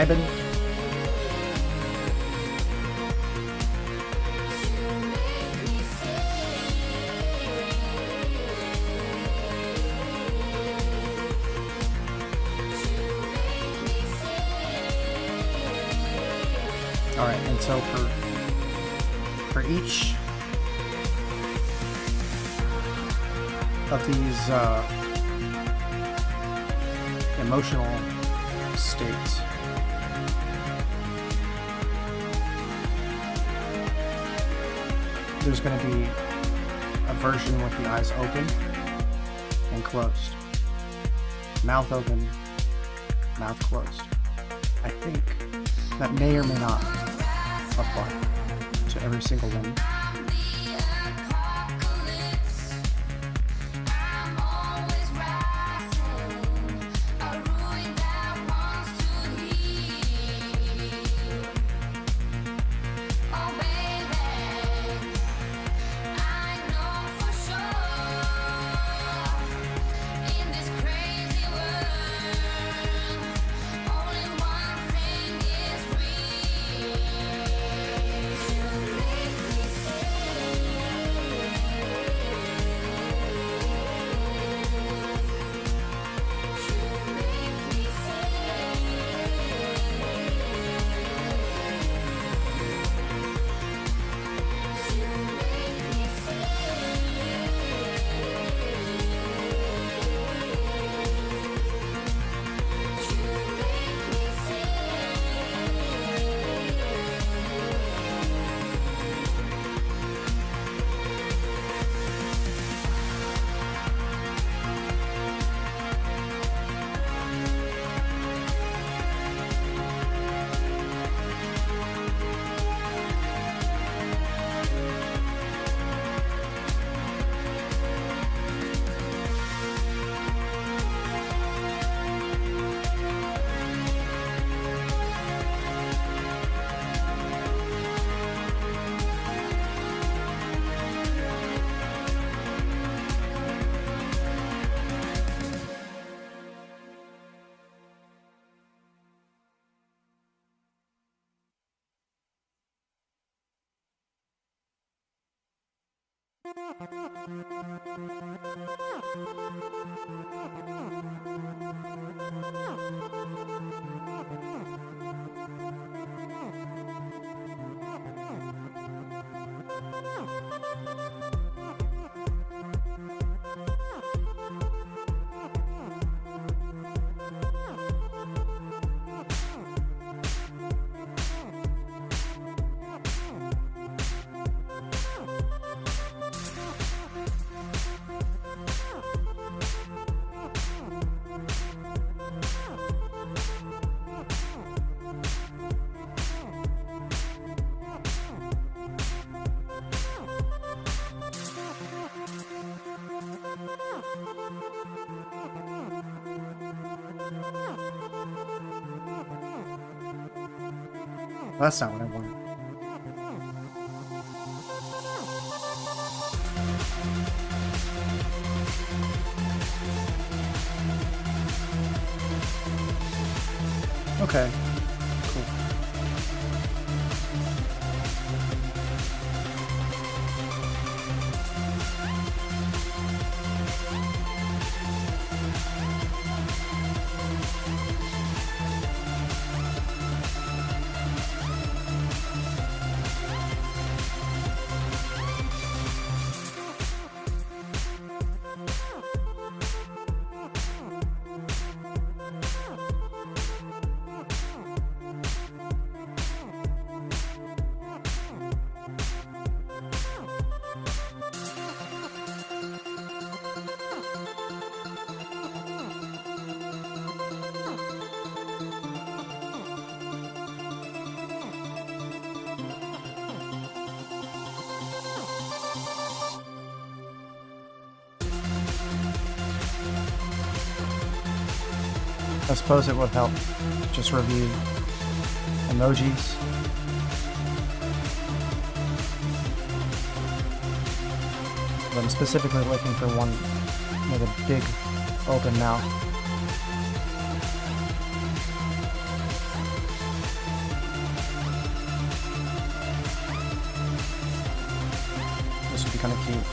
Vibin'. Alright, and so for each of these emotional states, there's going to be a version with the eyes open and closed. Mouth open, mouth closed. I think that may or may not apply to every single one. That's not what I wanted. Okay, cool. I suppose it would help just review emojis. But I'm specifically looking for one with a big open mouth. This would be kind of cute.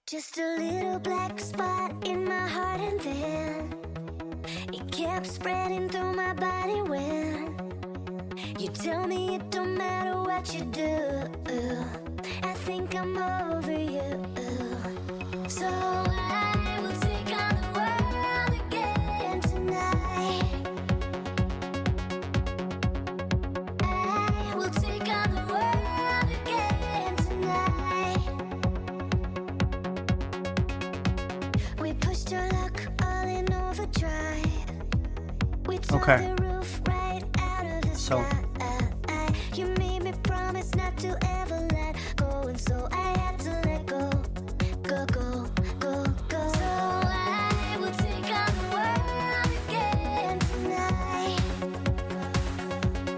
Just a little black spot in my heart, and then it kept spreading through my body when you tell me it don't matter what you do. I think I'm over you. So I will take on the world again tonight. I will take on the world again tonight. We pushed our luck all in overdrive. We took the roof right out of the sky. You made me promise not to ever let go, and so I had to let go. Go, go, go, go. So I will take on the world again tonight.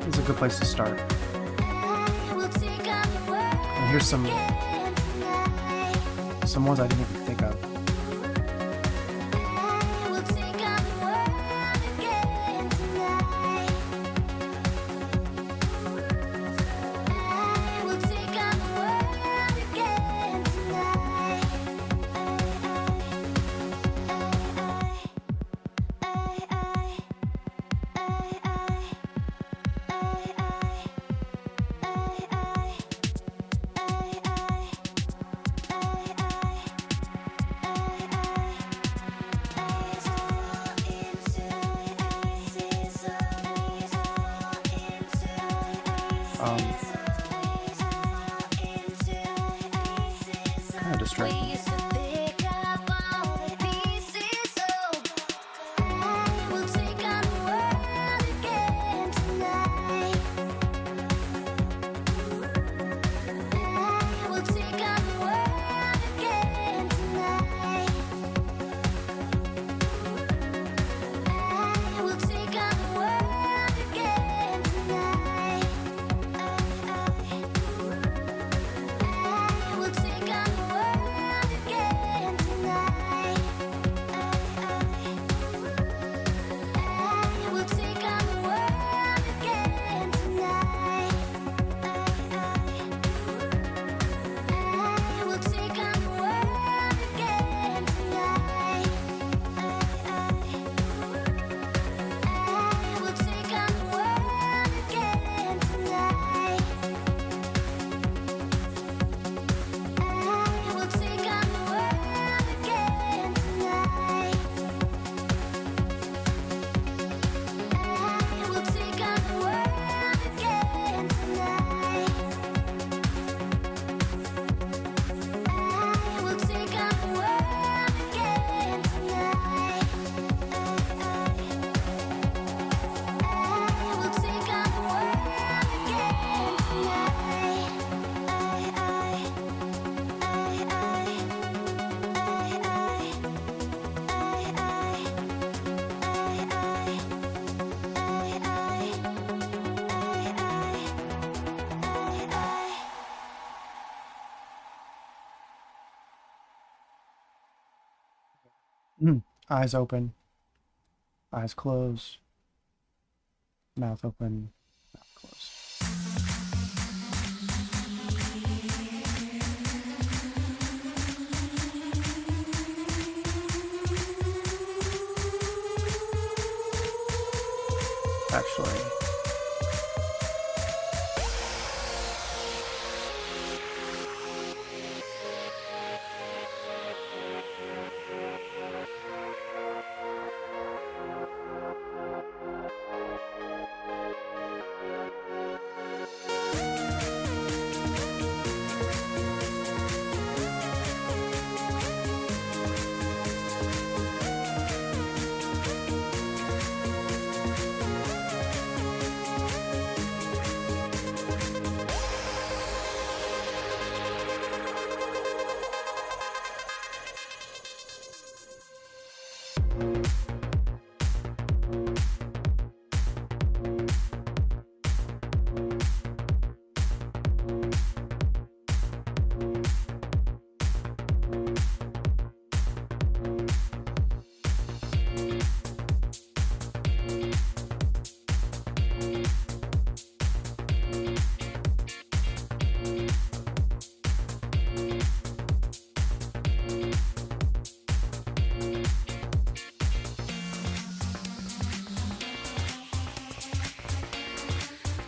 It's a good place to start. I will take on the world And here's some ones I didn't even think of. I will take on the world again tonight. I will take on the world again tonight. Kind of distracting. We used to pick up all the pieces, oh, Eyes open. Eyes closed. Mouth open. Mouth closed. Actually,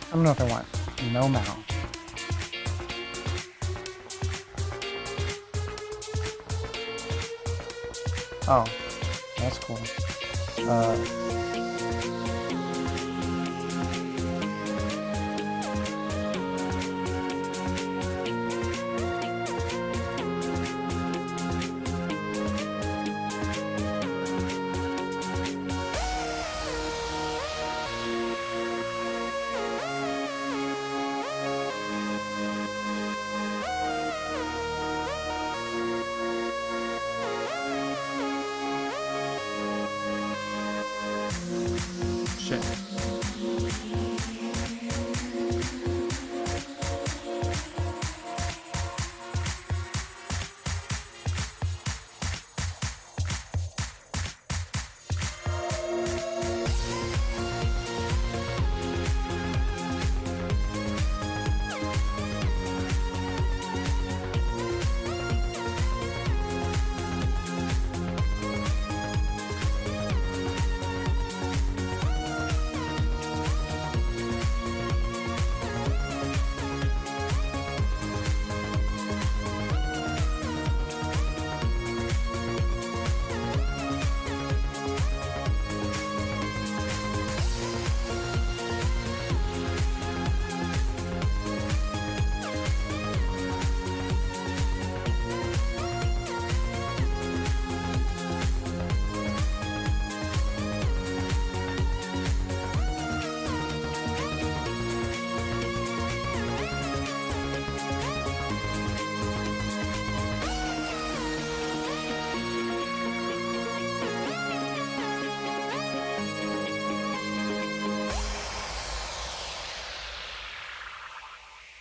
I don't know if I want no mouth. Oh, that's cool. Shit.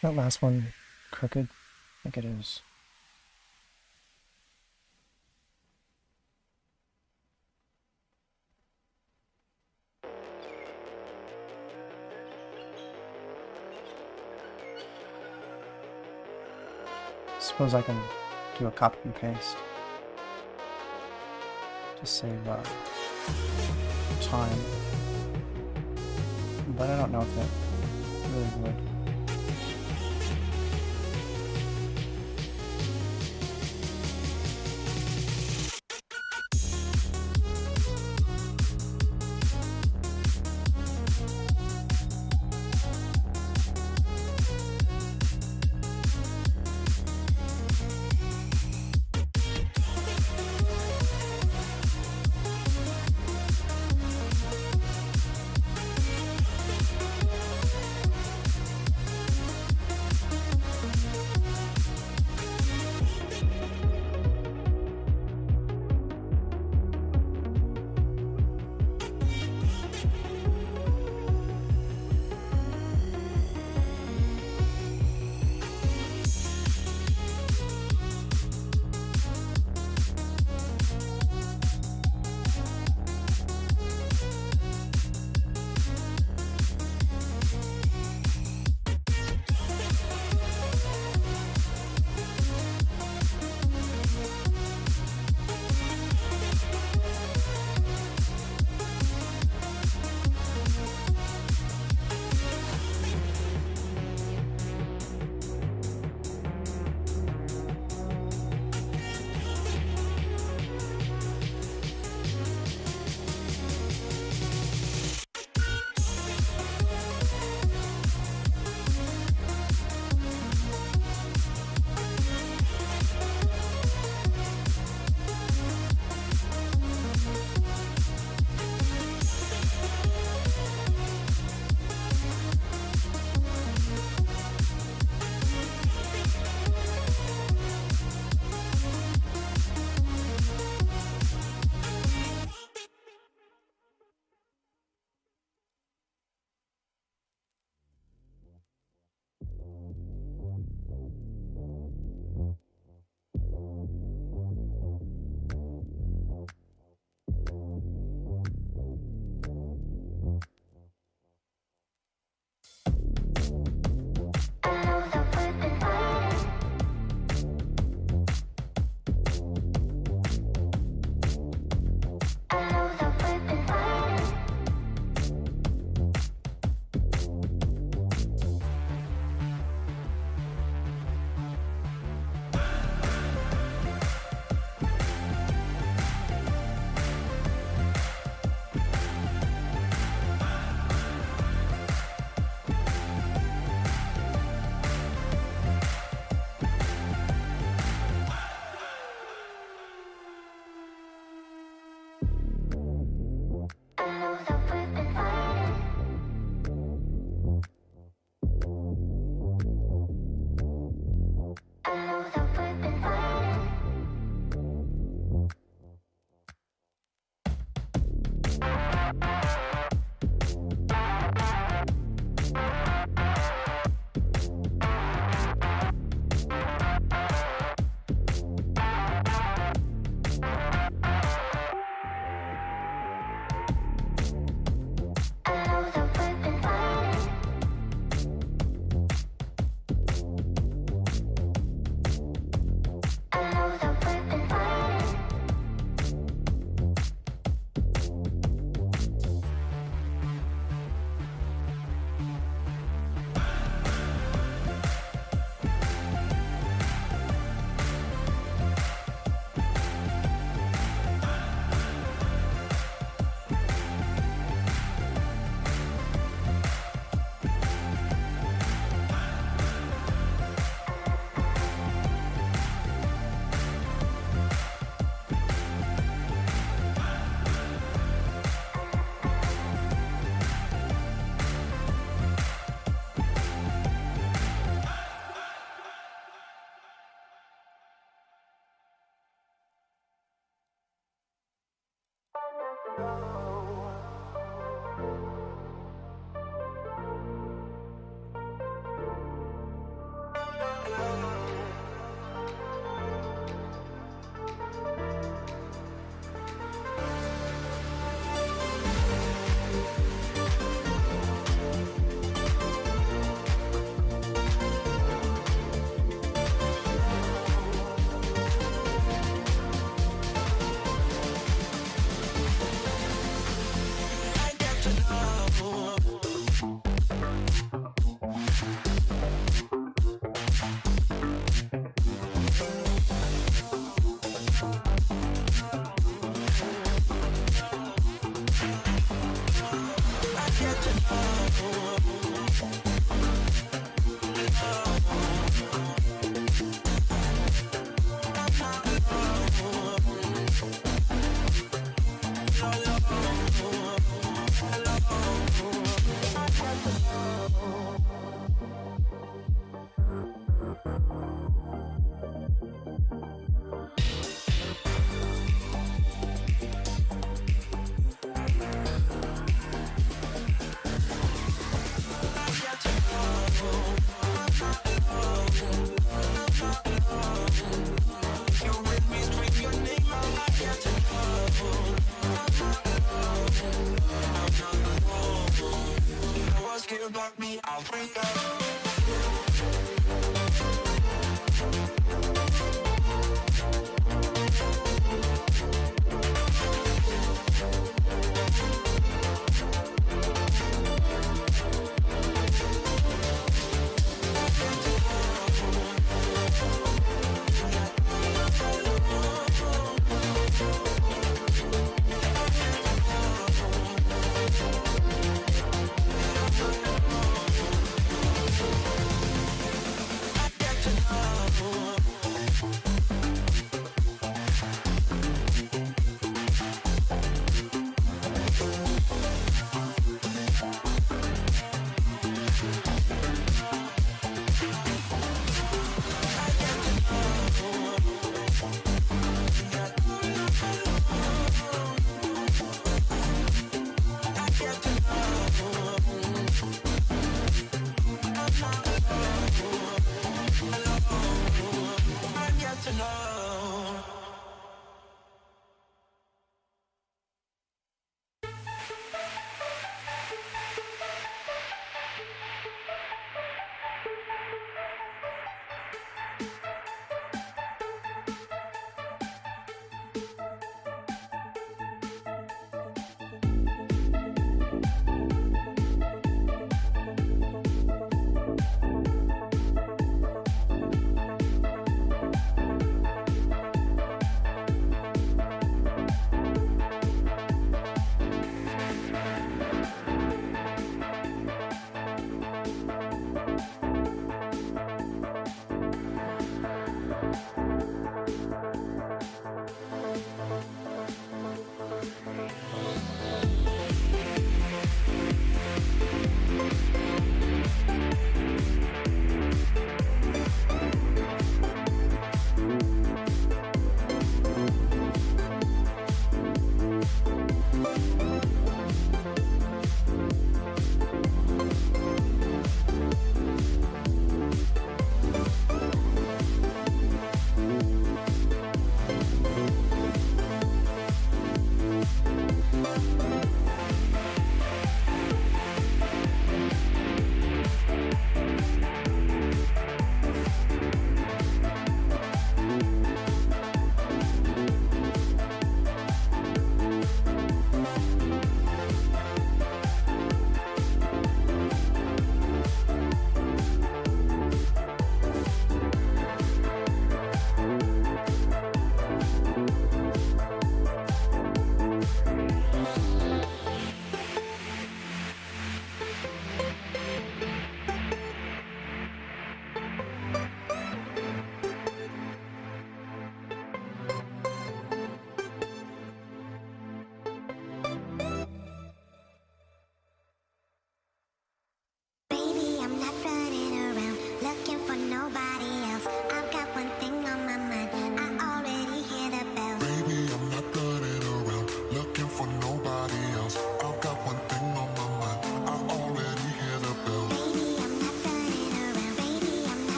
That last one crooked? I think it is. Suppose I can do a copy and paste. Just save time. But I don't know if it really would.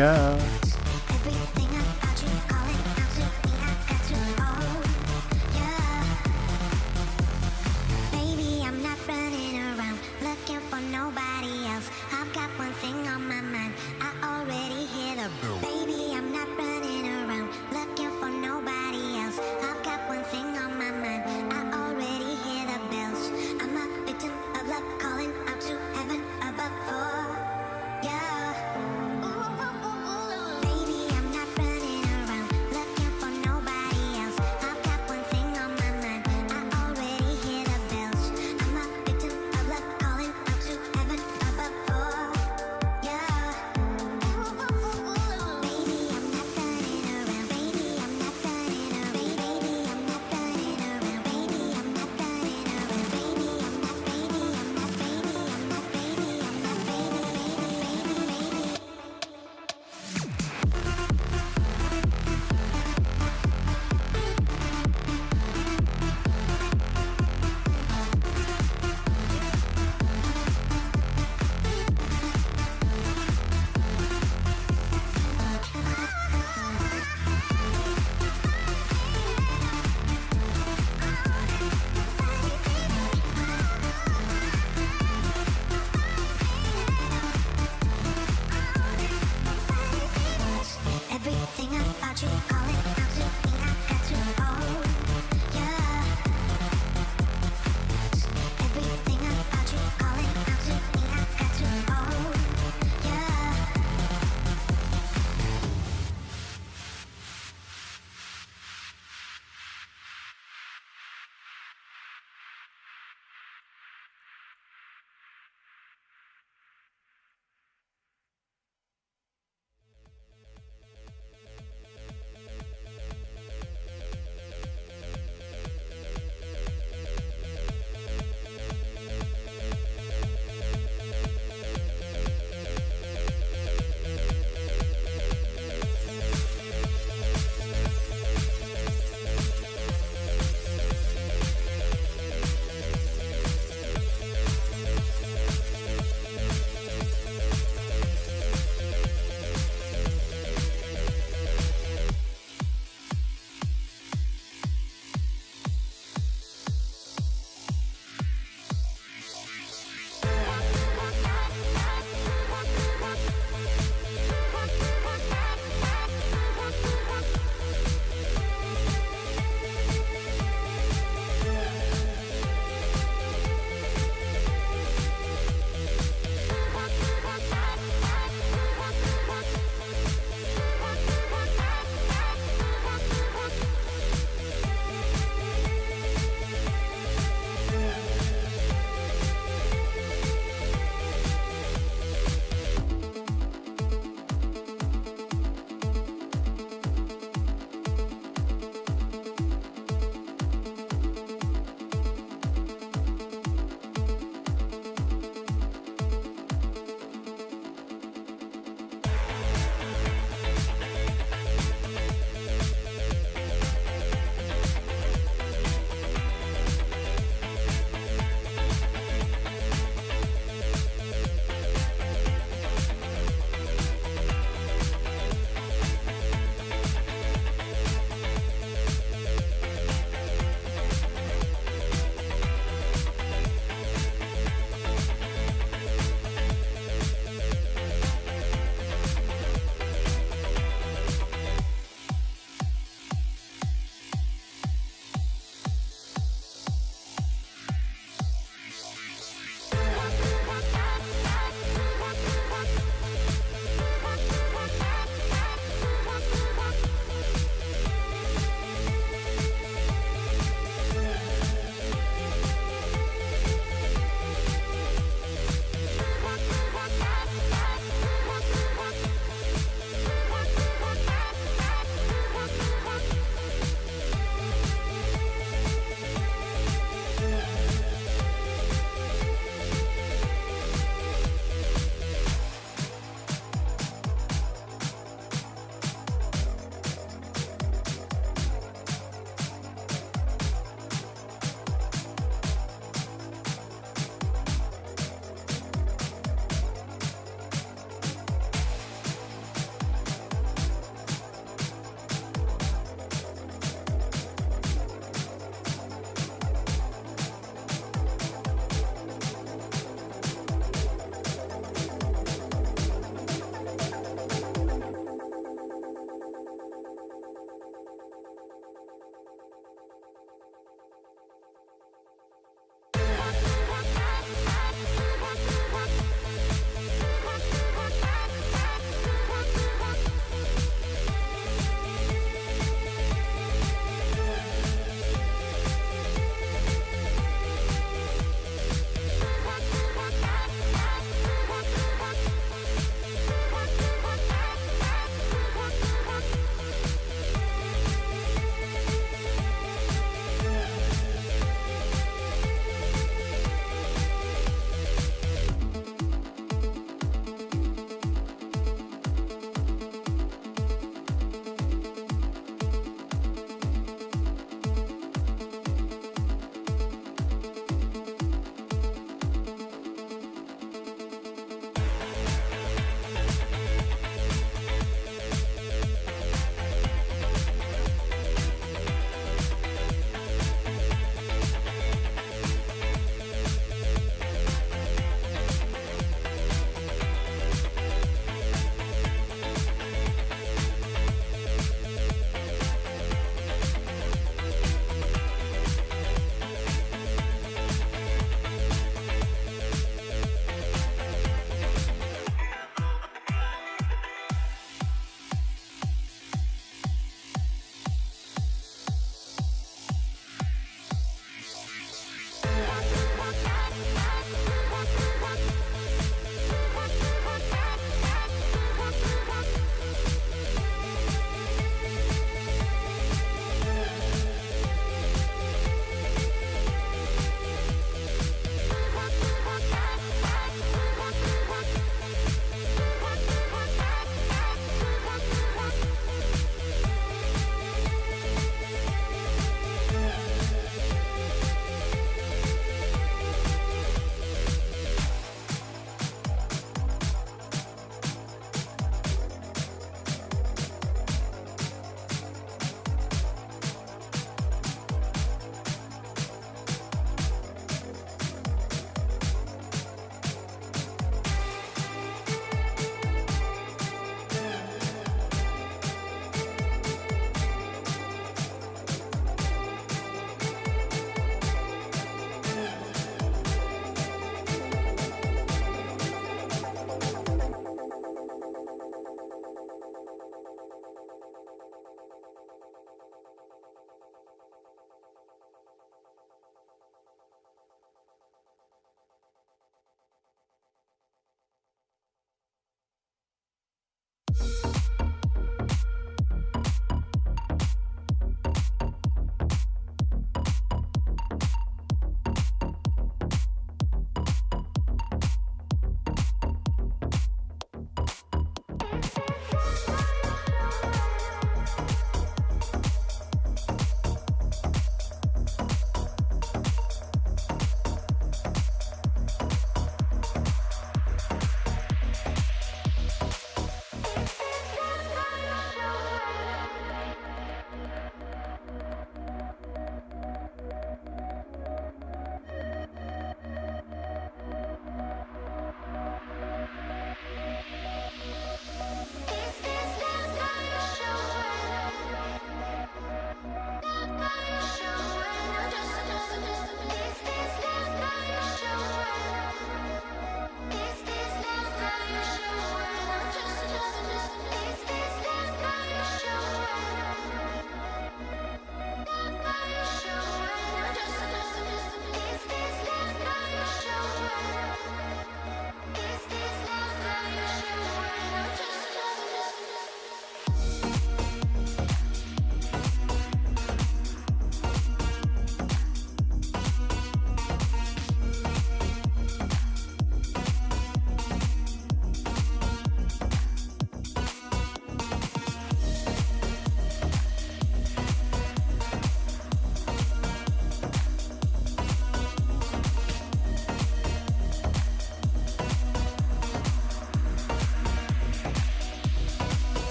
Yeah. Baby, I'm not running around looking for nobody else. I've got one thing on my mind. I already hear the boom. Baby, I'm not running around looking for nobody else. I've got one thing on my mind. I already hear the bells. I'm a victim of love calling out to heaven above for yeah.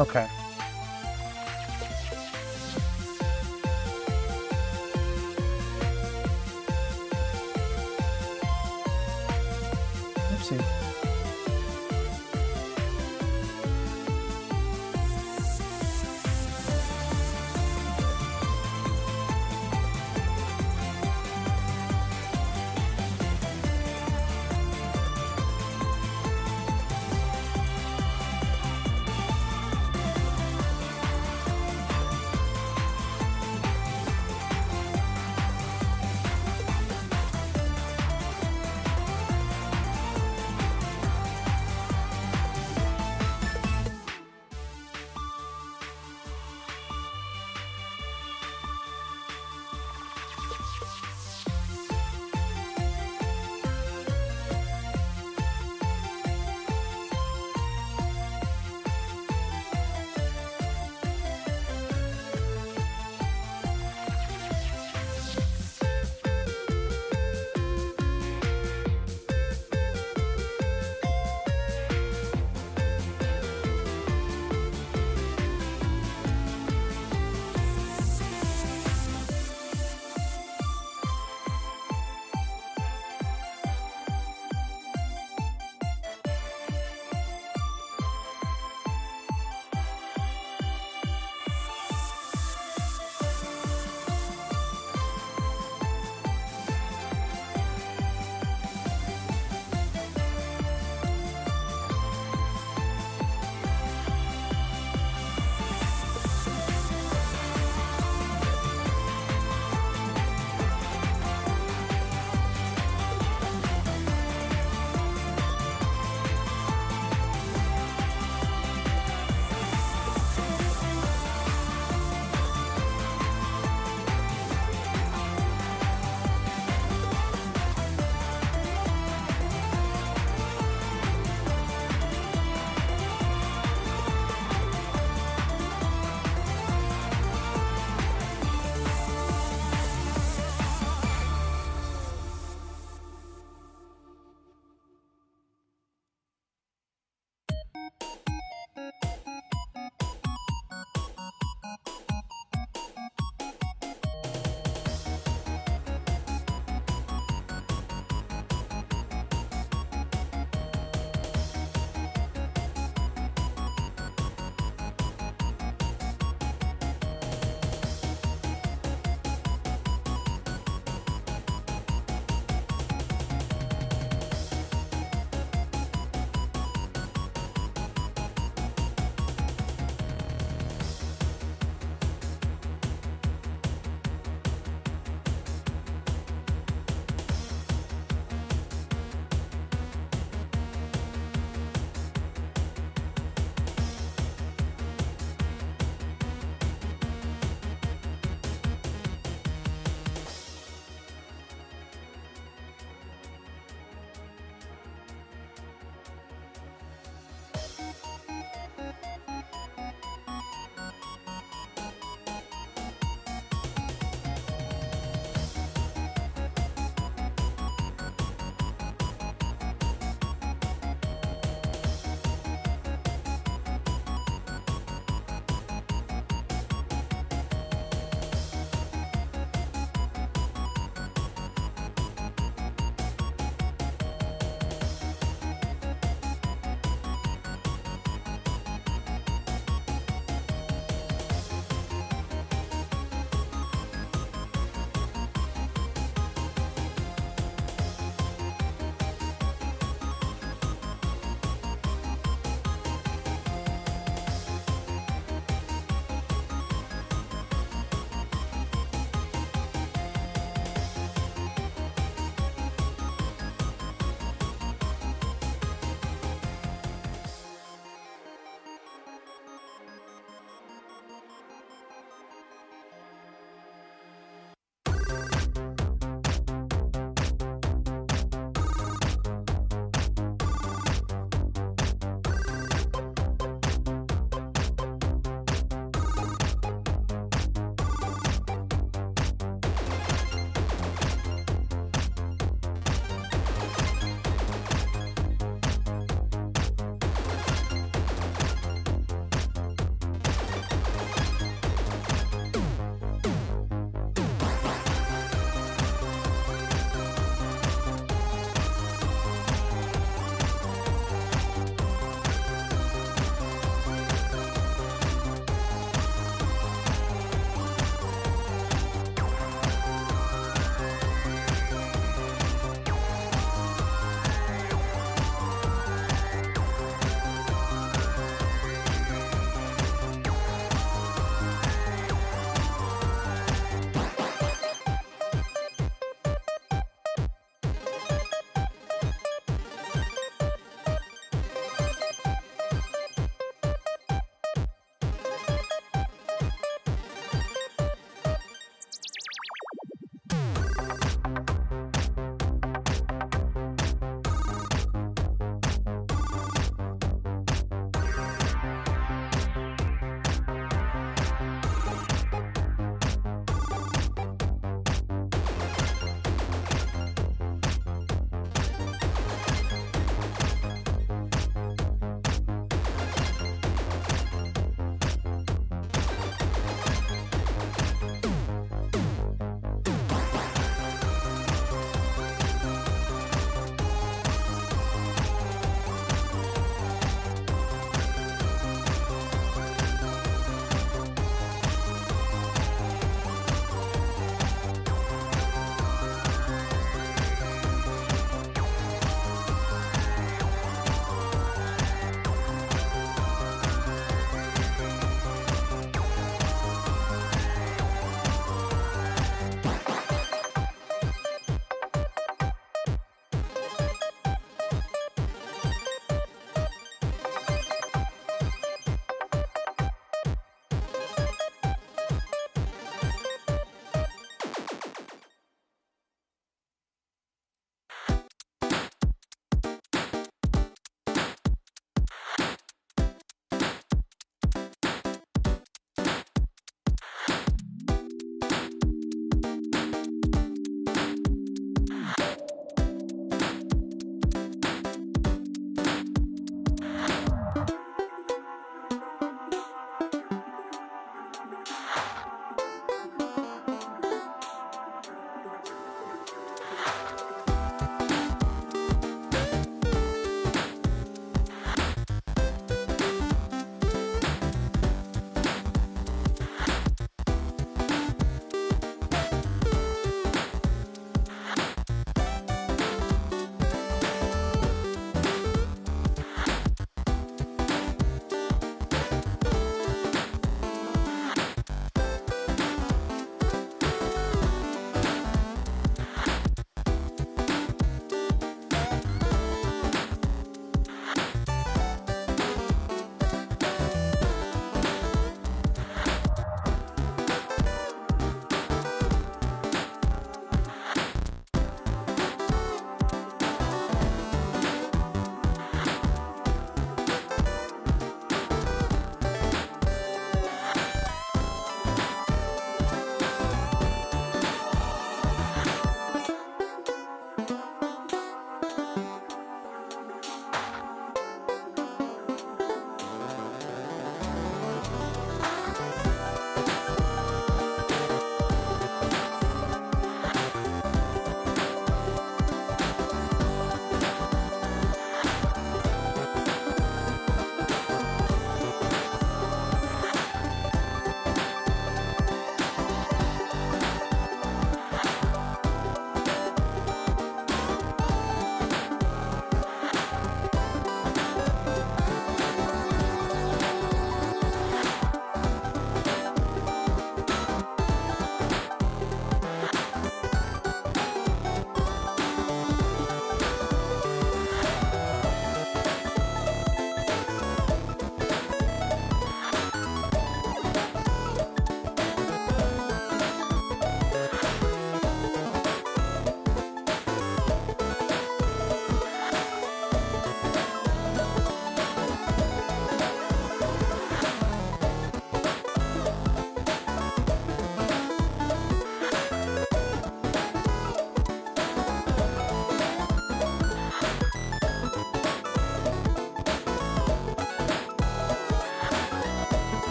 Okay. Oopsie.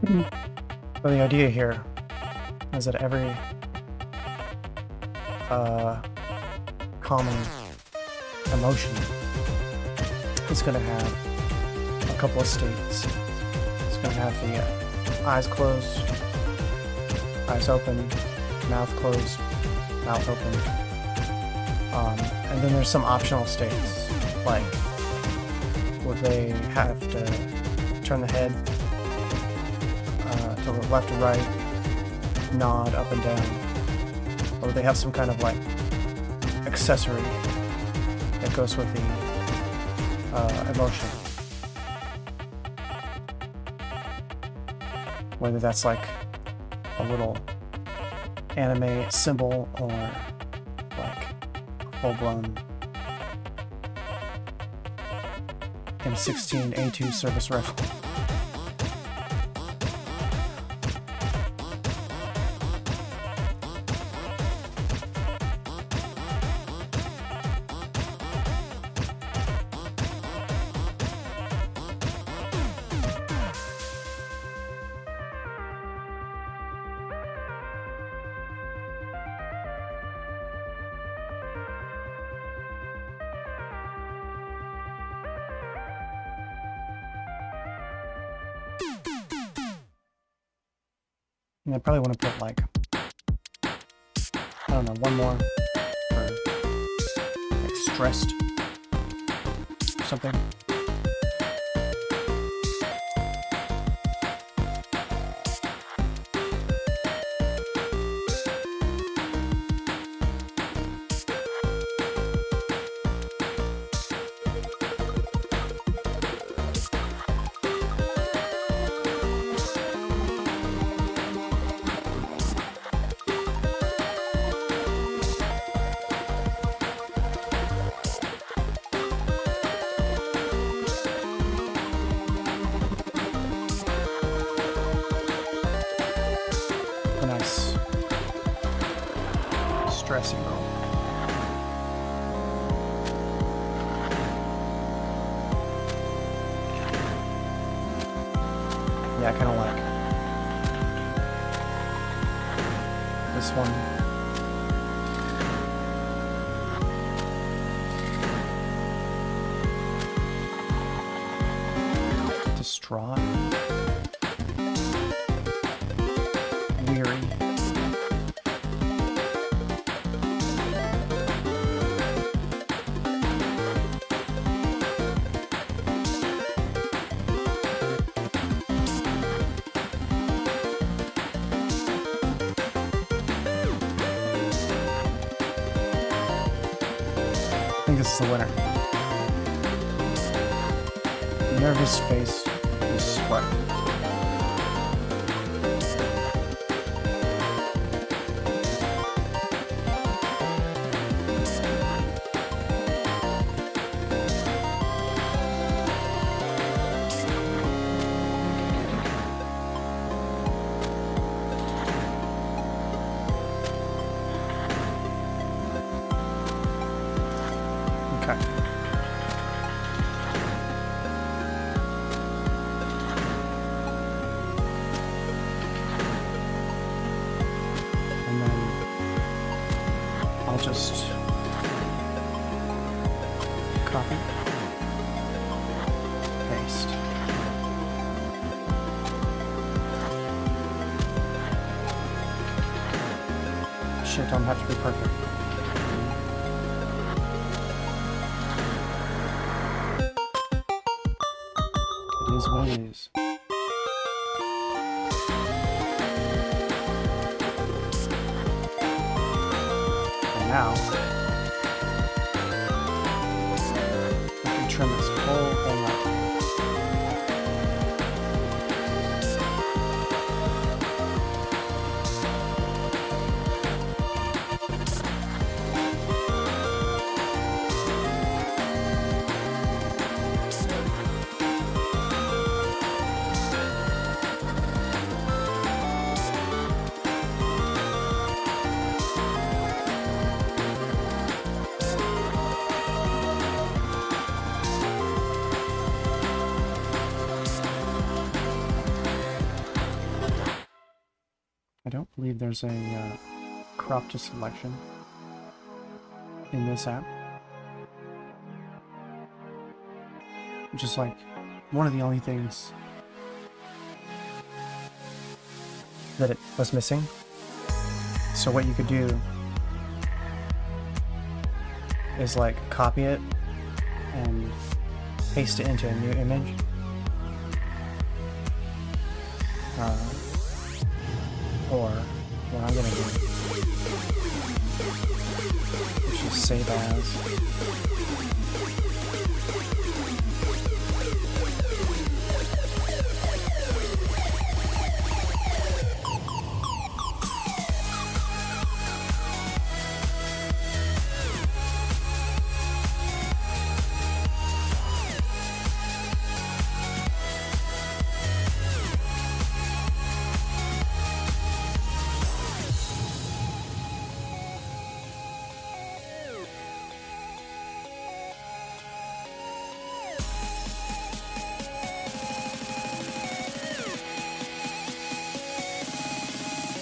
But the idea here is that every common emotion is going to have a couple of states. It's going to have the eyes closed, eyes open, mouth closed, mouth open. And then there's some optional states, like where they have to turn the head to the left or right, nod up and down, or they have some kind of like accessory that goes with the emotion. Whether that's like a little anime symbol or like a full-blown M16 A2 service rifle. And I probably want to put like, I don't know, one more for like stressed or something. Nice stressing roll. Yeah, I kind of like this one. Distraught. Weary. I think this is the winner. Nervous face and sweat. Okay. And then I'll just copy, paste. Shit, don't have to be perfect. It is what it is. And now, we can trim this whole thing up. I don't believe there's a crop to selection in this app, which is like one of the only things that it was missing. So what you could do is like copy it and paste it into a new image. Or what I'm gonna do, which is save as.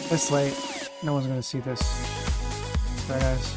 This late, no one's gonna see this. Very nice.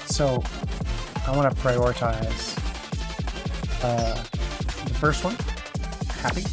So I want to prioritize the first one, happy.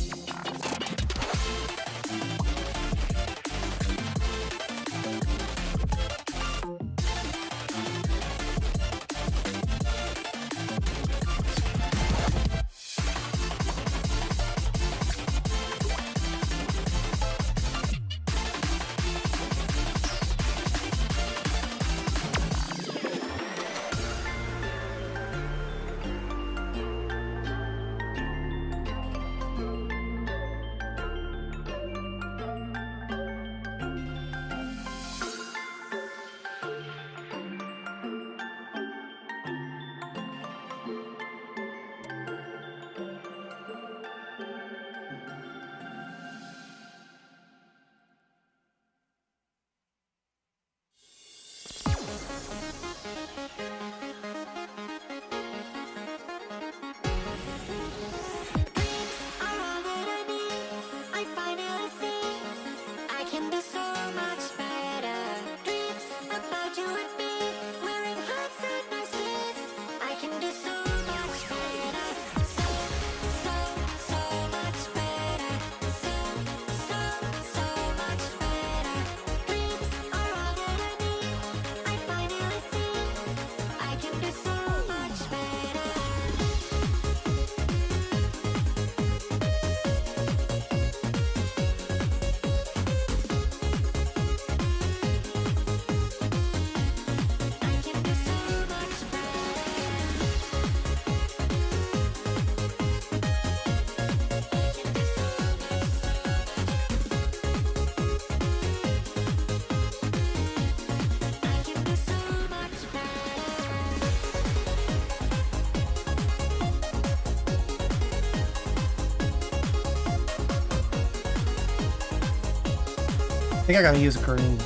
think I gotta use green.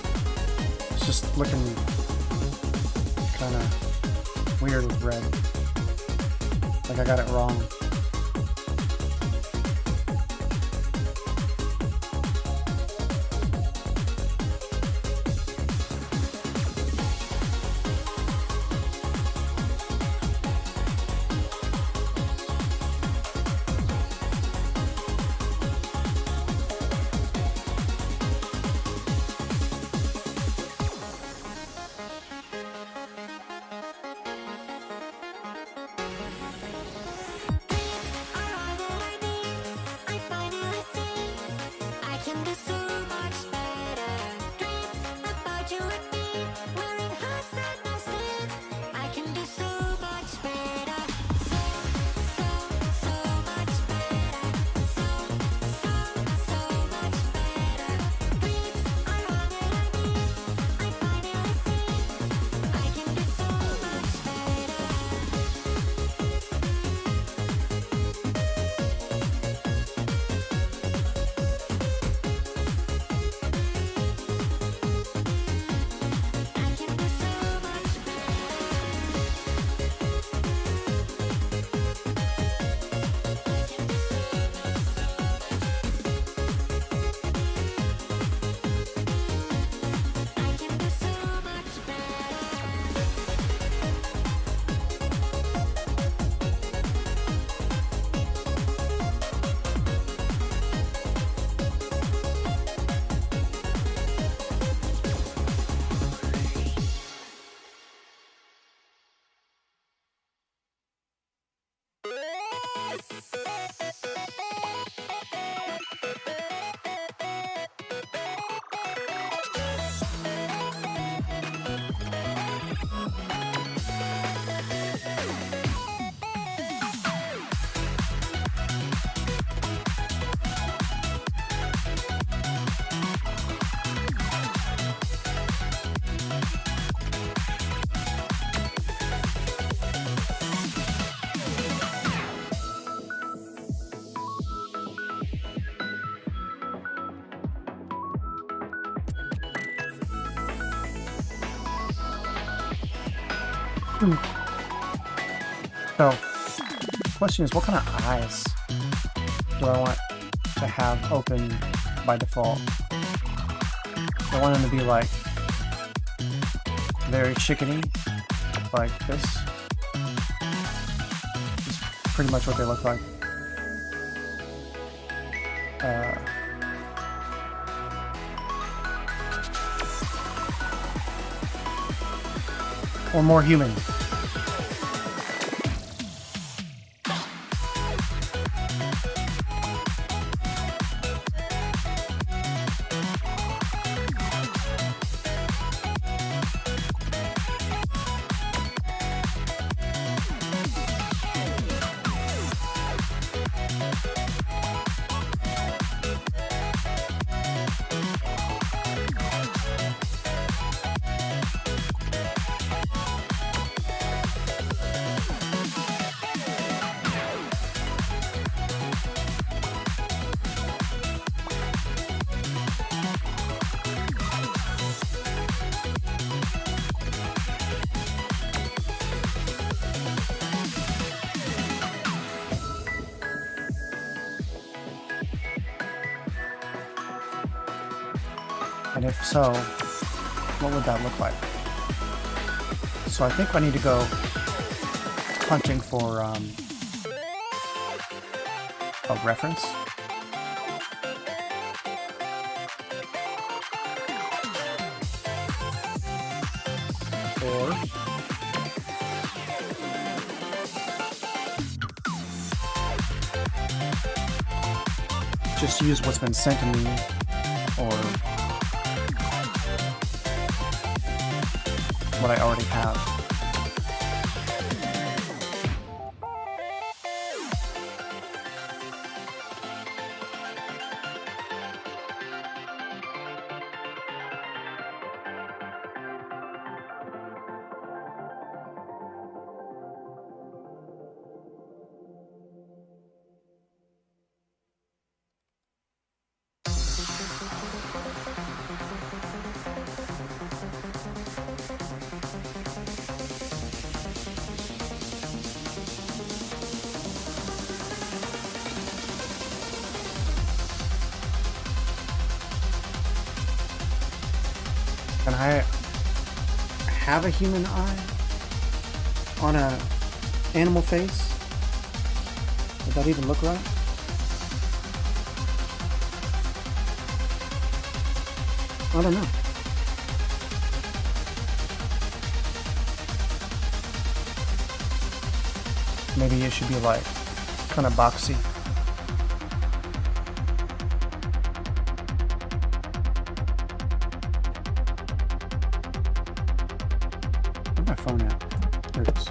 It's just looking kind of weird with red. Like I got it wrong. So, the question is, what kind of eyes do I want to have open by default? I want them to be like very chickeny, like this. It's pretty much what they look like. Or more human. And if so, what would that look like? So I think I need to go hunting for a reference. Or just use what's been sent to me, or what I already have. Can I have a human eye on a animal face? Would that even look right? I don't know. Maybe it should be like kind of boxy. Where's my phone at? There it is.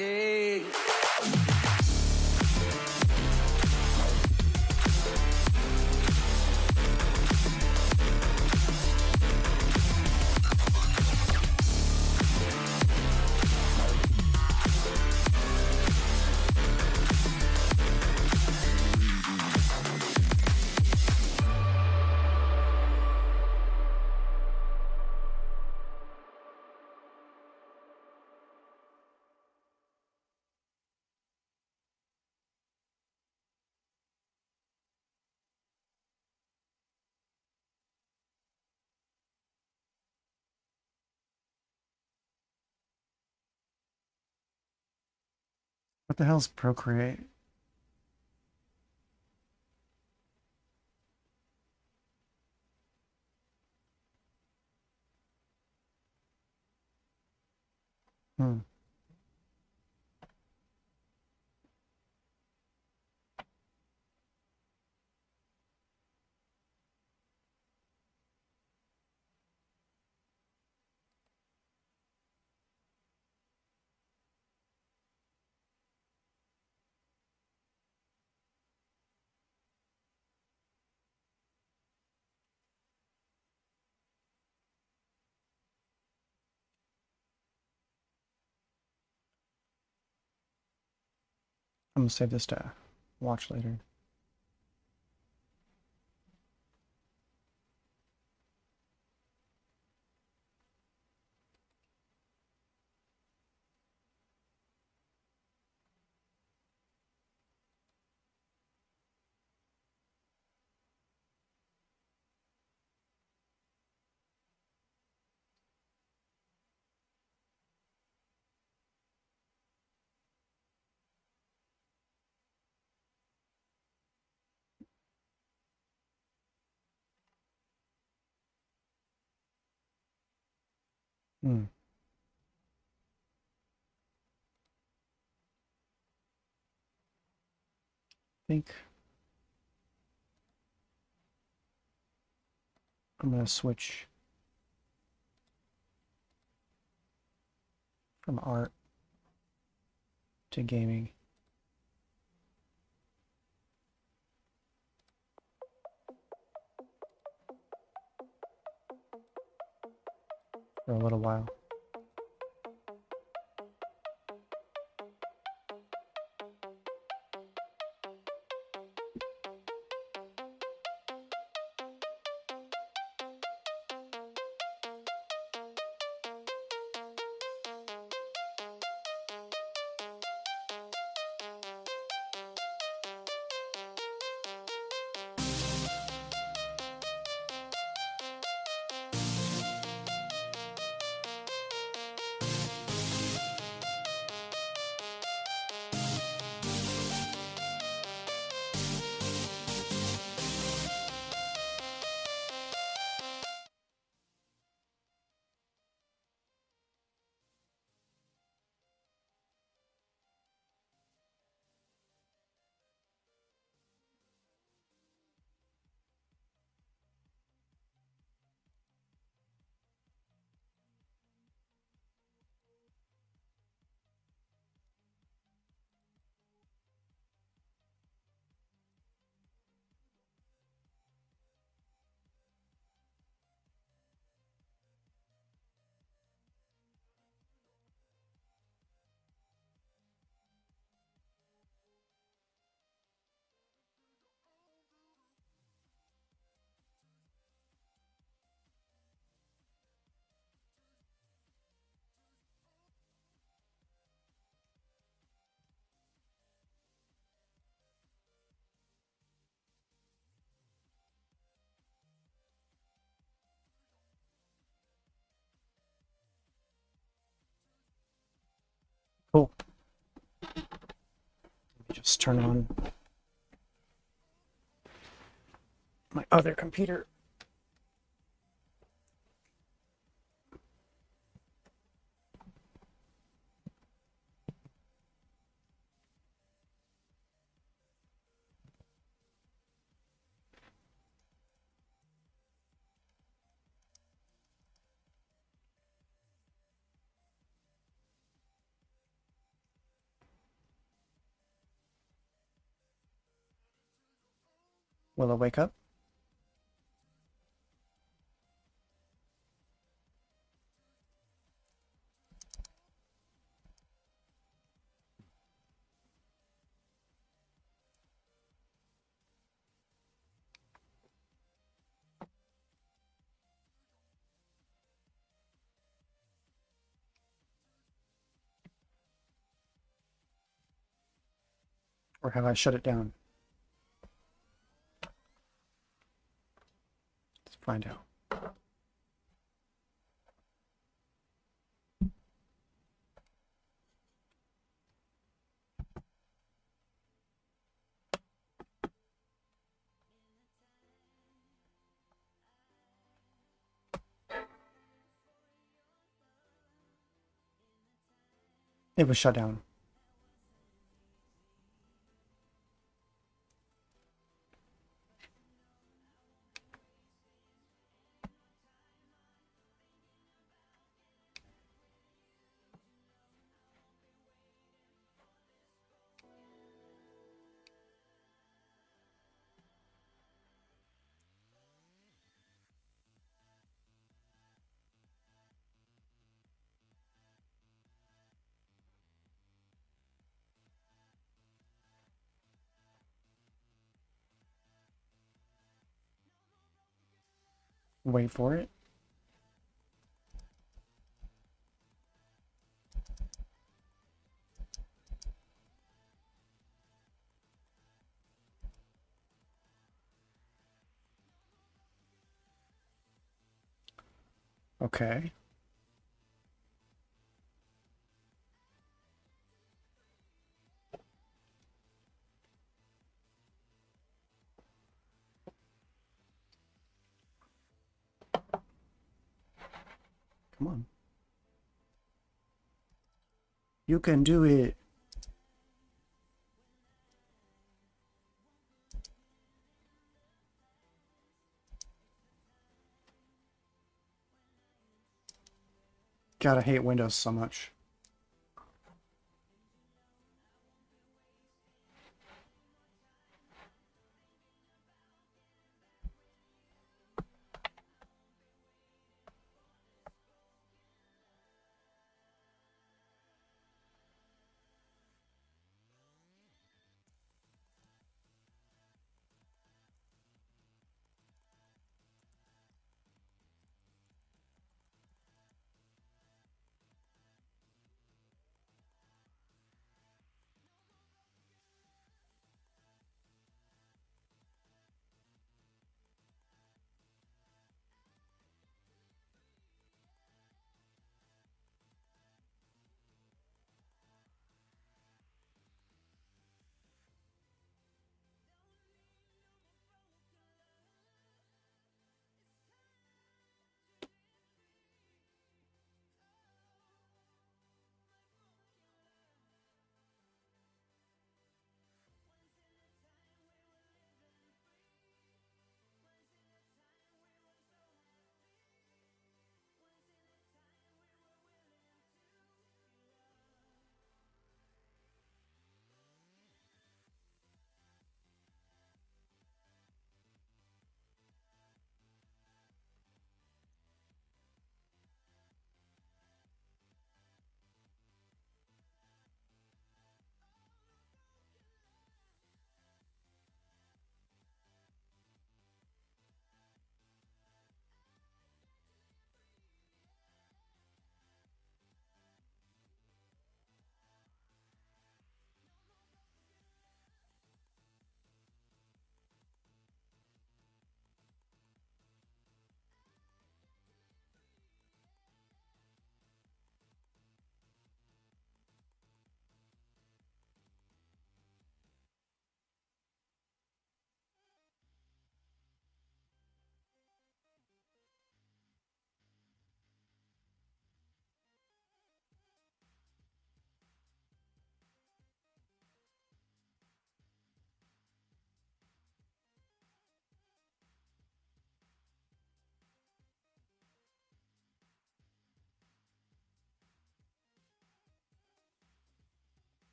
okay. What the hell's Procreate? Hmm. I'm gonna save this to watch later. Hmm. Think I'm gonna switch from art to gaming. For a little while. Cool. Let me just turn on my other computer. Will it wake up? Or have I shut it down? Let's find out. It was shut down. Wait for it. Okay. Come on. You can do it. God, I hate Windows so much.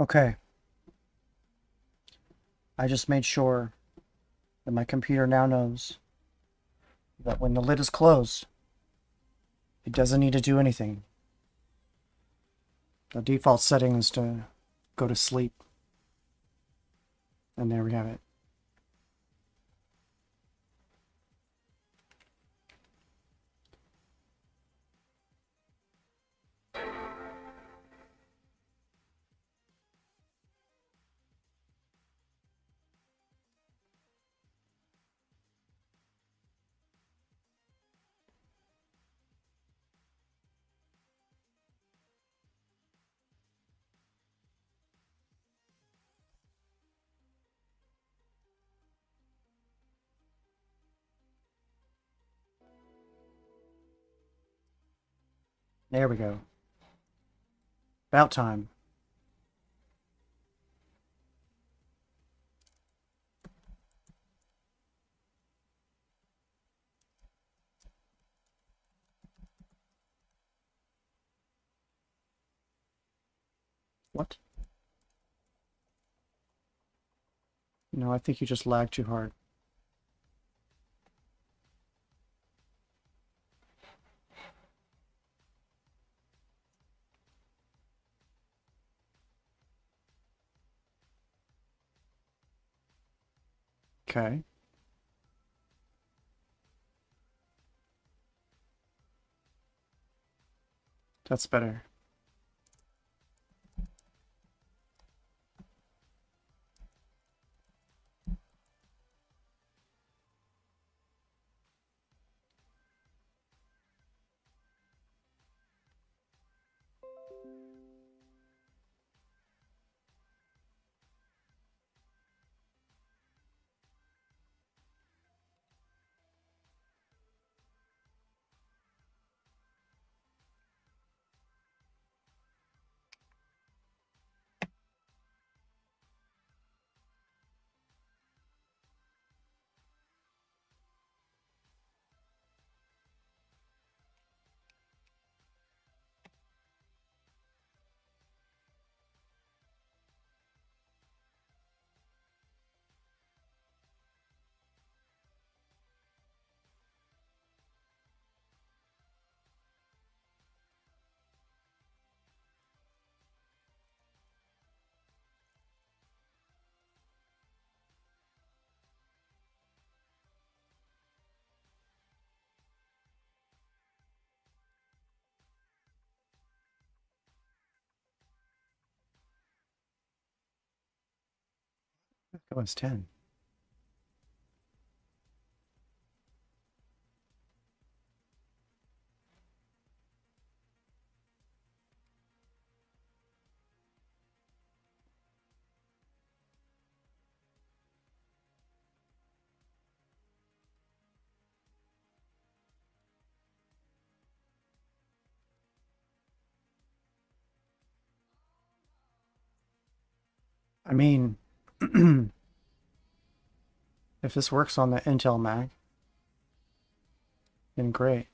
Okay. I just made sure that my computer now knows that when the lid is closed, it doesn't need to do anything. The default setting is to go to sleep. And there we have it. There we go. About time. What? No, I think you just lagged too hard. Okay. That's better. That was 10. I mean, if this works on the Intel Mac, then great.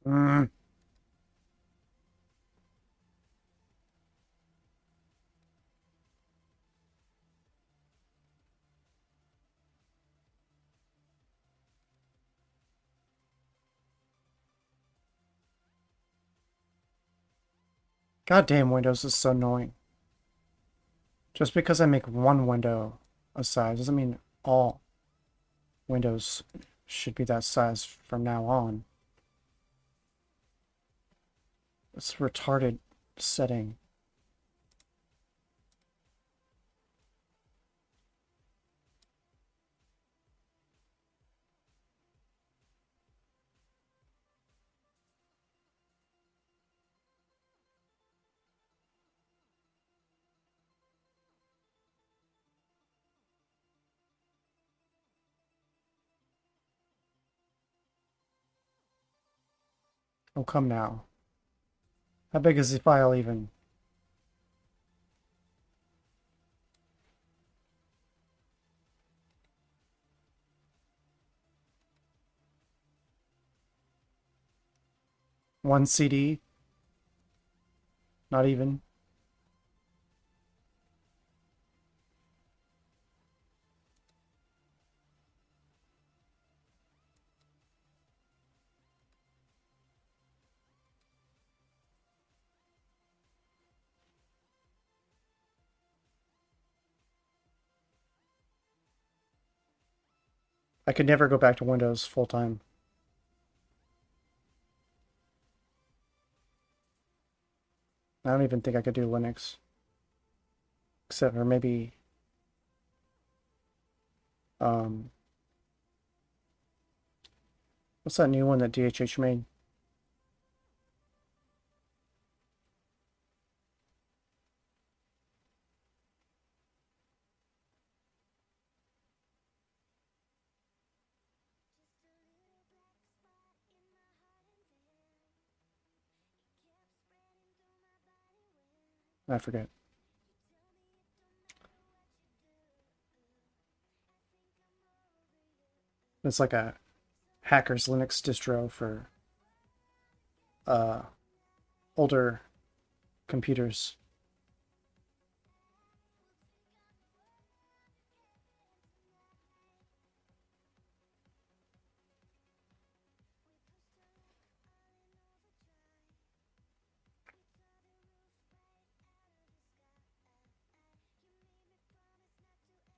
Mm. Goddamn, Windows is so annoying. Just because I make one window a size doesn't mean all windows should be that size from now on. It's a retarded setting. Oh, come now. How big is the file even? One CD? Not even. I could never go back to Windows full time. I don't even think I could do Linux. Except for maybe what's that new one that DHH made? I forget. It's like a hacker's Linux distro for older computers.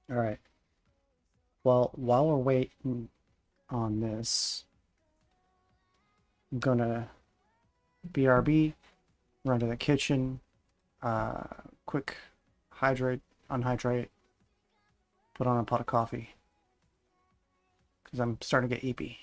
All right. Well, while we're waiting on this, I'm gonna BRB, run to the kitchen, quick hydrate, unhydrate, put on a pot of coffee, because I'm starting to get eepy.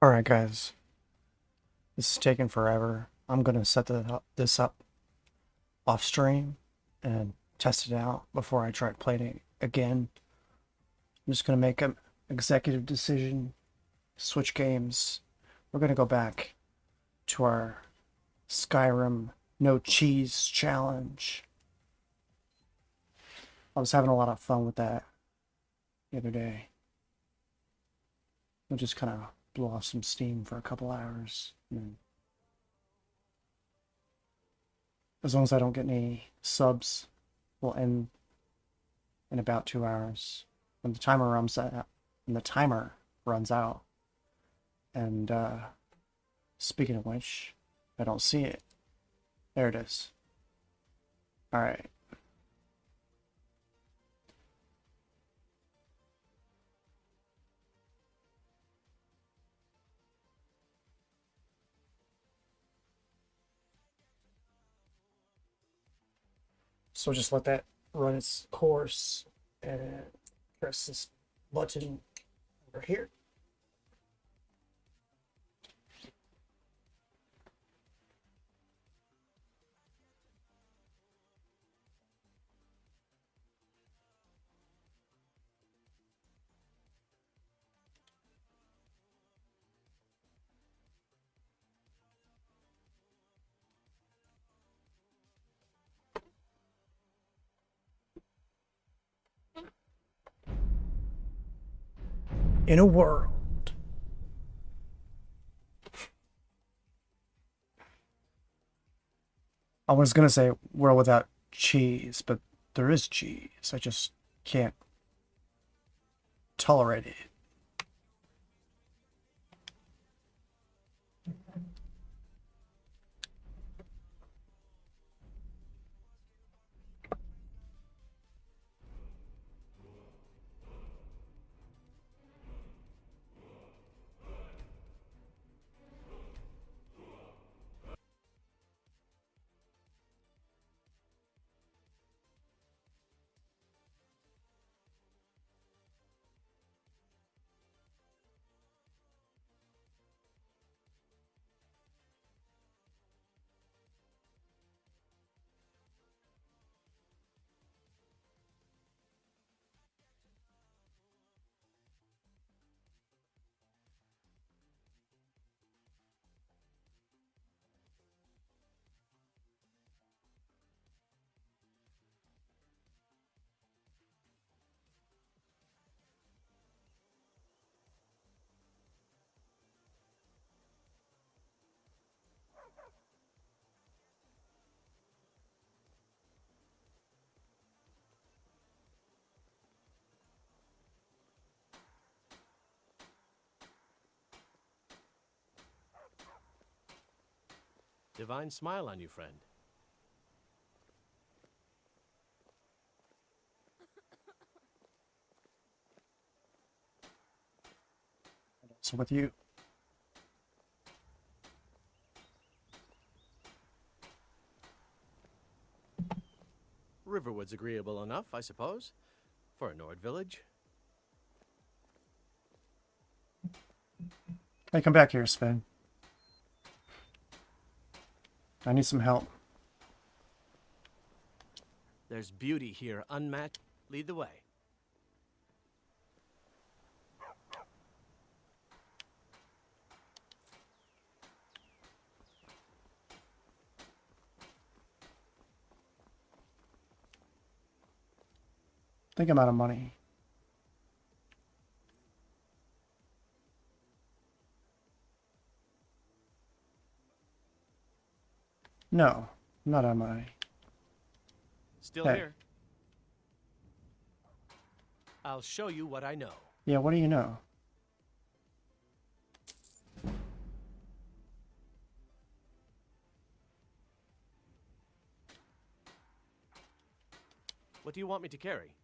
Alright, guys. This is taking forever. I'm gonna set this up off stream and test it out before I try playing it again. I'm just gonna make an executive decision, switch games. We're gonna go back to our Skyrim no cheese challenge. I was having a lot of fun with that the other day. We'll just kind of blow off some steam for a couple hours. And as long as I don't get any subs, we'll end in about 2 hours. When the timer runs out. And speaking of which, I don't see it. There it is. Alright. So just let that run its course and press this button over here. In a world I was gonna say world without cheese, but there is cheese. I just can't tolerate it. Divine smile on you, friend. So with you. Riverwood's agreeable enough, I suppose, for a Nord village. Hey, come back here, Sven. I need some help. There's beauty here, unmatched. Lead the way. I think I'm out of money. No, I'm not out of money. Still Hey. here. I'll show you what I know. Yeah, what do you know? What do you want me to carry?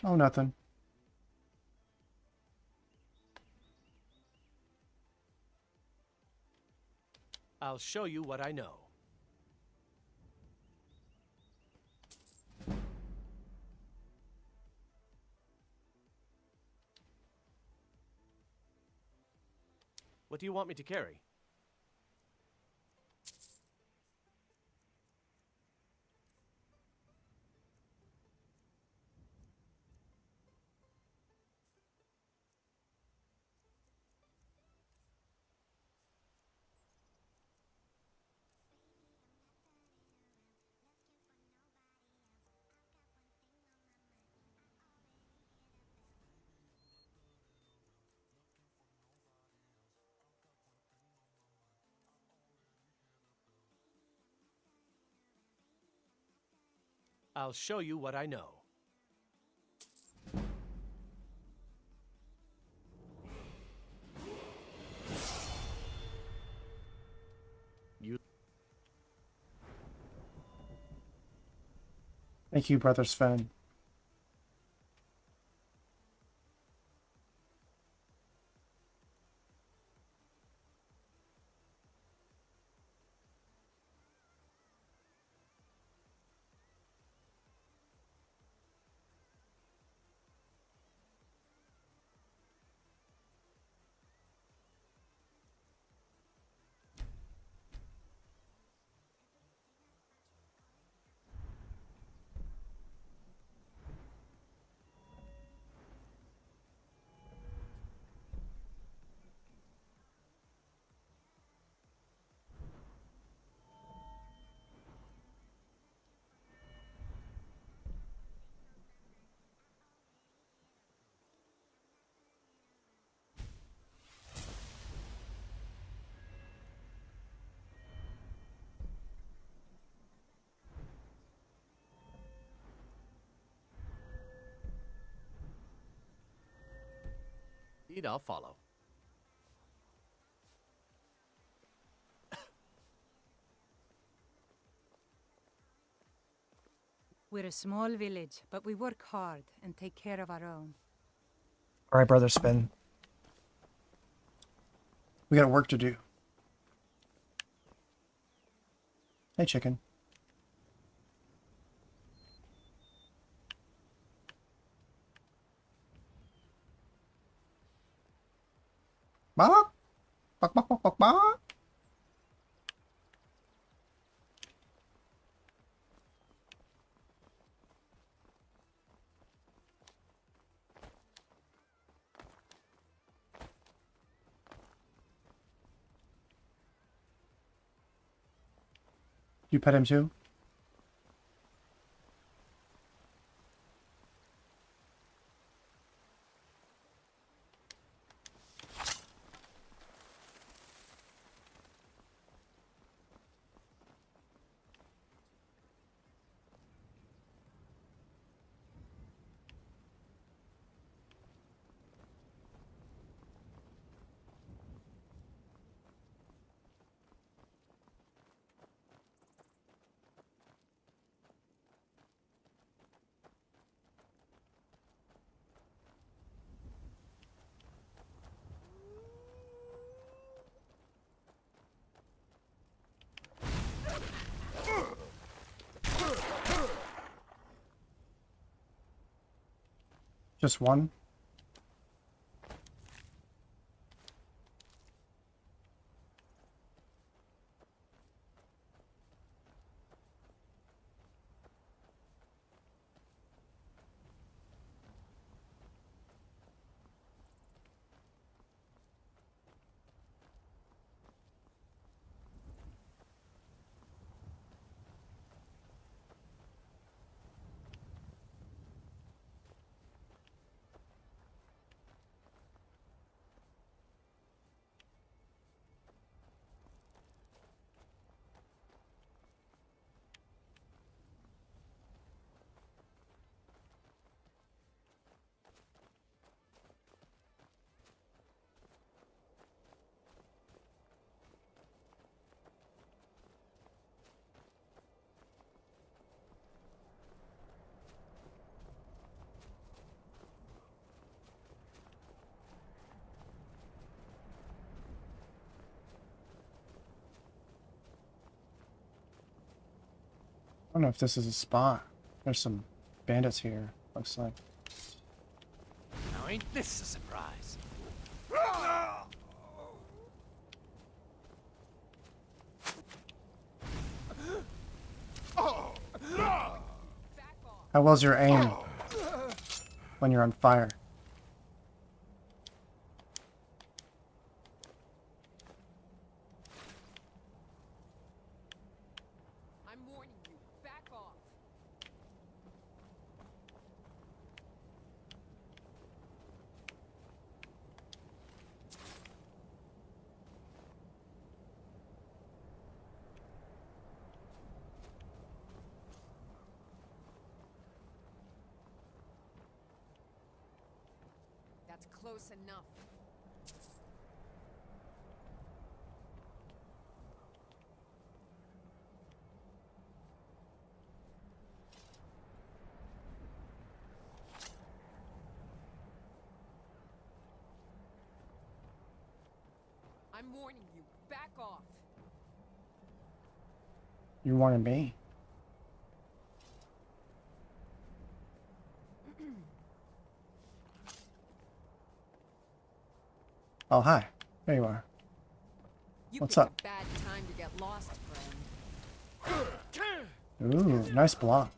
Oh, nothing. I'll show you what I know. do you want me to carry? I'll show you what I know. Thank you, Brother Sven. Indeed, I'll follow. We're a small village, but we work hard and take care of our own. All right, Brother Sven. We got work to do. Hey, chicken. Bok, bok, bok, bok, bok, bok. You pet him too? Just one? I don't know if this is a spot. There's some bandits here, looks like. Now ain't this a surprise? How well's your aim when you're on fire? I'm warning you. Back off. That's close enough. I'm warning you. Back off. You're warning me. Oh, hi. There you are. You What's picked up? a bad time to get lost, friend. Ooh, nice block.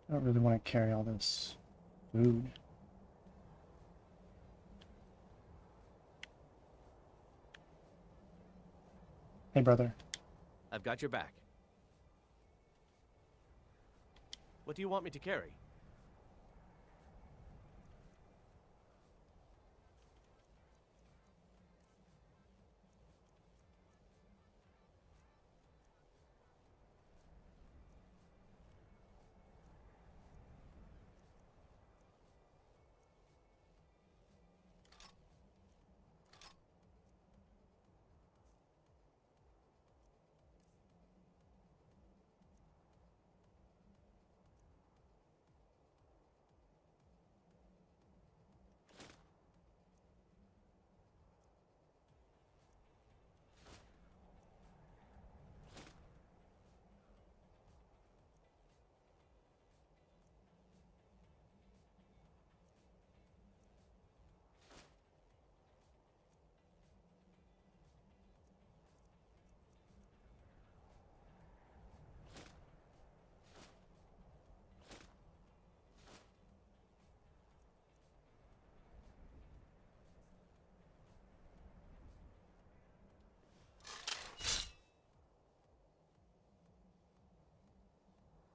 I don't really want to carry all this food. Hey, brother. I've got your back. What do you want me to carry?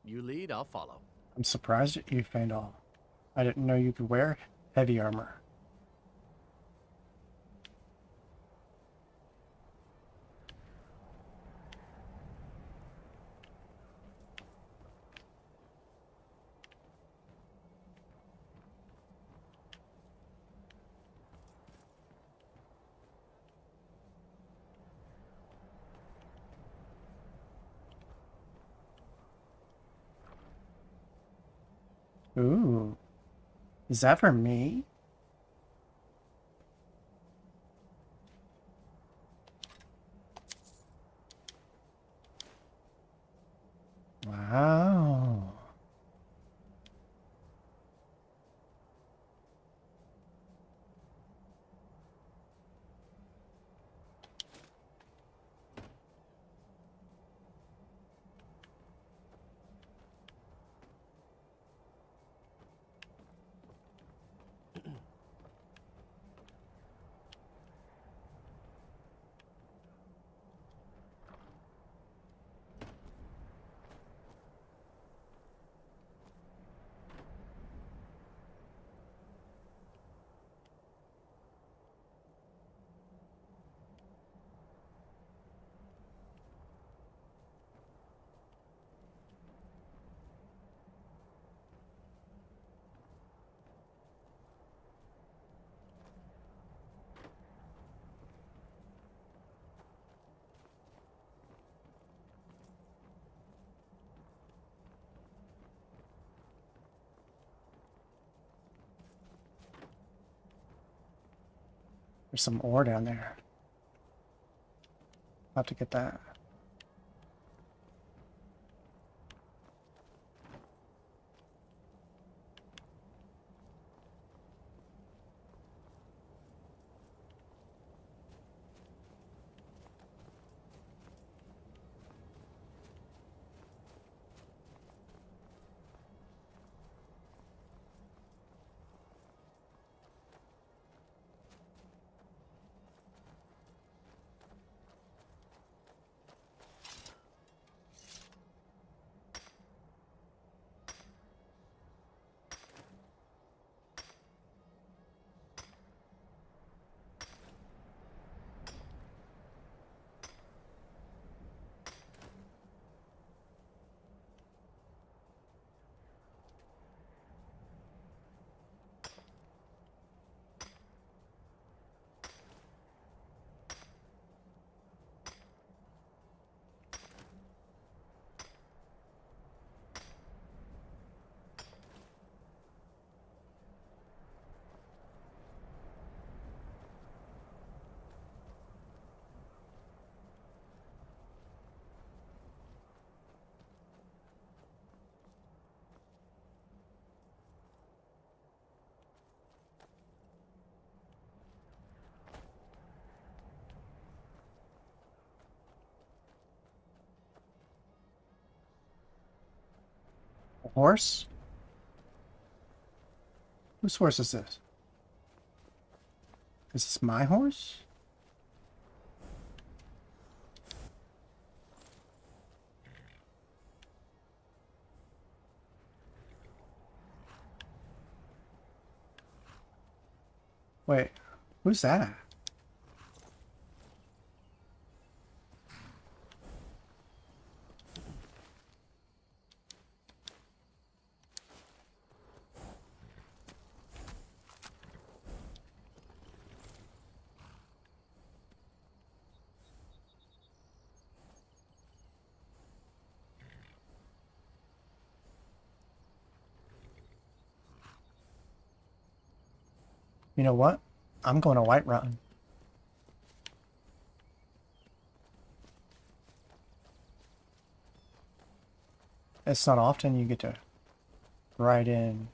You lead, I'll follow. I'm surprised at you, Fandal. I didn't know you could wear heavy armor. Ooh. Is that for me? Wow. There's some ore down there. I'll have to get that. A horse? Whose horse is this? Is this my horse? Wait, who's that? You know what? I'm going to Whiterun. It's not often you get to ride in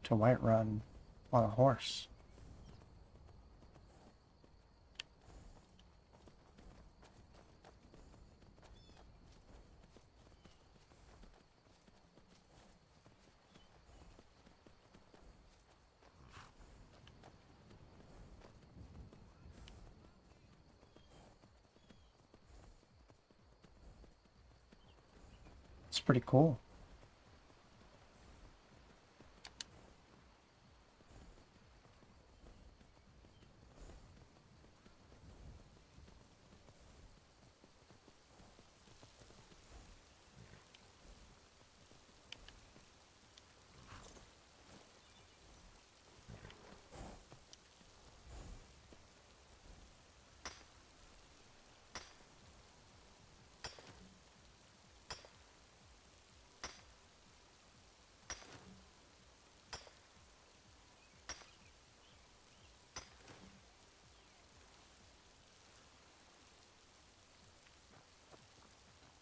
to Whiterun on a horse. It's pretty cool.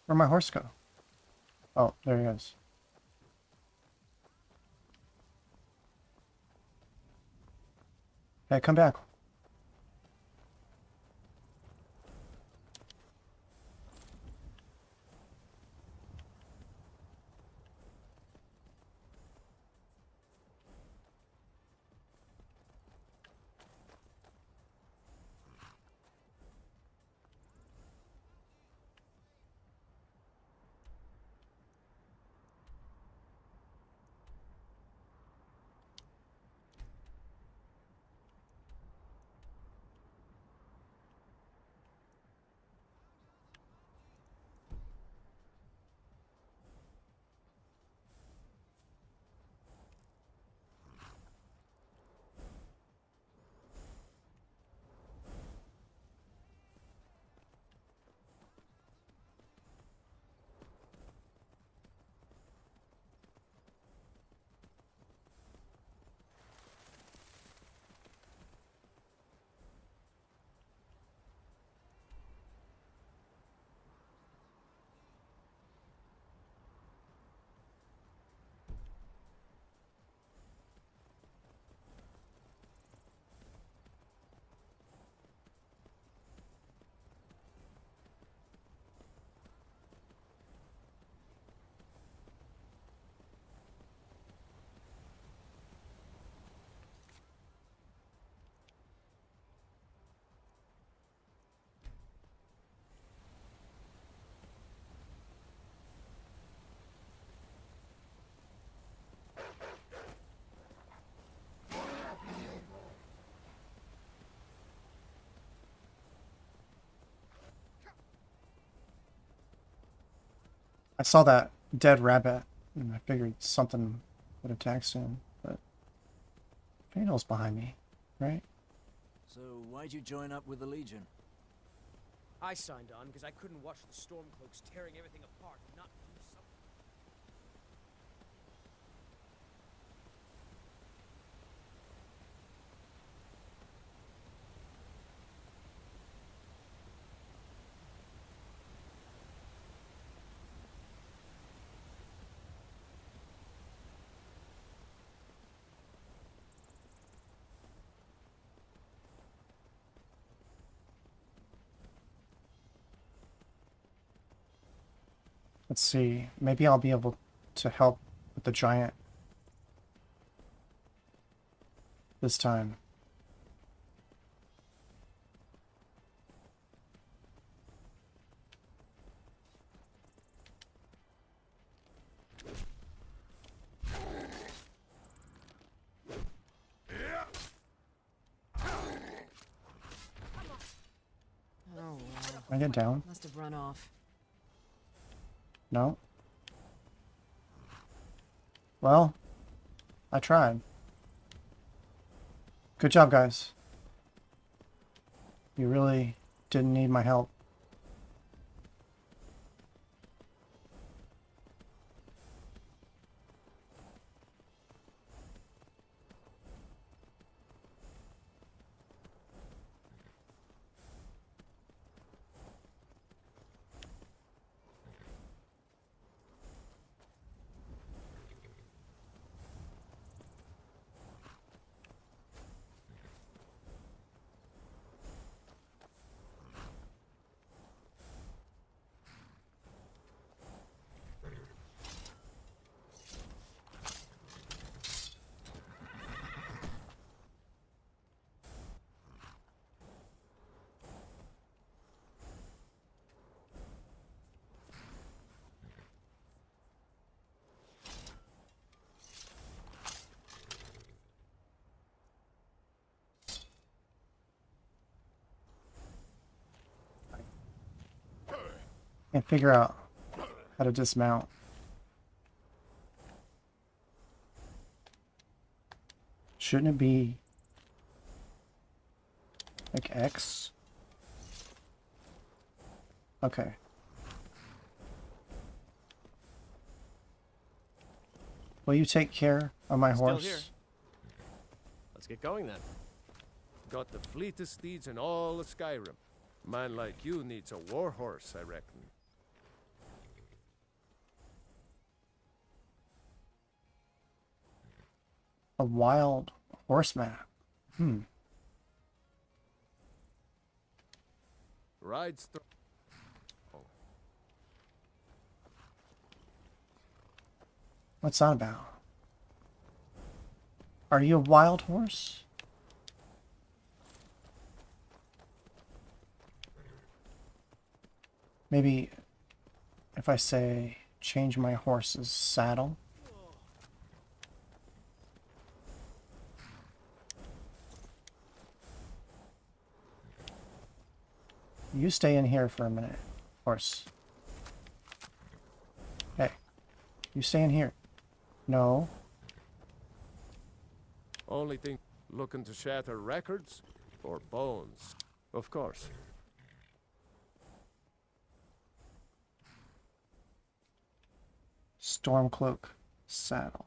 Where'd my horse go? Oh, there he is. Hey, come back. I saw that dead rabbit, and I figured something would attack soon, but Fatal's behind me, right? So why'd you join up with the Legion? I signed on because I couldn't watch the Stormcloaks tearing everything apart and not do something. Let's see. Maybe I'll be able to help with the giant this time. Oh, Can I get down? must have run off. No? Well, I tried. Good job, guys. You really didn't need my help. Can't figure out how to dismount. Shouldn't it be like X? Okay. Will you take care of my Still horse? here. Let's get going then. Got the fleetest steeds in all of Skyrim. Man like you needs a war horse, I reckon. A wild horse map. Rides through. What's that about? Are you a wild horse? Maybe if I say change my horse's saddle. You stay in here for a minute, horse. Hey, you stay in here. No. Only thing looking to shatter records or bones, of course. Stormcloak saddle.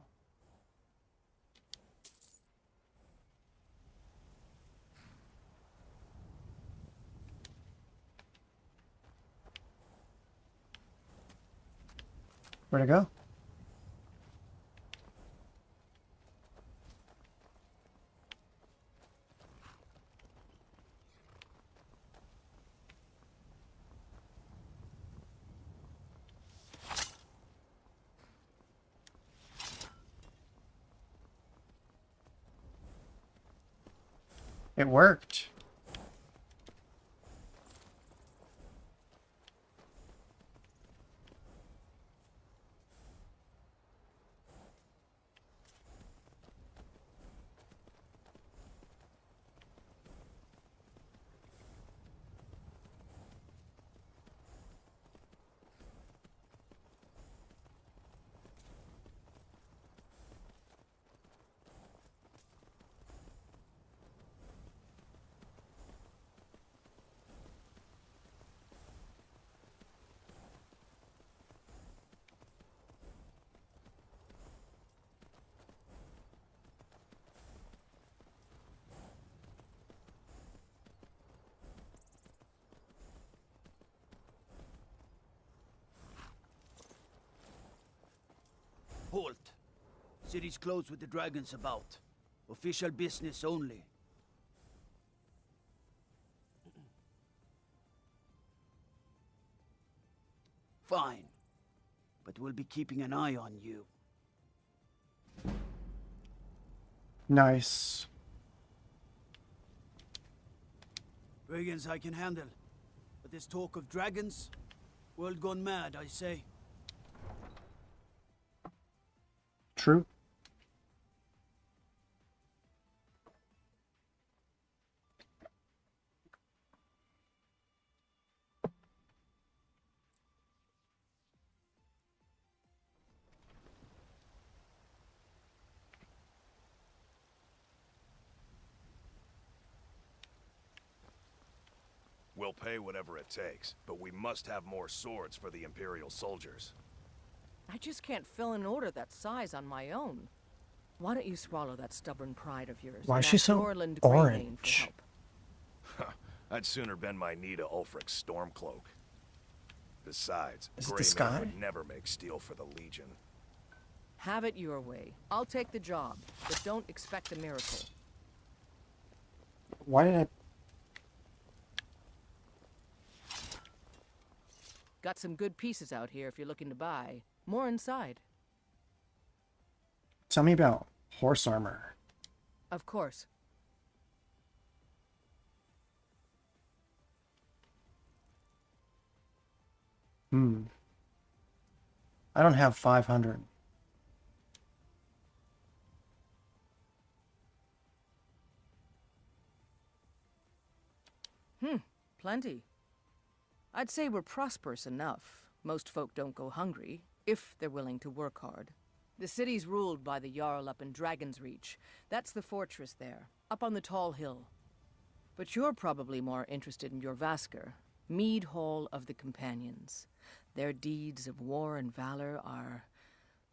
Where'd it go? It worked. City's closed with the dragons about. Official business only. Fine. But we'll be keeping an eye on you. Nice. Brigands I can handle. But this talk of dragons? World gone mad, I say. True. We'll pay whatever it takes, but we must have more swords for the Imperial soldiers. I just can't fill an order that size on my own. Why don't you swallow that stubborn pride of yours? Why is and she ask so Norland Greymane for orange? Huh, I'd sooner bend my knee to Ulfric's Stormcloak. Besides, Is it the Greymane sky? would never make steel for the Legion. Have it your way. I'll take the job, but don't expect a miracle. Why did I... Got some good pieces out here if you're looking to buy. More inside. Tell me about horse armor. Of course. I don't have 500. Plenty. I'd say we're prosperous enough. Most folk don't go hungry, if they're willing to work hard. The city's ruled by the Jarl up in Dragon's Reach. That's the fortress there, up on the tall hill. But you're probably more interested in your Vasker, Mead Hall of the Companions. Their deeds of war and valor are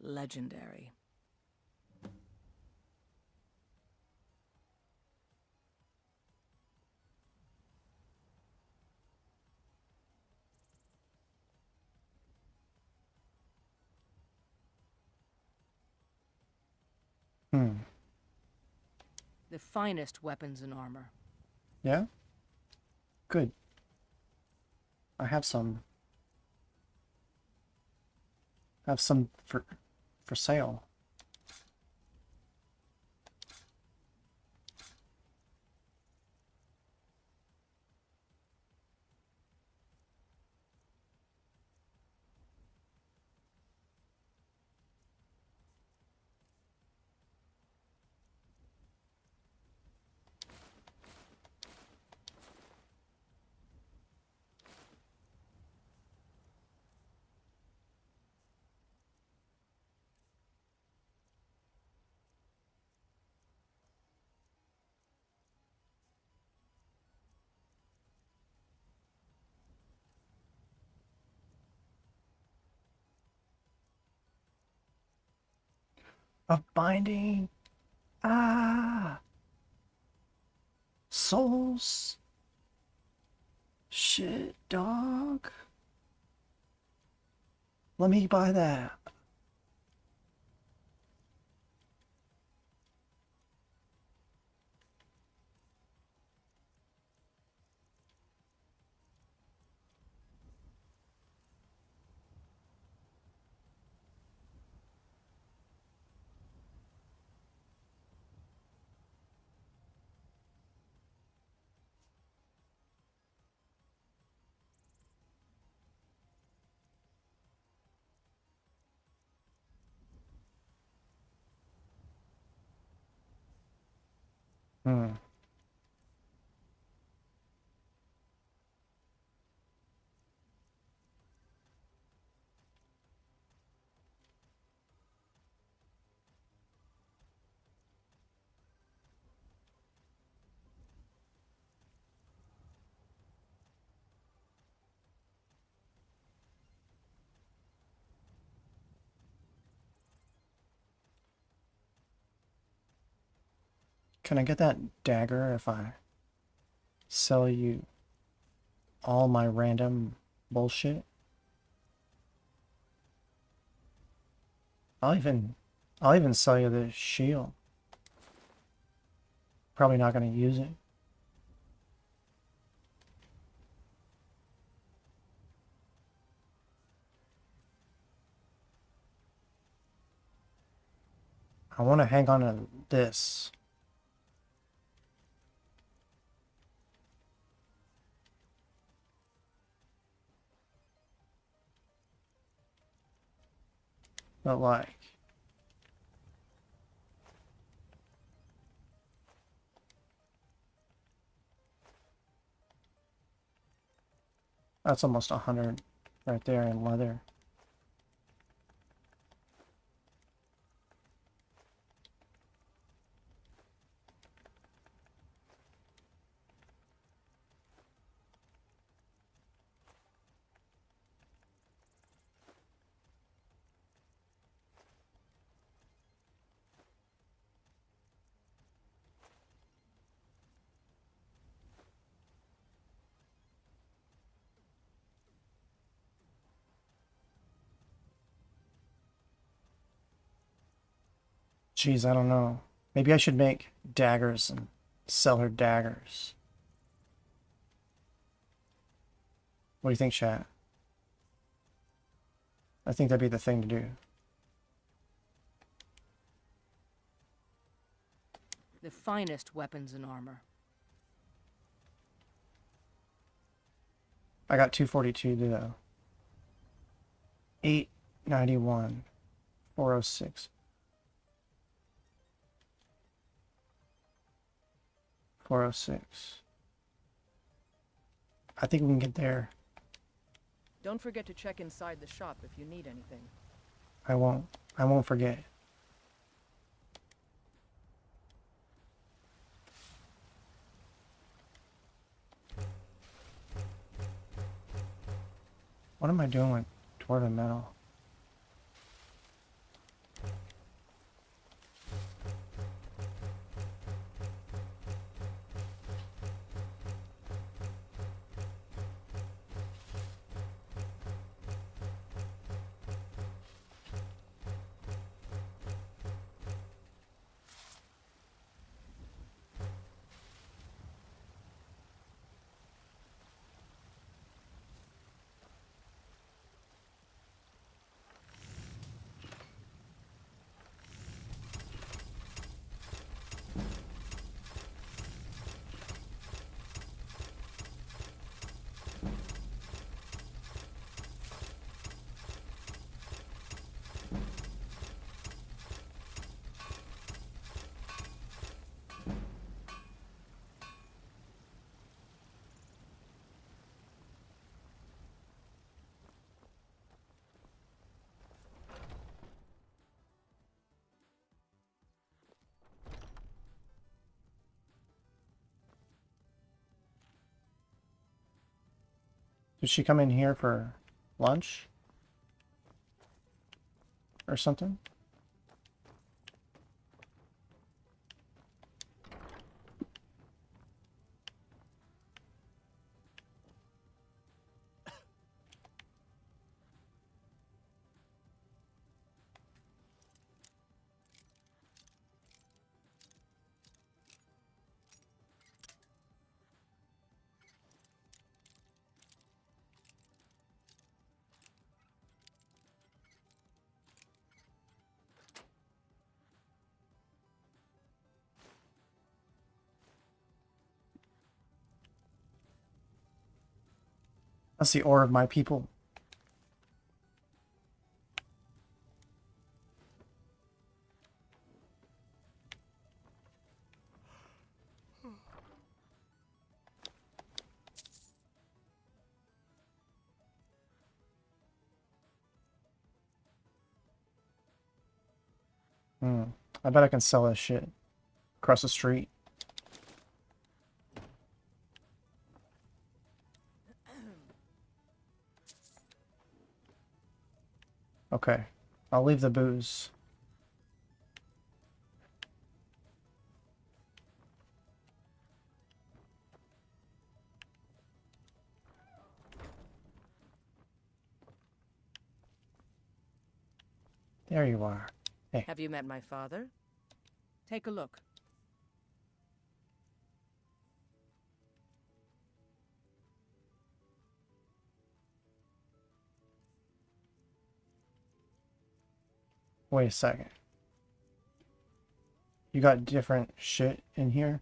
legendary. The finest weapons and armor. Yeah? Good. I have some. Have some for sale. Of binding. Ah. Souls. Shit, dog. Let me buy that. Can I get that dagger if I sell you all my random bullshit? I'll even I'll even sell you the shield. Probably not going to use it. I want to hang on to this. But like, that's almost 100 right there in leather. Jeez, I don't know. Maybe I should make daggers and sell her daggers. What do you think, chat? I think that'd be the thing to do. The finest weapons and armor. I got 242 though. 891. 406. 406. I think we can get there. Don't forget to check inside the shop if you need anything. I won't. I won't forget. What am I doing with dwarven metal? Did she come in here for lunch? Or something? That's the ore of my people. I bet I can sell this shit across the street. Okay, I'll leave the booze. There you are. Hey. Have you met my father? Take a look. Wait a second. You got different shit in here?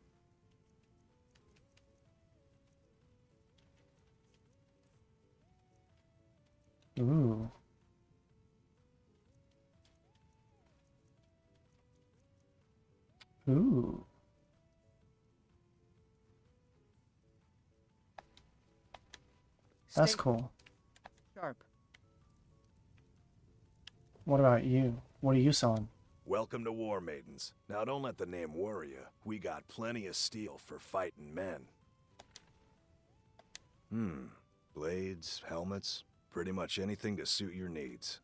Ooh. Ooh. That's Stay cool. sharp. What about you? What are you selling? Welcome to War Maidens. Now don't let the name worry you. We got plenty of steel for fighting men. Blades, helmets, pretty much anything to suit your needs.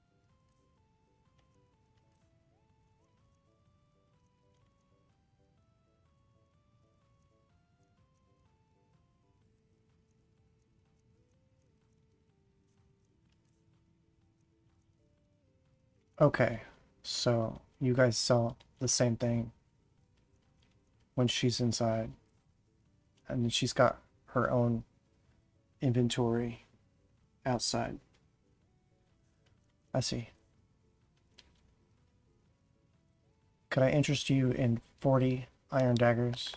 Okay, so you guys sell the same thing when she's inside. And then she's got her own inventory outside. I see. Could I interest you in 40 iron daggers?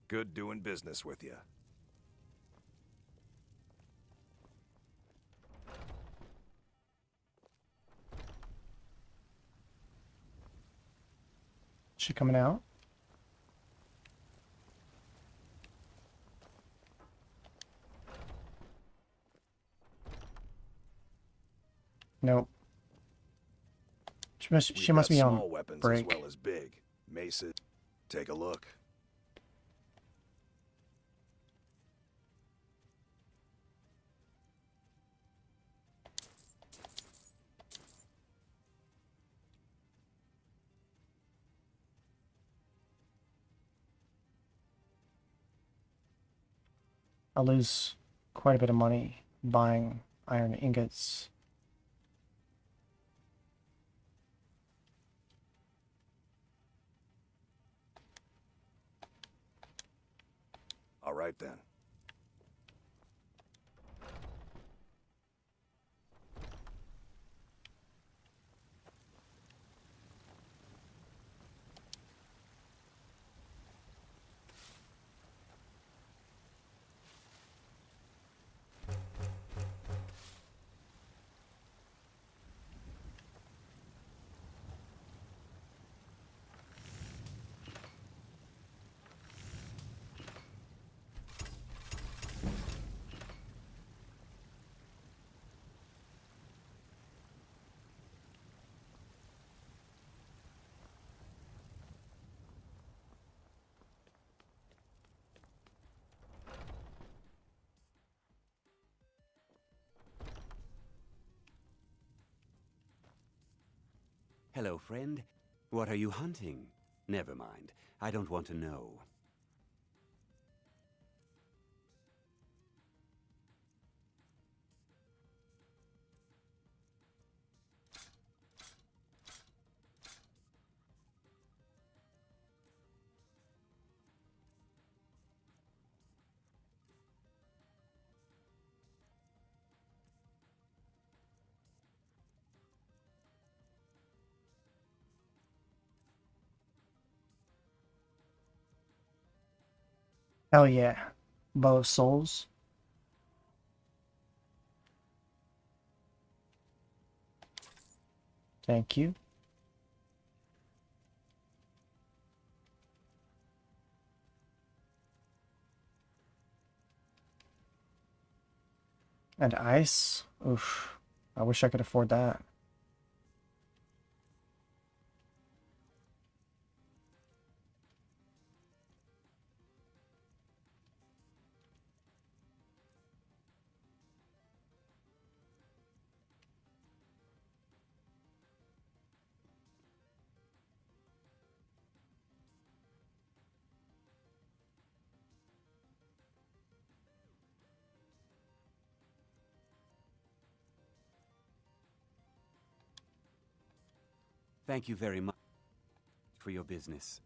Good doing business with you. She coming out? Nope. She must be on small weapons break. as well as big. Maces. Take a look. I lose quite a bit of money buying iron ingots. All right then. Hello, friend. What are you hunting? Never mind. I don't want to know. Hell yeah. Bow of Souls. Thank you. And ice? Oof. I wish I could afford that. Thank you very much for your business.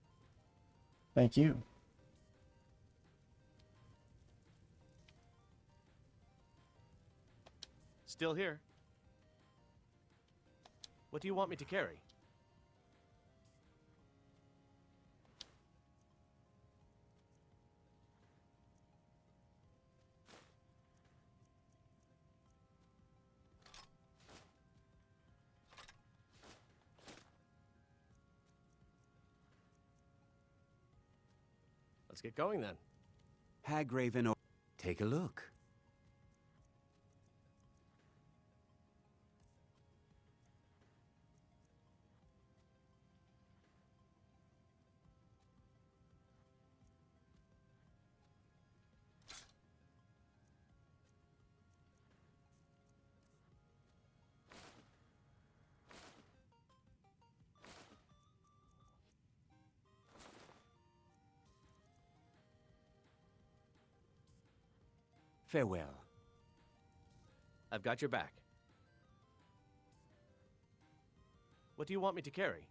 Thank you. Still here. What do you want me to carry? Let's get going then. Hagraven, or take a look. Farewell. I've got your back. What do you want me to carry?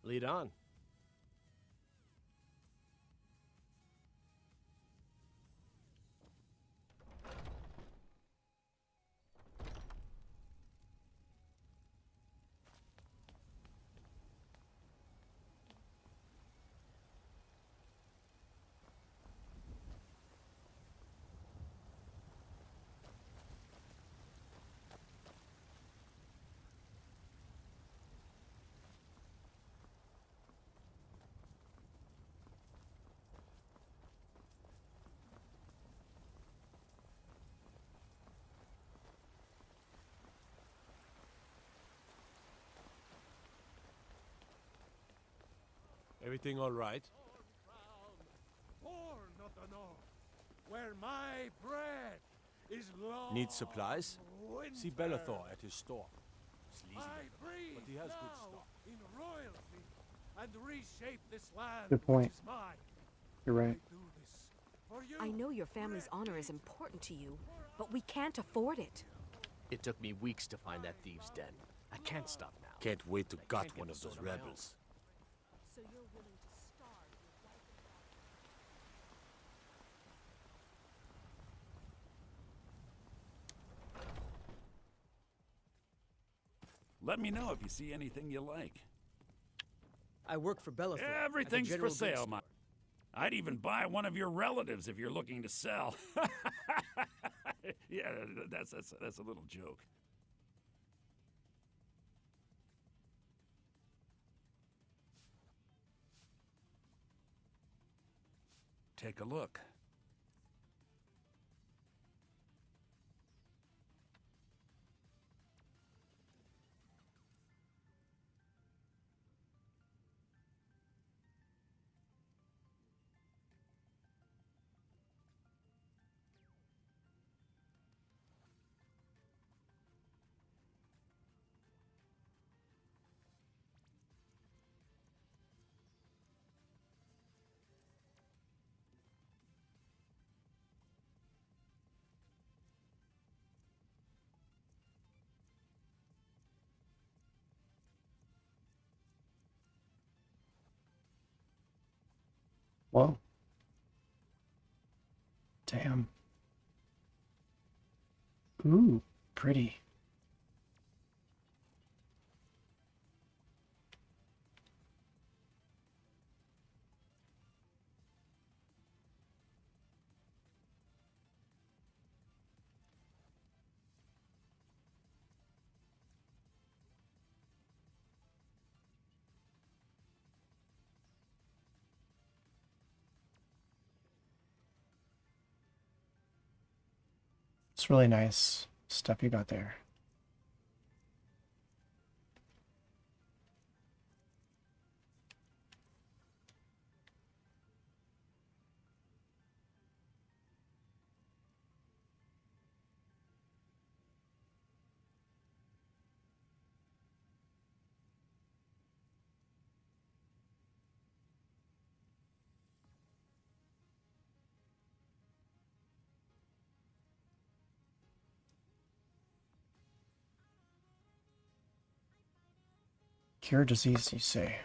Lead on. Everything all right? Where my bread is long. Need supplies? See Bellathor at his store. Sleazy, but he has good stock. In royalty and reshape this land. Good point. Which is mine. You're right. I know your family's honor is important to you, but we can't afford it. It took me weeks to find that thieves' den. I can't stop now. Can't wait to gut one of those rebels. So you're willing to starve your wife and Let me know if you see anything you like. I work for Bellathorpe. Everything's for sale, my. I'd even buy one of your relatives if you're looking to sell. Yeah, that's a little joke. Take a look. Whoa. Damn. Ooh, pretty. It's really nice stuff you got there. Cure disease, you say?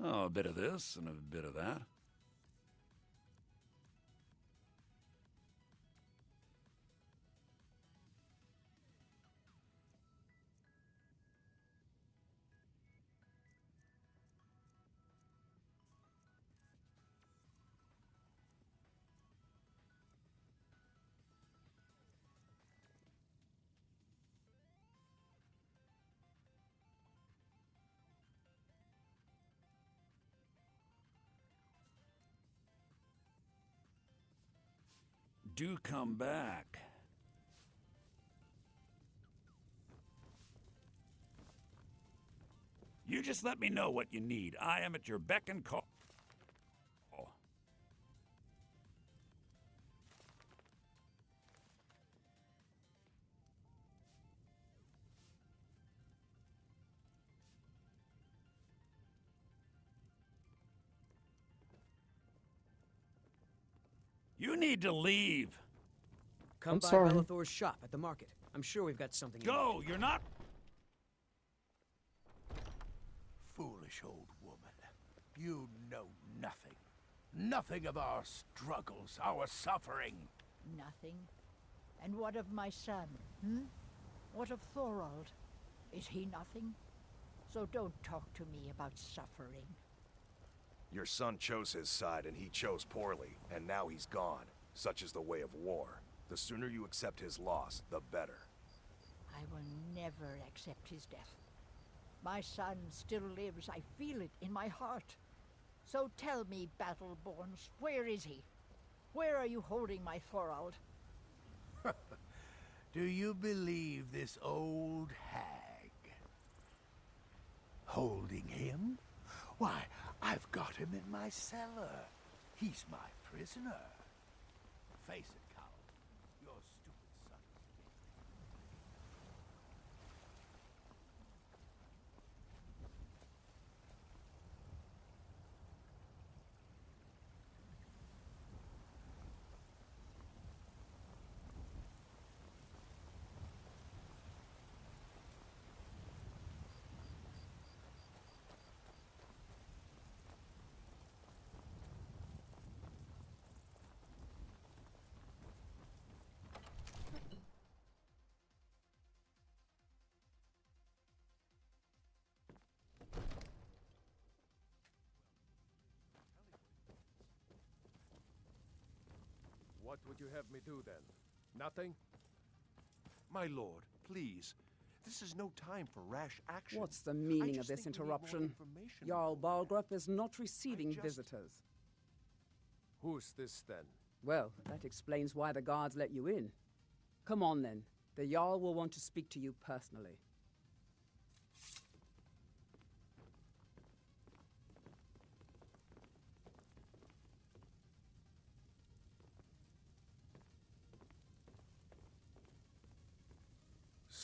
Oh, a bit of this and a bit of that. Do come back. You just let me know what you need. I am at your beck and call. You need to leave. Come by sorry. Bellathor's shop at the market. I'm sure we've got something. Go! You're not... Foolish old woman. You know nothing. Nothing of our struggles, our suffering. Nothing? And what of my son, hmm? What of Thorald? Is he nothing? So don't talk to me about suffering. Your son chose his side, and he chose poorly, and now he's gone. Such is the way of war. The sooner you accept his loss, the better. I will never accept his death. My son still lives. I feel it in my heart. So tell me, Battleborns, where is he? Where are you holding my Thorald? Do you believe this old hag? Holding him? Why, I've got him in my cellar. He's my prisoner. Face it, coward. Your stupid son is What would you have me do then? Nothing? My lord, please. This is no time for rash action. What's the meaning of this interruption? Jarl Balgrup is not receiving visitors. Who's this then? Well, that explains why the guards let you in. Come on then. The Jarl will want to speak to you personally.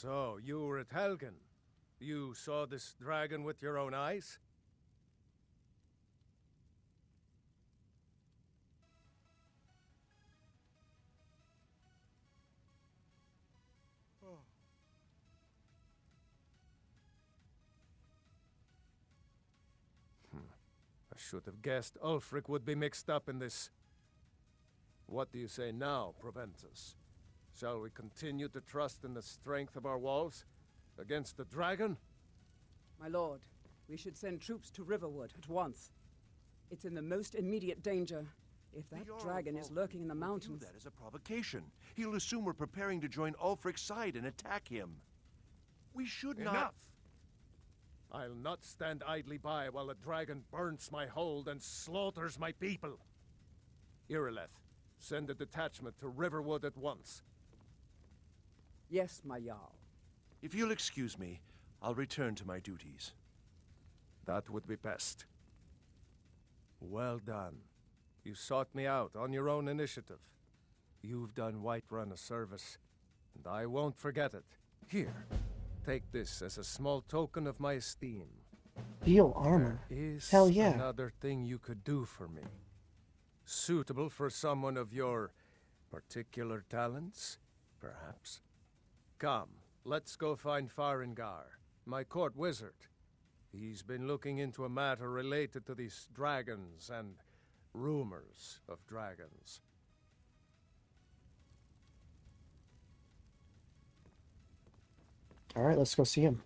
So, you were at Helgen. You saw this dragon with your own eyes? I should have guessed Ulfric would be mixed up in this. What do you say now, Proventus? Shall we continue to trust in the strength of our walls against the dragon? My lord, we should send troops to Riverwood at once. It's in the most immediate danger. If that dragon is lurking in the mountains... That is a provocation. He'll assume we're preparing to join Ulfric's side and attack him. We should not... Enough! I'll not stand idly by while the dragon burns my hold and slaughters my people. Irileth, send a detachment to Riverwood at once. Yes, my Jarl. If you'll excuse me, I'll return to my duties. That would be best. Well done. You sought me out on your own initiative. You've done Whiterun a service, and I won't forget it. Here, take this as a small token of my esteem. Steel armor. Is Hell yeah. another thing you could do for me. Suitable for someone of your particular talents, perhaps. Come, let's go find Farengar, my court wizard. He's been looking into a matter related to these dragons and rumors of dragons. All right, let's go see him.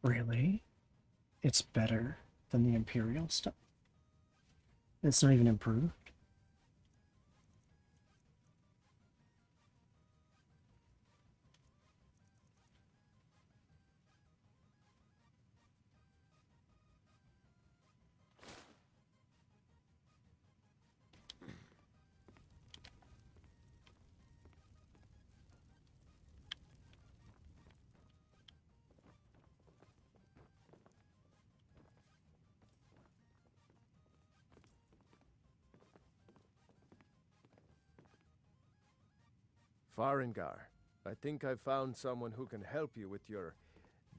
Really? It's better than the Imperial stuff? It's not even improved? Farengar, I think I found someone who can help you with your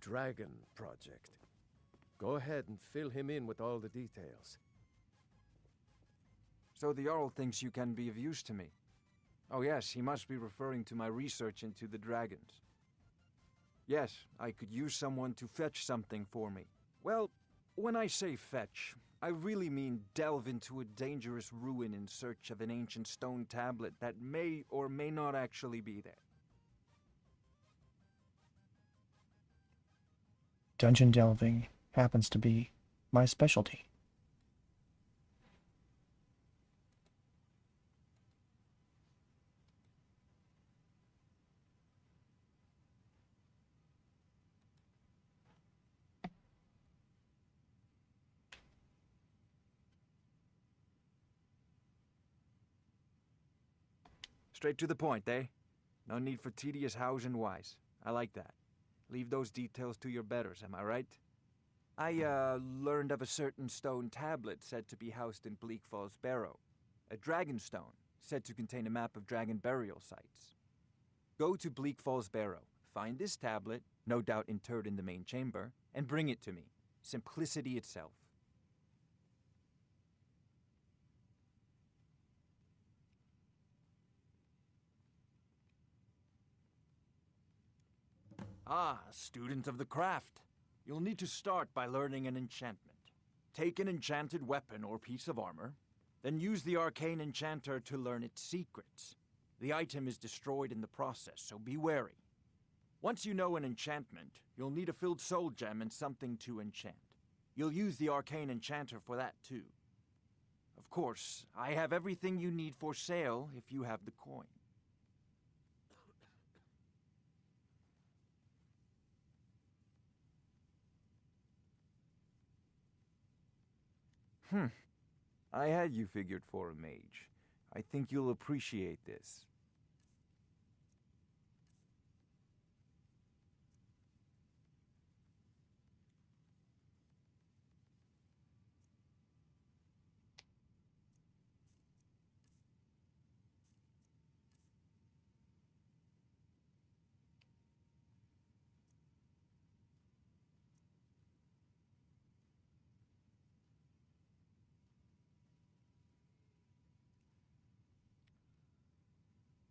dragon project. Go ahead and fill him in with all the details. So the Jarl thinks you can be of use to me. Oh yes, he must be referring to my research into the dragons. Yes, I could use someone to fetch something for me. Well, when I say fetch, I really mean delve into a dangerous ruin in search of an ancient stone tablet that may or may not actually be there. Dungeon delving happens to be my specialty. Straight to the point, eh? No need for tedious hows and whys. I like that. Leave those details to your betters, am I right? I learned of a certain stone tablet said to be housed in Bleak Falls Barrow. A dragon stone, said to contain a map of dragon burial sites. Go to Bleak Falls Barrow, find this tablet, no doubt interred in the main chamber, and bring it to me. Simplicity itself. Ah, student of the craft. You'll need to start by learning an enchantment. Take an enchanted weapon or piece of armor, then use the arcane enchanter to learn its secrets. The item is destroyed in the process, so be wary. Once you know an enchantment, you'll need a filled soul gem and something to enchant. You'll use the arcane enchanter for that too. Of course, I have everything you need for sale if you have the coin. I had you figured for a mage. I think you'll appreciate this.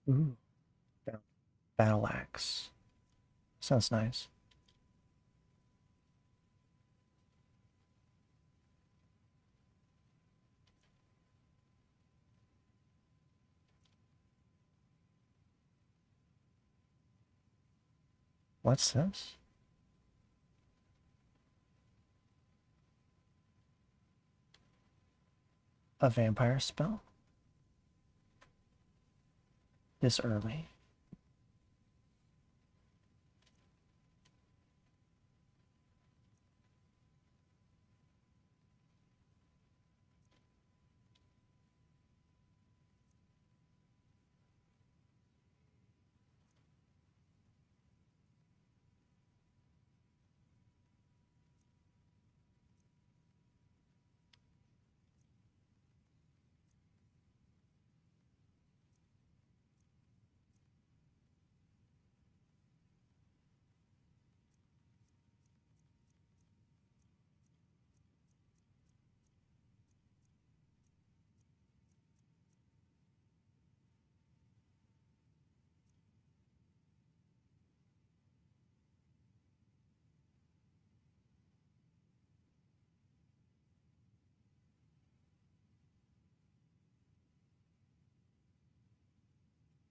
Ooh. Battle axe. Sounds nice. What's this? A vampire spell? This early?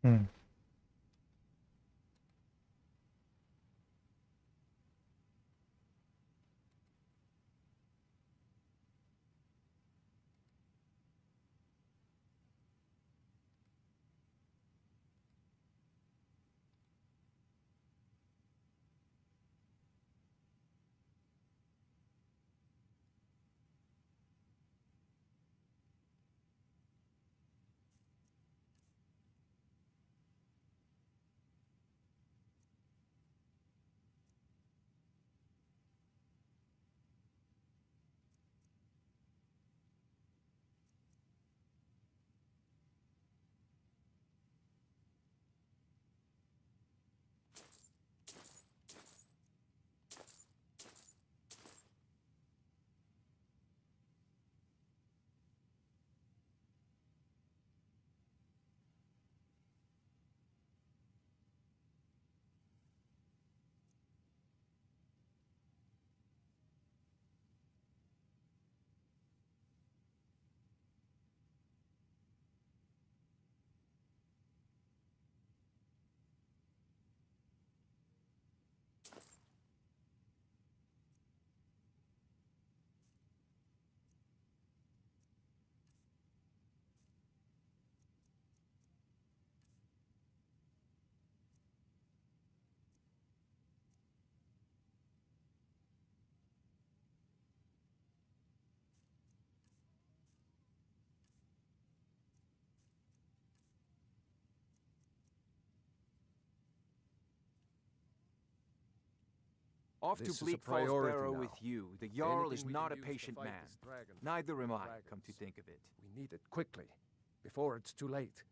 Hmm. Off This to is a Bleak Falls priority Barrow now. with you. The Jarl is Anything we not a can use to patient fight man. this dragon, Neither am I, dragons. come to think of it. We need it quickly, before it's too late.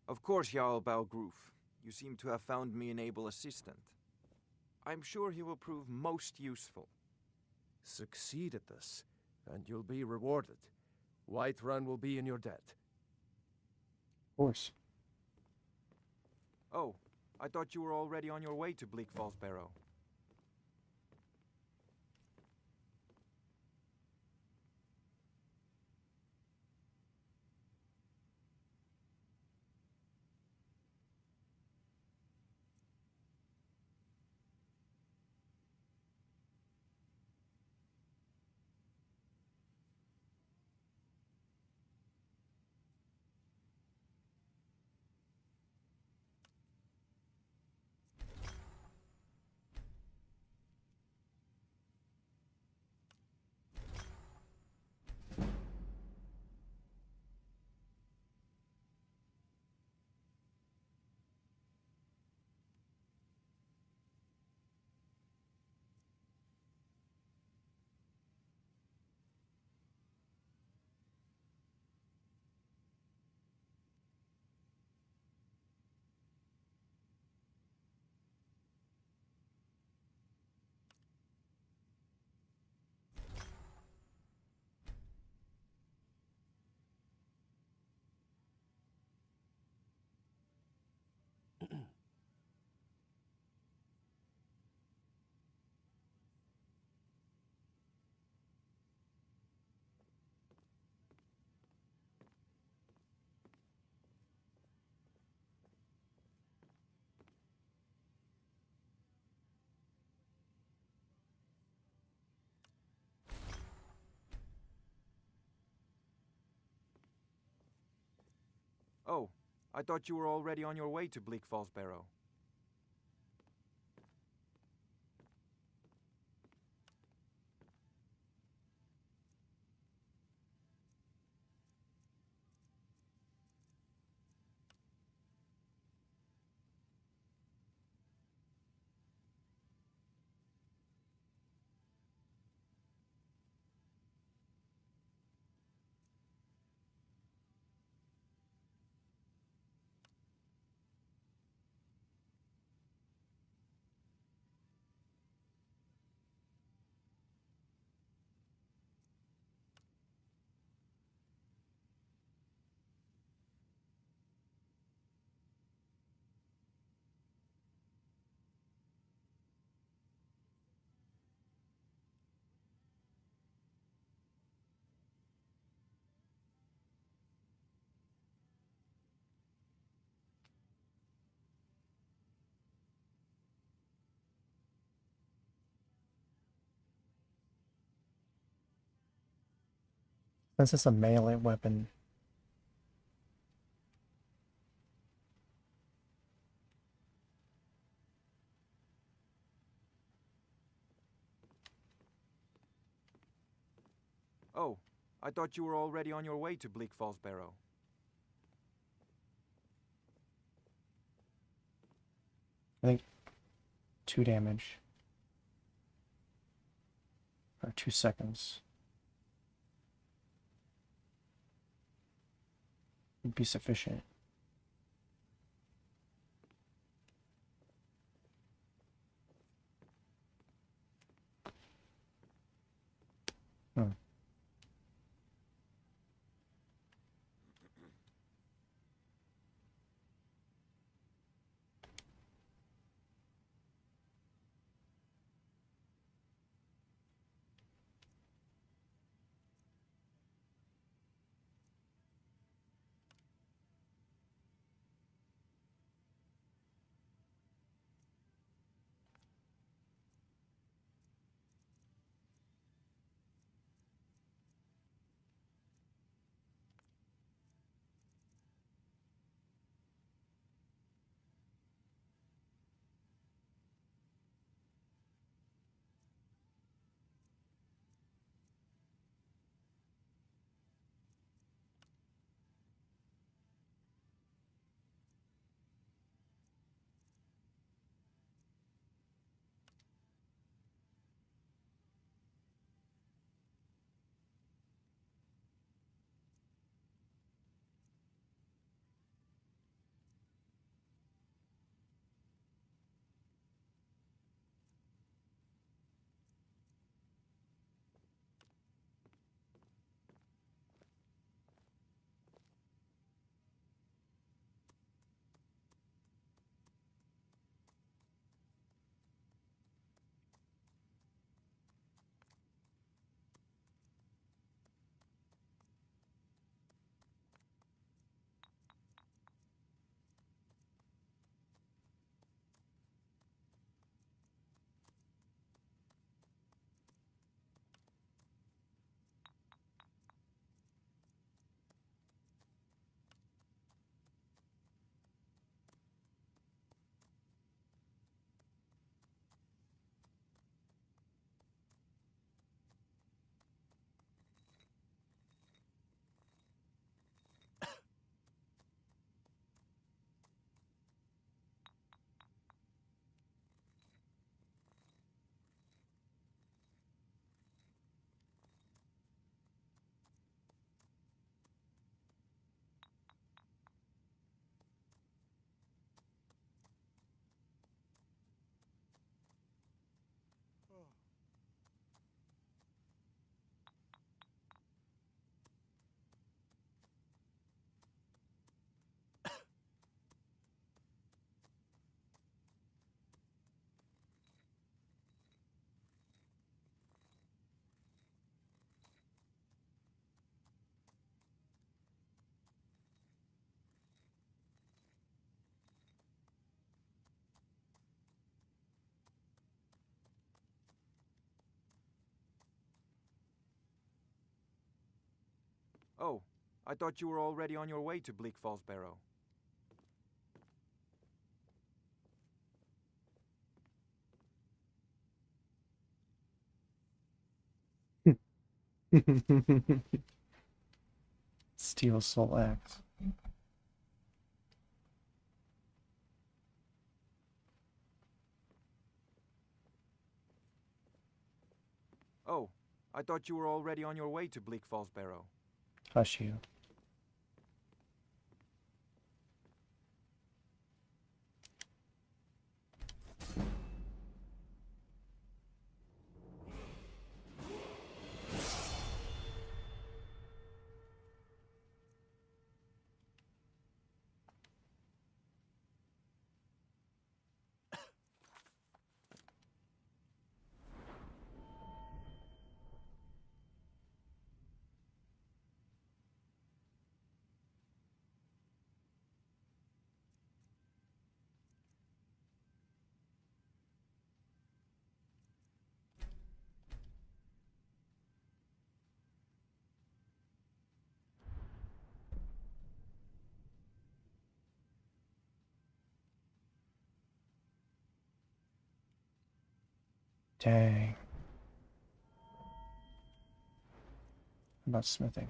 Of course, Jarl Balgroof. You seem to have found me an able assistant. I'm sure he will prove most useful. Succeed at this, and you'll be rewarded. Whiterun will be in your debt. Of course. Oh, I thought you were already on your way to Bleak Falls Barrow. Oh, I thought you were already on your way to Bleak Falls Barrow. This is a melee weapon. Oh, I thought you were already on your way to Bleak Falls Barrow. I think 2 damage. Or 2 seconds. Would be sufficient. Hmm. Oh, I thought you were already on your way to Bleak Falls Barrow. Steel Soul Axe. Oh, I thought you were already on your way to Bleak Falls Barrow. Hush you. Dang. How about smithing?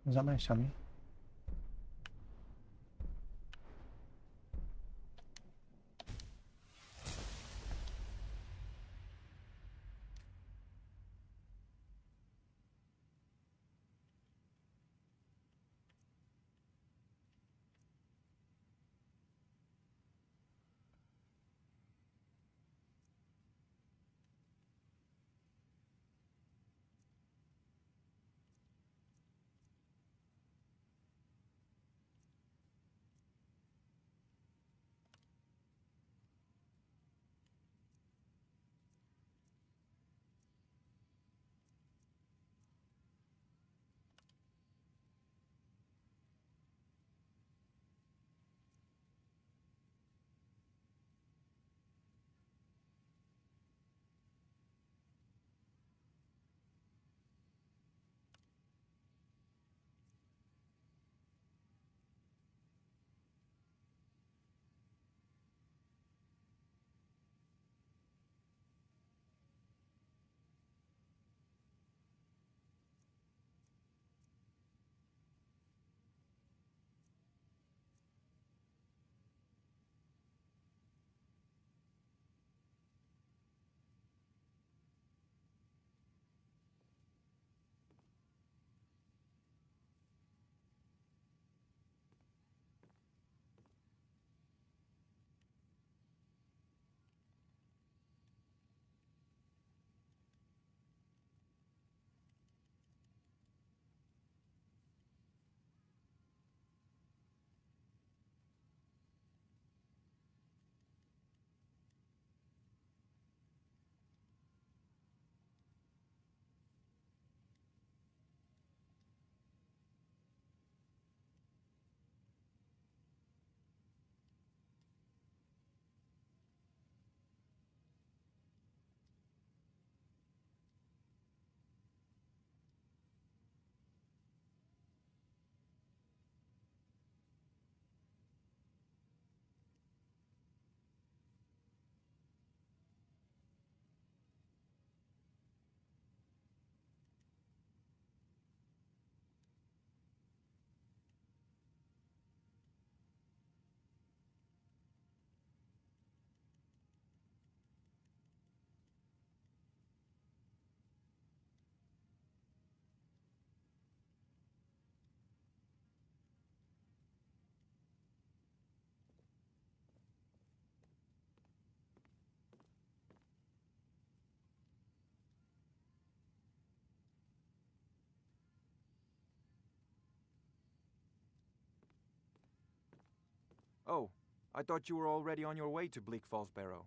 Is that my tummy? Oh, I thought you were already on your way to Bleak Falls Barrow.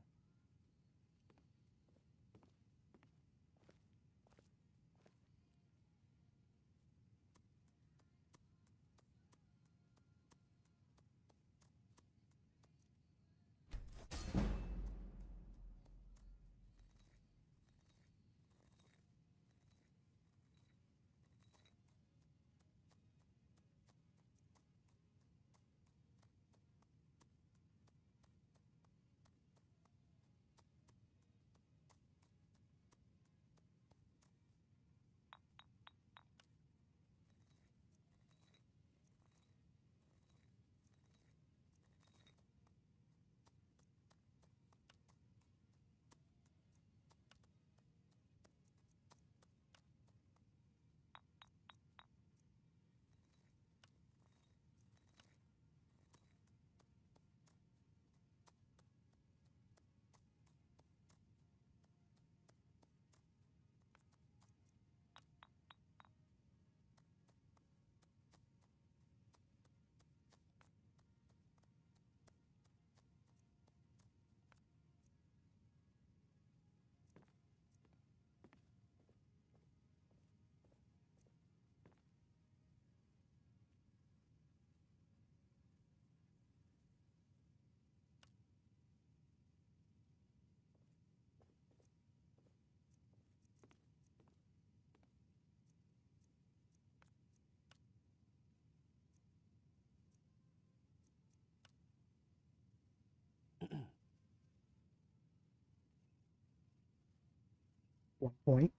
1 point.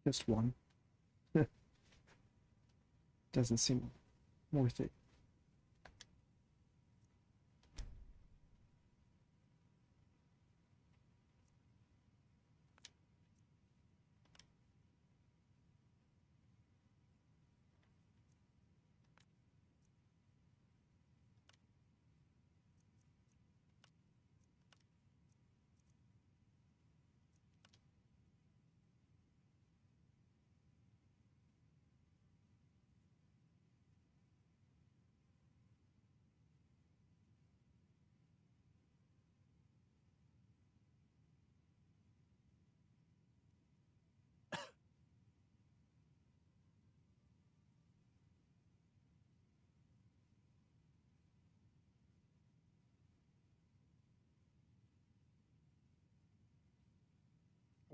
Just one. Doesn't seem worth it.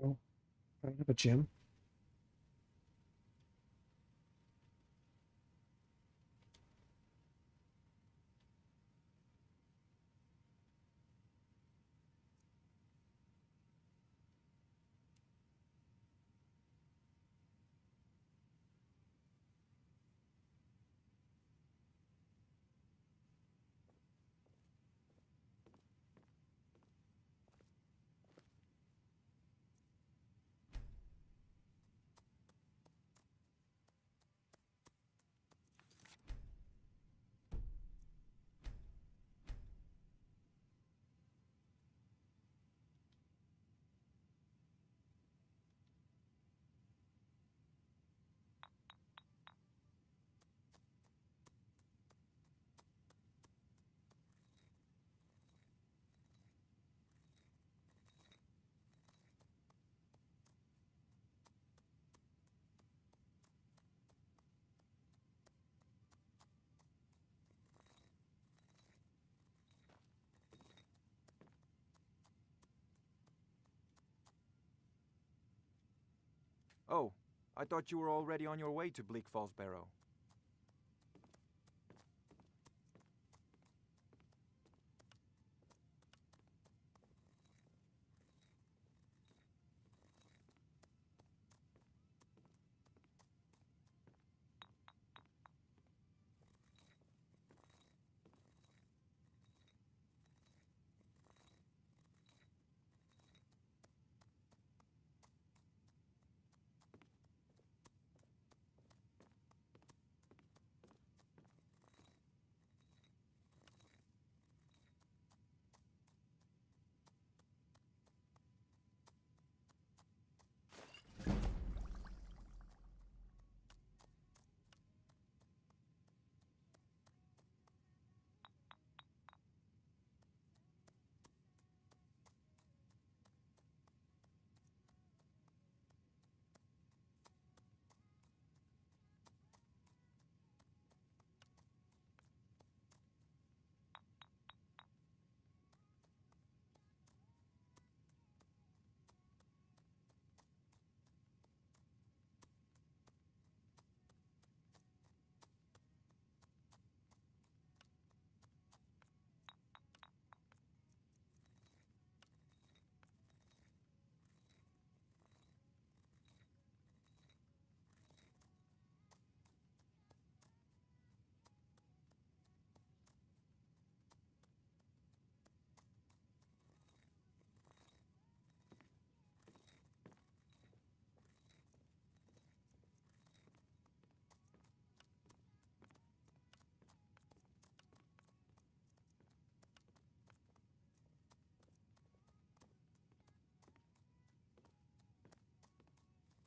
Oh, I don't have a gym. Oh, I thought you were already on your way to Bleak Falls Barrow.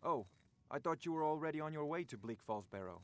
Oh, I thought you were already on your way to Bleak Falls Barrow.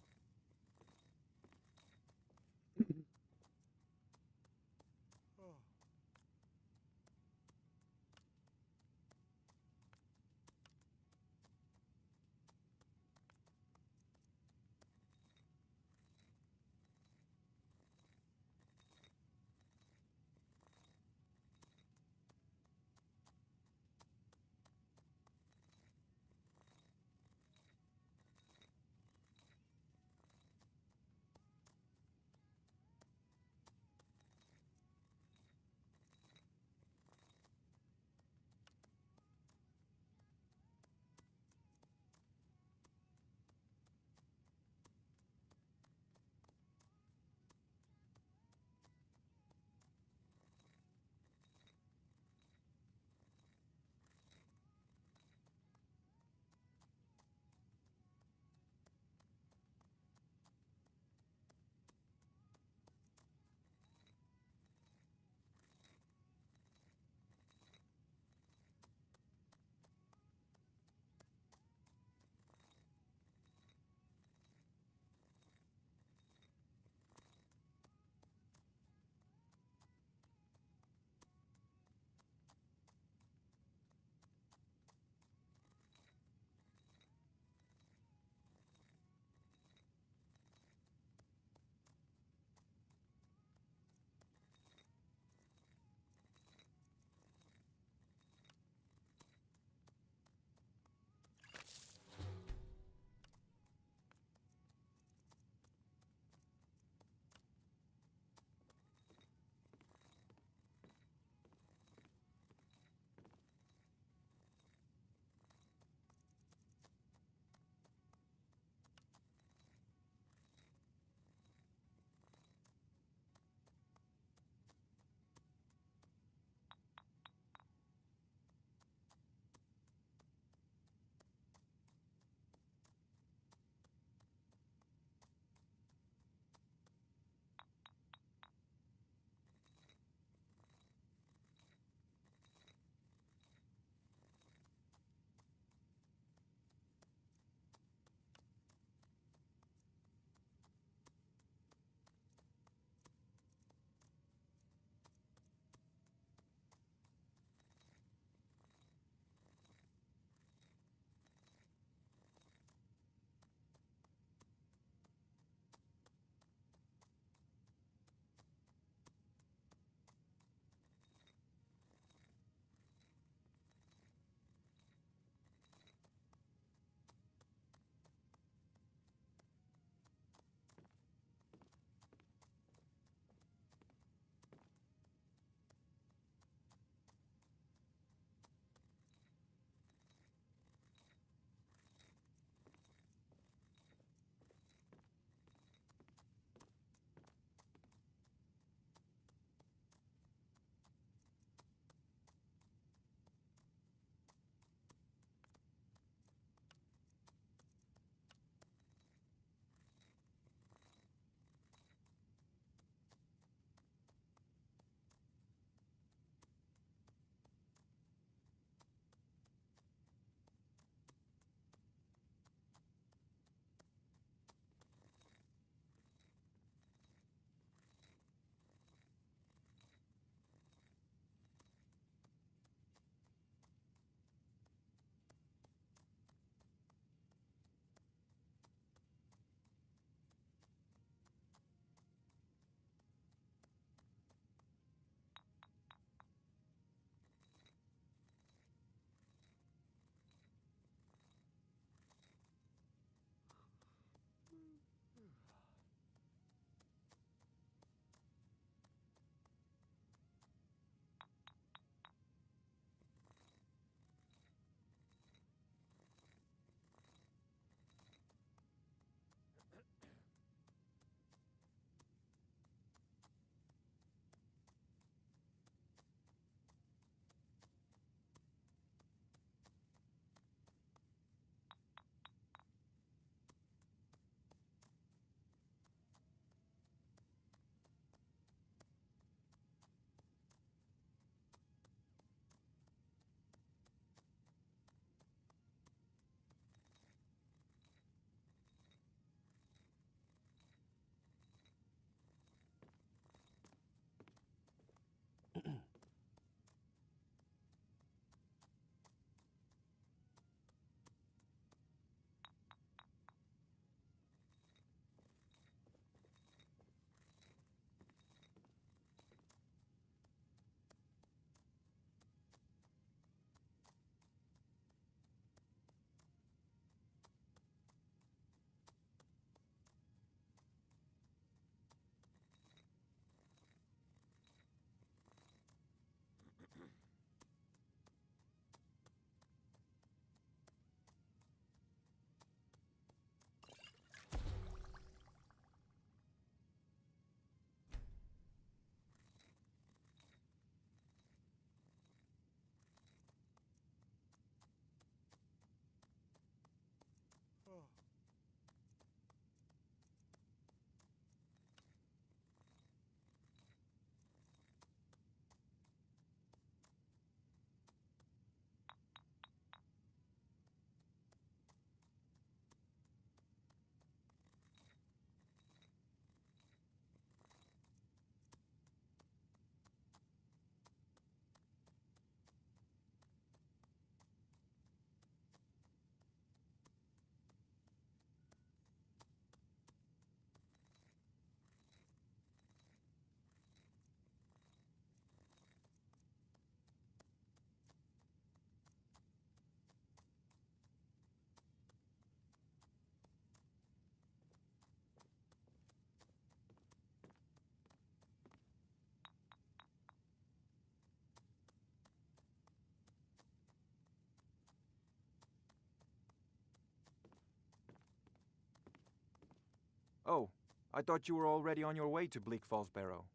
Oh, I thought you were already on your way to Bleak Falls Barrow.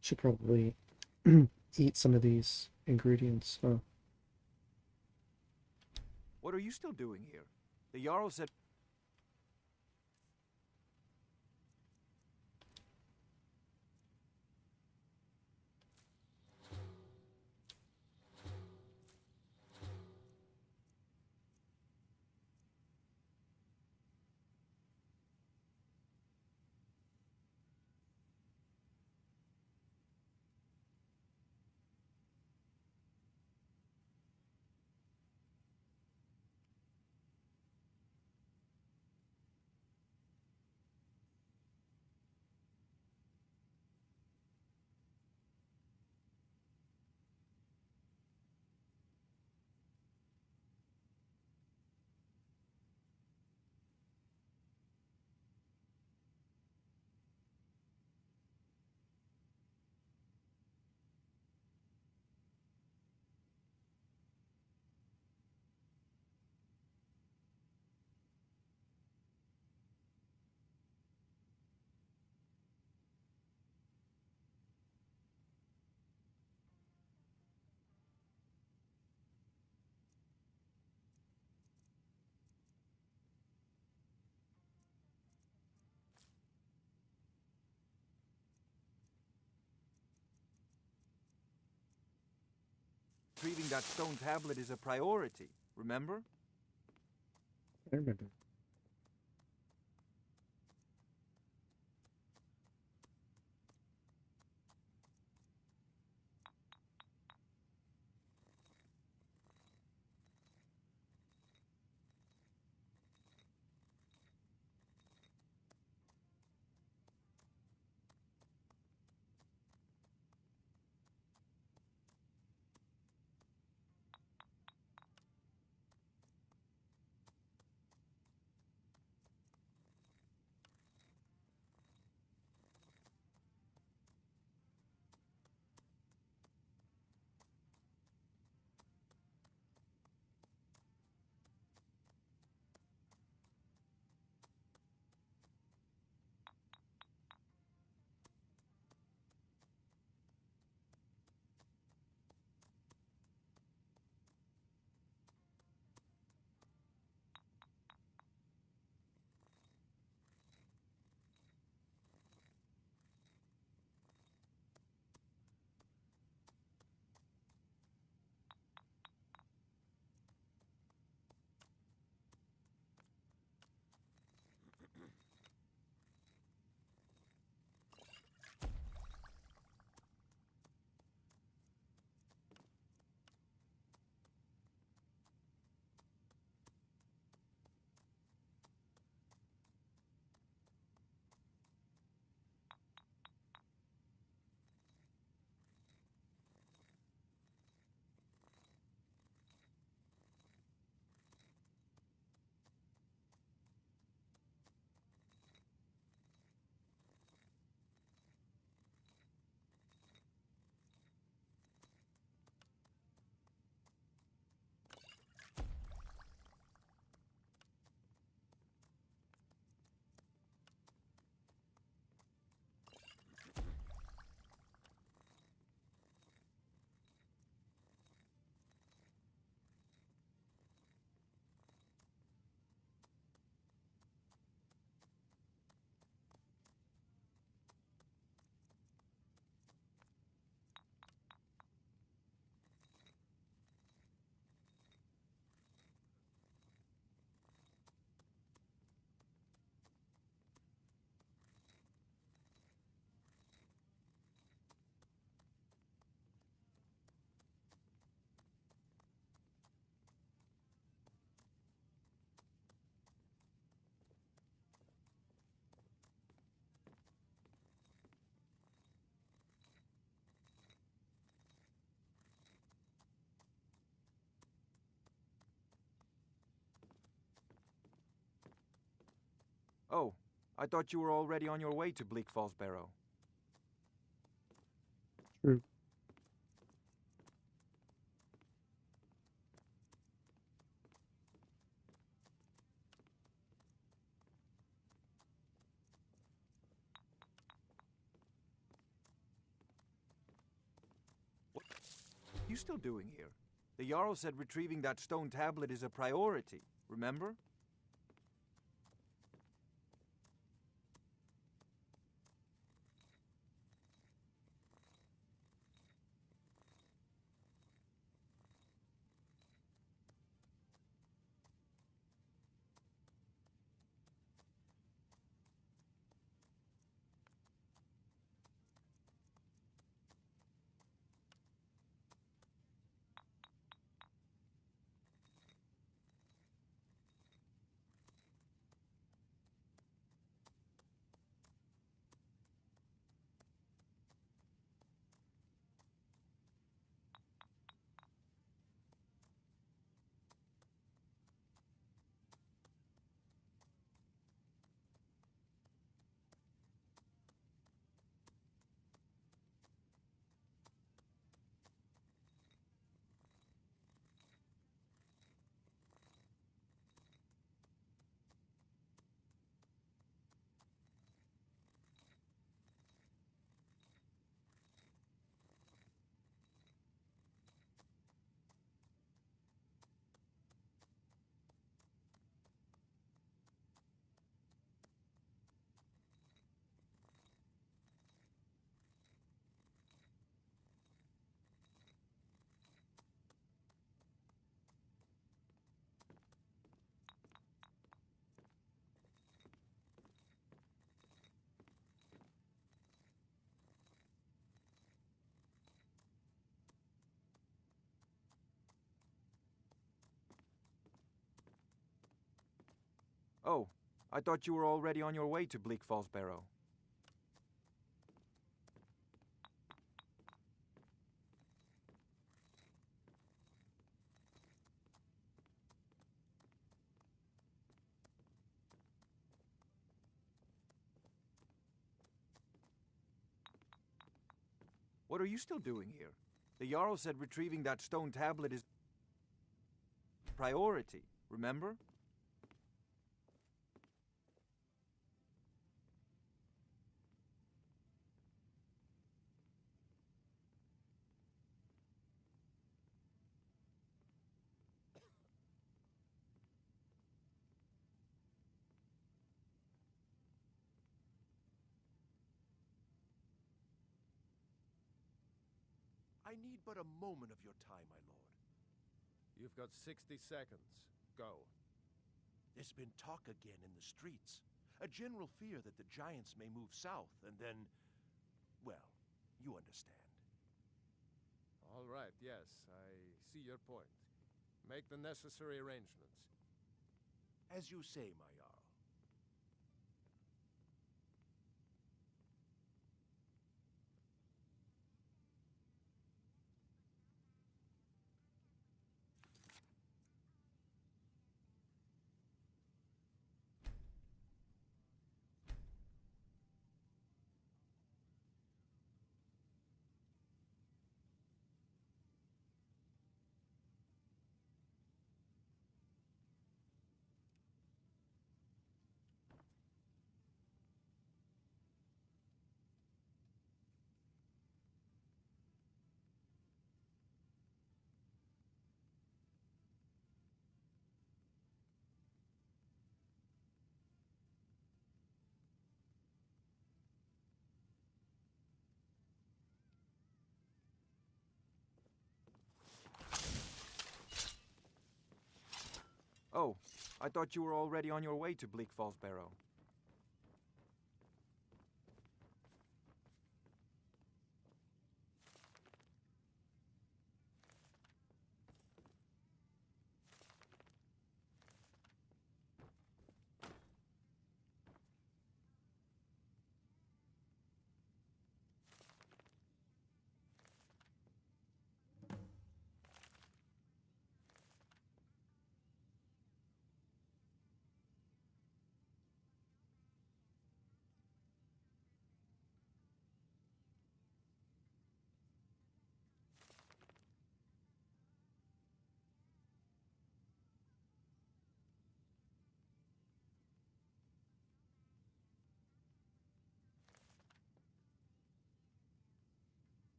Should probably eat some of these ingredients. Oh. What are you still doing here? The Jarl said... Retrieving that stone tablet is a priority, remember? I remember. Oh, I thought you were already on your way to Bleak Falls Barrow. True. What are you still doing here? The Jarl said retrieving that stone tablet is a priority, remember? Oh, I thought you were already on your way to Bleak Falls Barrow. What are you still doing here? The Jarl said retrieving that stone tablet is priority, remember? I need but a moment of your time, my lord. You've got 60 seconds. Go. There's been talk again in the streets. A general fear that the giants may move south, and then... well, you understand. All right, yes, I see your point. Make the necessary arrangements. As you say, my Jarl. Oh, I thought you were already on your way to Bleak Falls Barrow.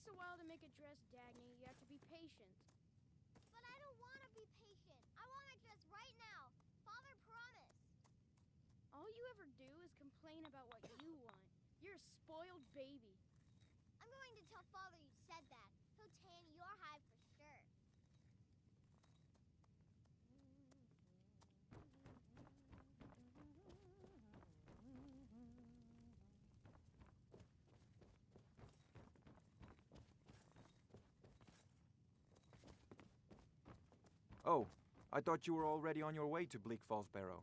takes a while to make a dress, Dagny. You have to be patient. But I don't want to be patient. I want my dress right now. Father promised. All you ever do is complain about what you want. You're a spoiled baby. I'm going to tell Father you said that. He'll tan your hide for sure. Oh, I thought you were already on your way to Bleak Falls Barrow.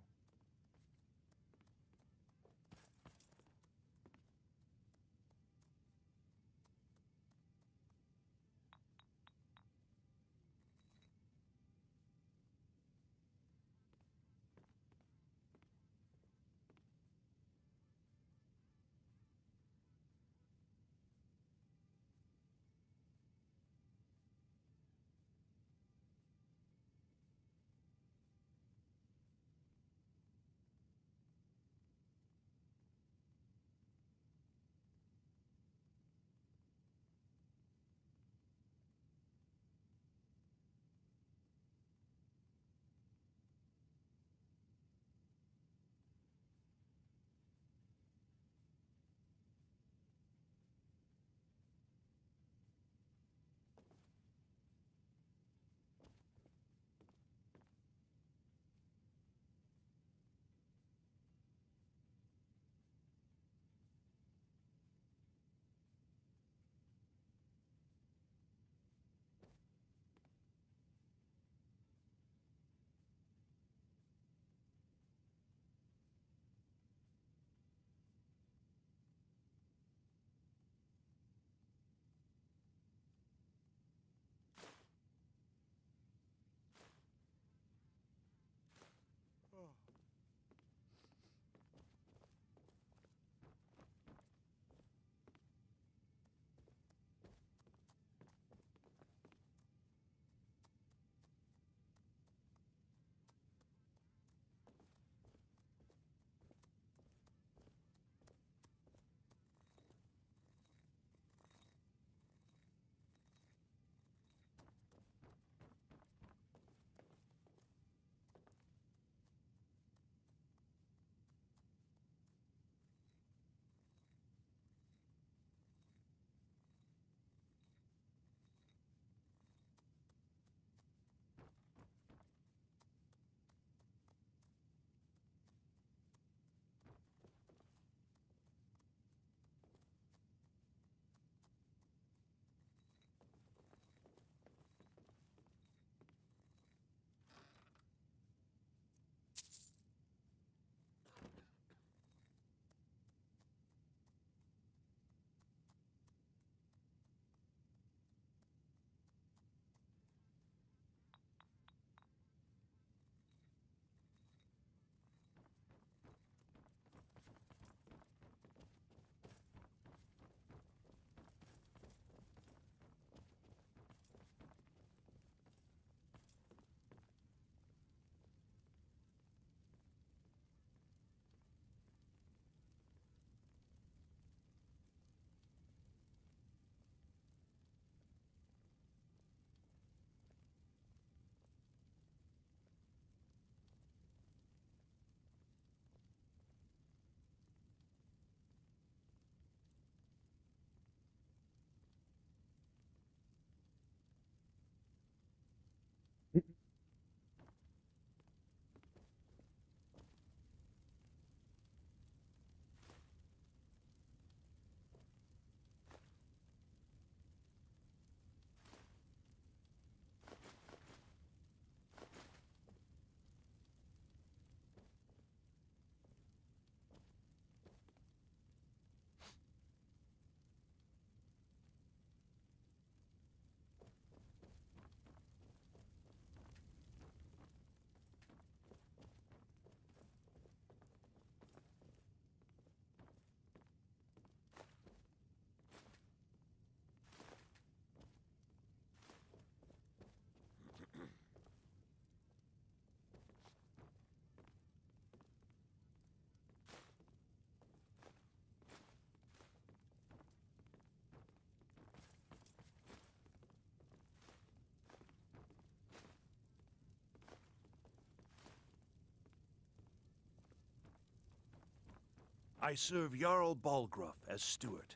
I serve Jarl Balgruuf as steward.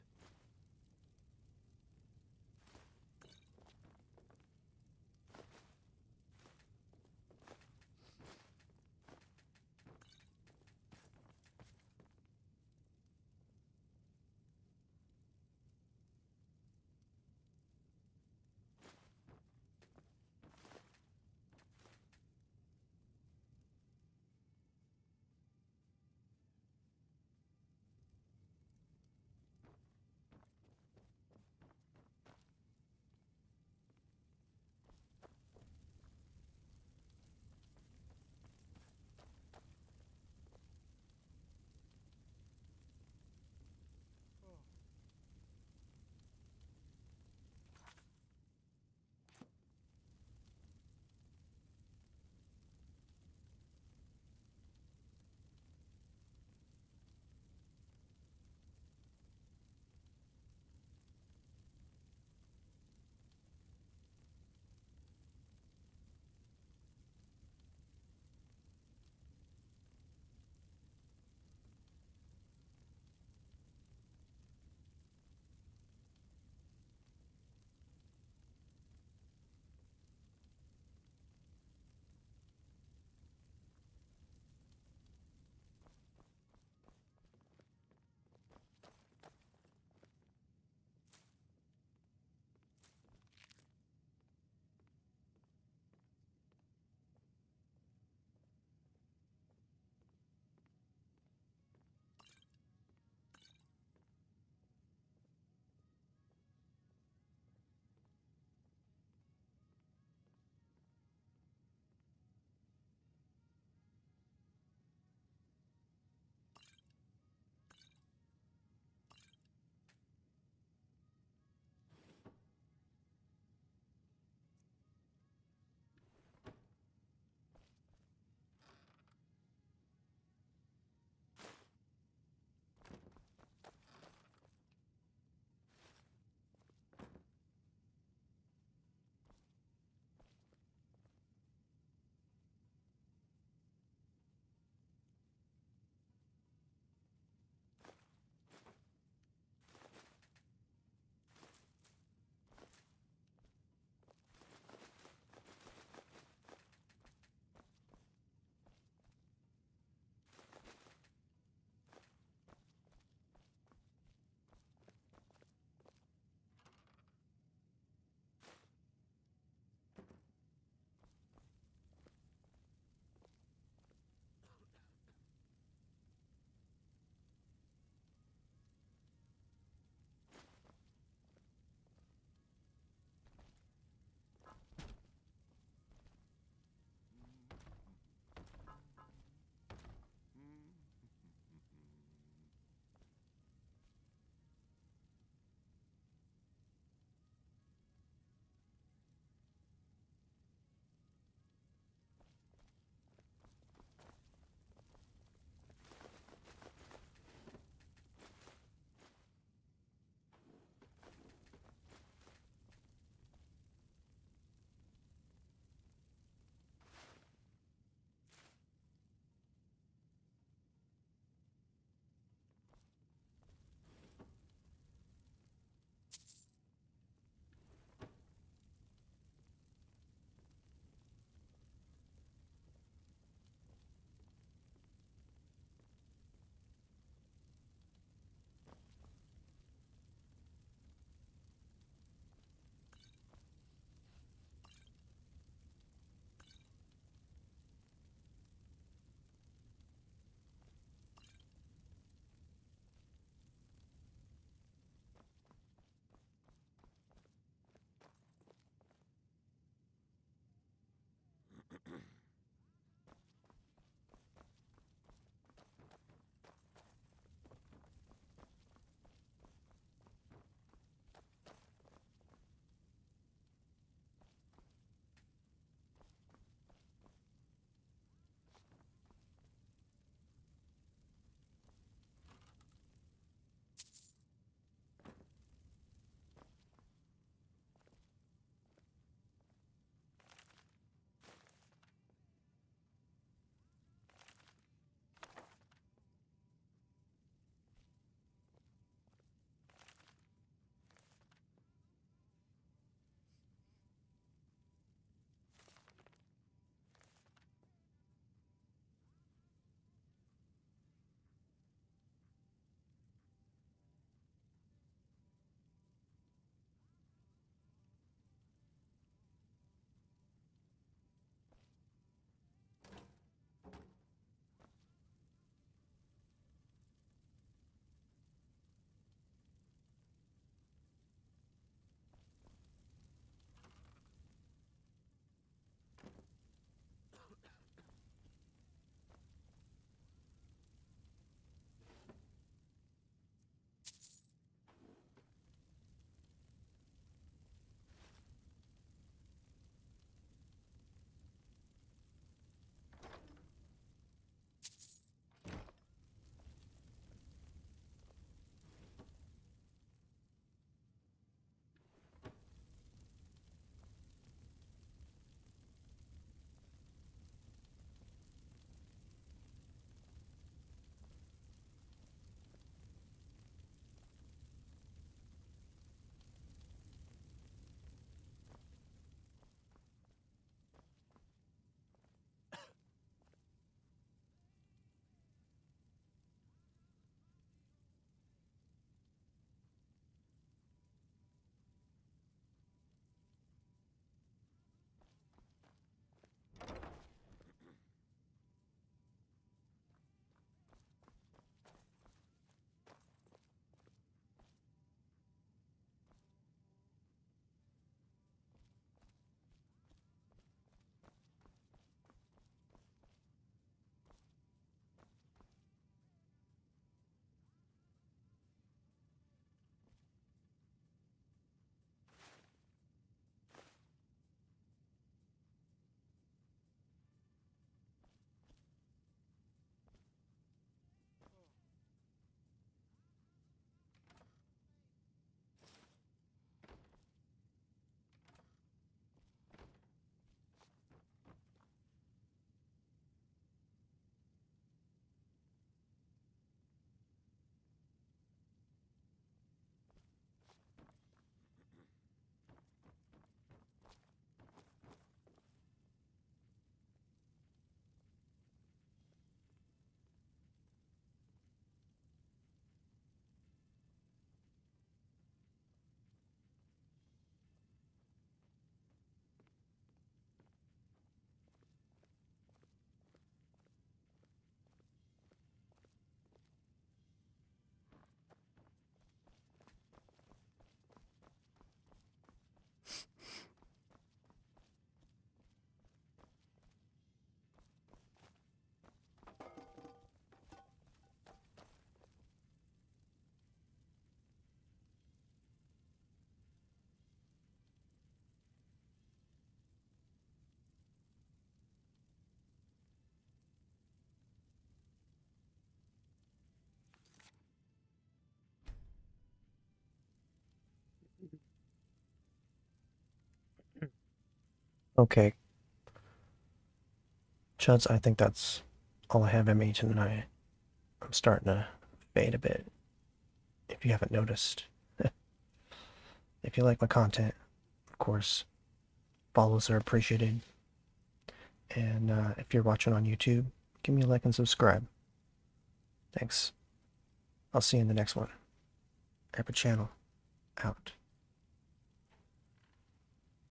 Okay. Chuds, I think that's all I have in me tonight. I'm starting to fade a bit, if you haven't noticed. If you like my content, of course, follows are appreciated. And if you're watching on YouTube, give me a like and subscribe. Thanks. I'll see you in the next one. Epic Channel, out.